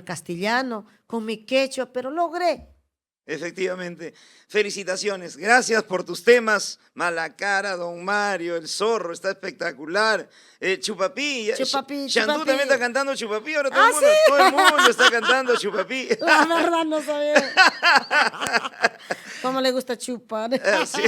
castellano, con mi quechua, pero logré. Efectivamente. Felicitaciones. Gracias por tus temas. Malacara, Don Mario, El Zorro, está espectacular. Chupapí. Chupapí, Xandú Chupapí. también está cantando Chupapí. Ahora ¿Ah, sí? todo el mundo está cantando Chupapí. La verdad no sabía. ¿Cómo le gusta chupar? Así.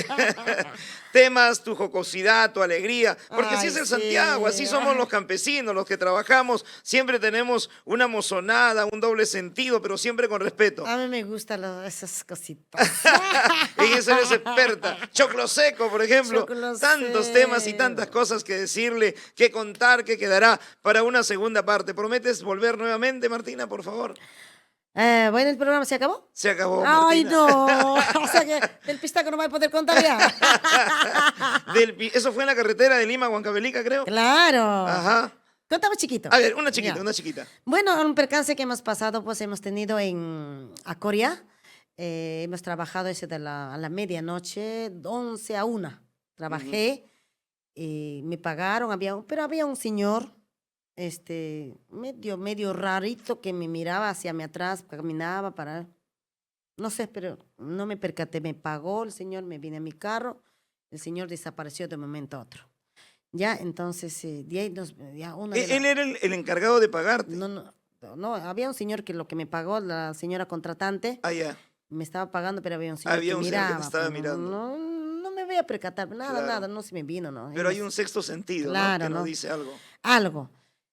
Temas, tu jocosidad, tu alegría, porque así Ay, es el sí. Santiago, así somos los campesinos, los que trabajamos, siempre tenemos una mozonada, un doble sentido, pero siempre con respeto. A mí me gustan esas cositas. En eso eres experta. Choclo seco, por ejemplo. Choclo Tantos temas y tantas seco. cosas que decirle, que contar, que quedará para una segunda parte. ¿Prometes volver nuevamente, Martina, por favor? Bueno, ¿el programa se acabó? Se acabó, Ay, Martina. no. O sea que del pistaco no voy a poder contar ya. Eso fue en la carretera de Lima a Huancavelica, creo. Claro. Ajá. Contaba chiquito. A ver, una chiquita, Ya. una chiquita. Bueno, un percance que hemos pasado, pues hemos tenido en Acoria. Hemos trabajado ese a la medianoche, 11 a 1. Trabajé, me pagaron, pero había un señor medio rarito que me miraba hacia mi atrás, caminaba para, no sé, pero no me percaté, me pagó el señor, me vine a mi carro, el señor desapareció de un momento a otro. Ya, entonces, de ahí ya una de Él era el encargado de pagarte. no, había un señor que lo que me pagó, la señora contratante, Ah, ya. me estaba pagando, pero había un señor Había que un señor que te miraba. estaba pues, mirando. No me voy a percatar, Claro. nada, no se me vino, ¿no? Pero hay un sexto sentido, Claro, ¿no? Que nos ¿no? dice algo. Algo.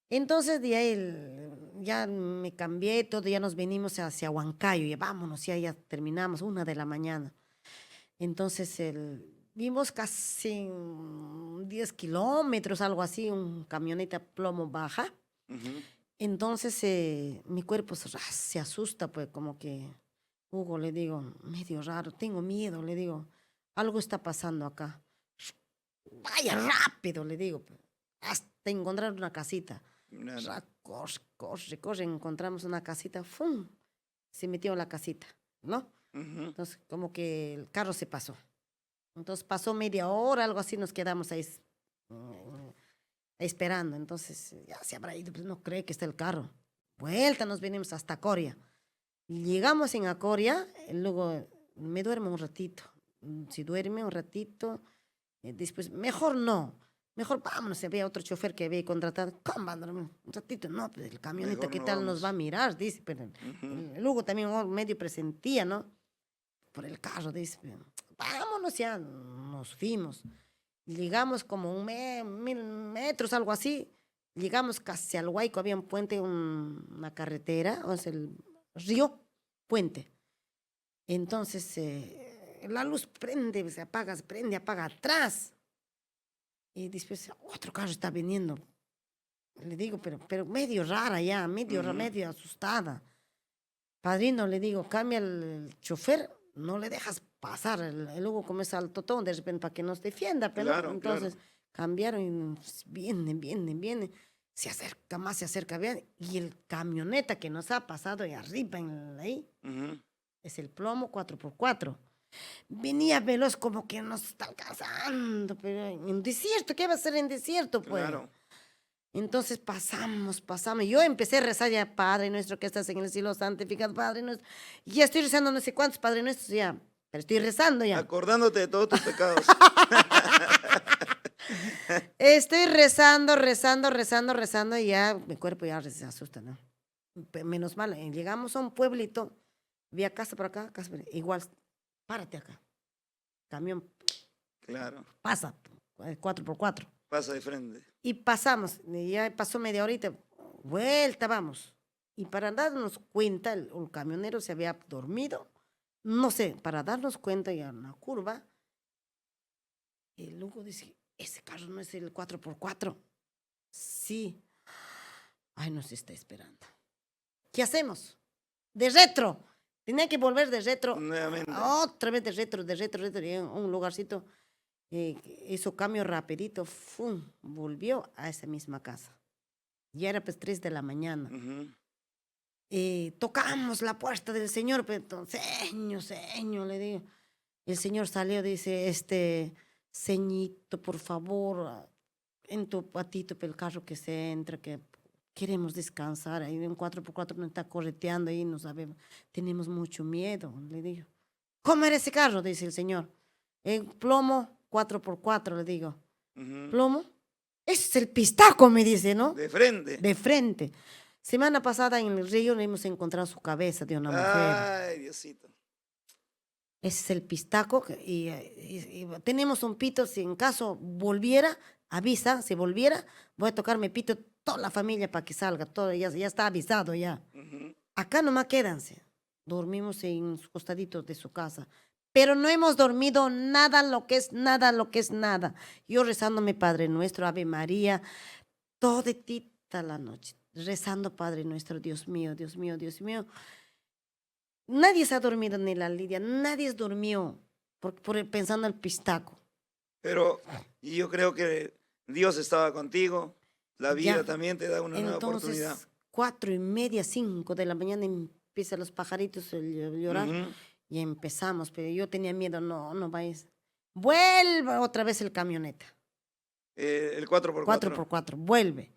Entonces de ahí ya me cambié todo, ya nos venimos hacia Huancayo, ya vámonos, ya terminamos, 1 de la mañana. Entonces vimos casi 10 kilómetros, algo así, un camioneta plomo baja. Ujú. Entonces mi cuerpo se asusta, pues como que, Hugo, le digo, medio raro, tengo miedo, le digo, algo está pasando acá. Vaya rápido, le digo, pues, hasta encontrar una casita. Nada. Corre, encontramos una casita, ¡fum! Se metió en la casita, ¿no? Ujú. Entonces, como que el carro se pasó. Entonces, pasó media hora, algo así, nos quedamos ahí esperando. Entonces, ya se habrá ido, pues no cree que está el carro. Vuelta, nos venimos hasta Coria. Llegamos en Acoria, luego me duermo un ratito. Si duerme un ratito, después, mejor no. Mejor vámonos, si había otro chofer que había contratado. ¿Cómo van a dormir? Un ratito, no, pues el camioneta, Mejor ¿qué no tal vamos. nos va a mirar? Dice, pero el Hugo también medio presentía, ¿no? Por el carro, dice, vámonos ya, nos fuimos. Llegamos como 1.000 metros, algo así. Llegamos casi al Huayco, había un puente, una carretera, o sea, el río, puente. Entonces, la luz prende, se prende, apaga atrás. Y después otro carro está viniendo. Le digo, pero medio rara ya, medio asustada. Padrino, le digo, cambia el chofer, no le dejas pasar. El Hugo comienza al totón de repente para que nos defienda. Pero Claro, entonces claro. cambiaron y vienen. Se acerca, vean. Y el camioneta que nos ha pasado ahí arriba, ahí, Ujú. es el plomo 4x4. Venía veloz como que nos está alcanzando, pero en desierto, ¿qué va a ser en desierto, pues? Claro. Entonces pasamos. Yo empecé a rezar ya, Padre nuestro que estás en el cielo, santificado, Padre nuestro. Y ya estoy rezando no sé cuántos Padre nuestros ya, pero estoy rezando ya. Acordándote de todos tus pecados. Estoy rezando y ya mi cuerpo ya se asusta, ¿no? Menos mal, llegamos a un pueblito, vi a casa por acá, casa por acá, igual, párate acá. Camión Claro. pasa, 4x4. Pasa de frente. Y pasamos, ya pasó media horita, vuelta, vamos. Y para darnos cuenta, el camionero se había dormido, no sé, para darnos cuenta ya en la curva, y luego dice, ese carro no es el 4x4. Sí. Ay, nos está esperando. ¿Qué hacemos? De retro. Tenía que volver de retro. Nuevamente. Otra vez de retro, y en un lugarcito. Hizo cambio rapidito. ¡Fum! Volvió a esa misma casa. Ya era pues 3 de la mañana. Ujú. Tocamos la puerta del señor, pero señor, le digo. El señor salió, dice, ceñito, por favor, en tu patito el carro que se entra, que queremos descansar. Ahí en 4x4 nos está correteando y no sabemos, tenemos mucho miedo, le digo. ¿Cómo era ese carro? Dice el señor. Plomo 4x4, le digo. Ujú. ¿Plomo? Ese es el pistaco, me dice, ¿no? De frente. De frente. Semana pasada en el río le hemos encontrado su cabeza de una mujer. Ay, Diosito. Ese es el pistaco y tenemos un pito, si en caso volviera, avisa, si volviera, voy a tocarme pito toda la familia para que salga, todo, ya está avisado ya. Ujú. Acá nomás quédanse, dormimos en los costaditos de su casa, pero no hemos dormido nada, lo que es nada. Yo rezando mi Padre Nuestro, Ave María, toditita la noche, rezando Padre Nuestro, Dios mío. Nadie se ha dormido, ni la Lidia, nadie durmió pensando en el pistaco. Pero yo creo que Dios estaba contigo. La vida Ya. también te da una nueva oportunidad. Entonces, 4:30, 5 de la mañana empiezan los pajaritos a llorar Ujú. y empezamos, pero yo tenía miedo, no vayas. Vuelve otra vez el camioneta, El 4x4. 4x4, vuelve.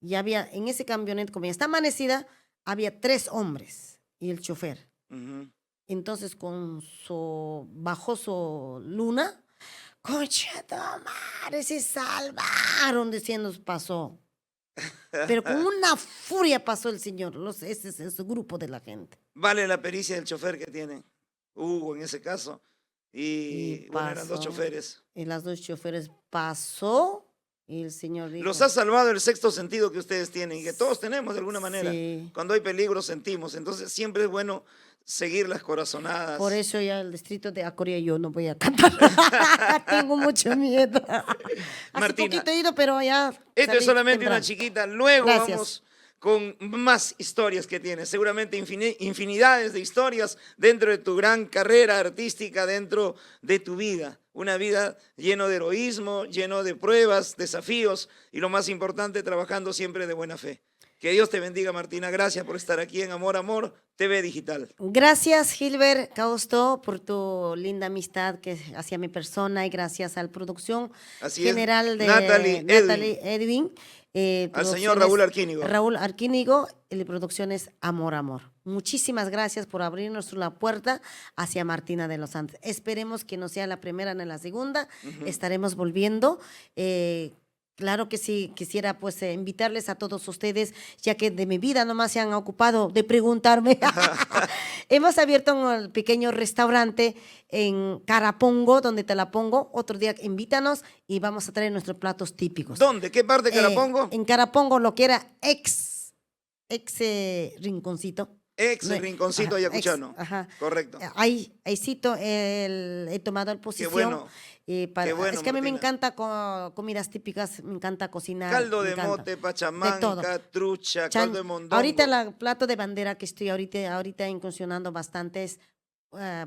Y había, en ese camioneta, como ya está amanecida, había 3 hombres y el chofer. Ujú. Entonces, bajó su luna, concha de madre, se salvaron, diciendo, pasó. Pero con una furia pasó el señor, ese es ese grupo de la gente. Vale la pericia del chofer que tiene Hugo en ese caso. Y bueno, eran 2 pasó, choferes. y las 2 choferes pasó, y el señor dijo, Los ha salvado el sexto sentido que ustedes tienen y que todos tenemos de alguna manera. sí. Cuando hay peligro sentimos. Entonces siempre es bueno seguir las corazonadas. Por eso ya el distrito de Acoria yo no voy a cantar. Tengo mucho miedo. Hace Martina, poquito he ido, pero ya esto es salí solamente una temprano. chiquita. Luego Gracias. vamos con más historias que tienes. Seguramente infinidades de historias dentro de tu gran carrera artística, dentro de tu vida. Una vida lleno de heroísmo, lleno de pruebas, desafíos y lo más importante, trabajando siempre de buena fe. Que Dios te bendiga, Martina. Gracias por estar aquí en Amor, Amor TV Digital. Gracias, Gilbert Causto, por tu linda amistad que hacia mi persona y gracias a la producción Así general es. de Natalie Edwin. Al señor Raúl Arquínigo. Raúl Arquínigo, y de Producciones Amor, Amor. Muchísimas gracias por abrirnos la puerta hacia Martina de los Andes. Esperemos que no sea la primera ni la segunda. Estaremos volviendo. Claro que sí, quisiera pues invitarles a todos ustedes, ya que de mi vida nomás se han ocupado de preguntarme. Hemos abierto un pequeño restaurante en Carapongo, donde te la pongo. Otro día invítanos y vamos a traer nuestros platos típicos. ¿Dónde? ¿Qué parte de Carapongo? En Carapongo, lo que era ex rinconcito. Rinconcito Ajá, ayacuchano. Ajá. Correcto. Ahí cito, he tomado la posición. Qué bueno. Qué bueno, es que a mí me Martina. encanta comidas típicas, me encanta cocinar. Caldo me de encanta. mote, De todo. pachamanca, trucha, caldo de mondongo. Ahorita el plato de bandera que estoy ahorita incursionando bastante es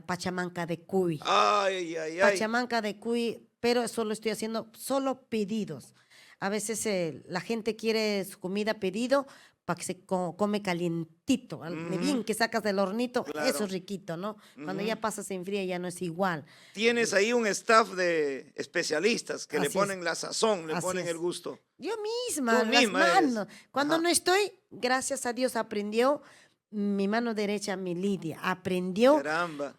pachamanca de cuy. Ay. Pachamanca de cuy, pero solo estoy haciendo solo pedidos. A veces la gente quiere su comida pedido para que se come calientito, bien que sacas del hornito, Claro. eso es riquito, ¿no? Cuando ya pasas se enfría ya no es igual. Tienes ahí un staff de especialistas que le Así ponen es. la sazón, le Así ponen es. el gusto. Yo misma, Tú las misma eres. manos. Cuando Ajá. no estoy, gracias a Dios aprendió mi mano derecha, mi Lidia, aprendió. Caramba.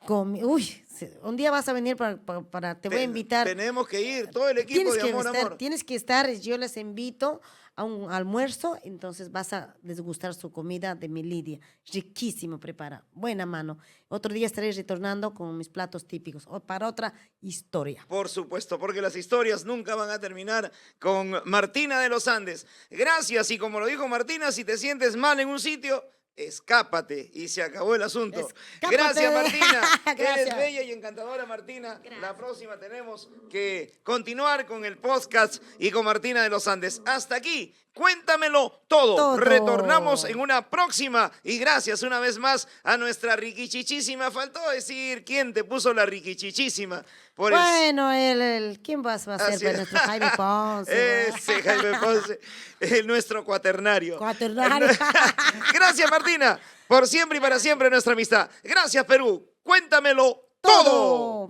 Un día vas a venir te voy a invitar. Tenemos que ir, todo el equipo de Amor, Amor. Tienes que estar, yo les invito a un almuerzo, entonces vas a desgustar su comida de mi Lidia. Riquísimo prepara, buena mano. Otro día estaré retornando con mis platos típicos o para otra historia. Por supuesto, porque las historias nunca van a terminar con Martina de los Andes. Gracias, y como lo dijo Martina, si te sientes mal en un sitio, escápate y se acabó el asunto. Escápate. Gracias, Martina. Eres Gracias. bella y encantadora, Martina. La próxima tenemos que continuar con el podcast y con Martina de los Andes. Hasta aquí, cuéntamelo todo. Todo. Retornamos en una próxima y gracias una vez más a nuestra riquichichísima. Faltó decir quién te puso la riquichichísima. Bueno, ¿quién vas a ser? Así Pues es. nuestro Jaime Ponce. Ese Jaime Ponce, nuestro cuaternario. Cuaternario. Gracias, Martina, por siempre y para siempre nuestra amistad. Gracias, Perú. Cuéntamelo todo. Todo.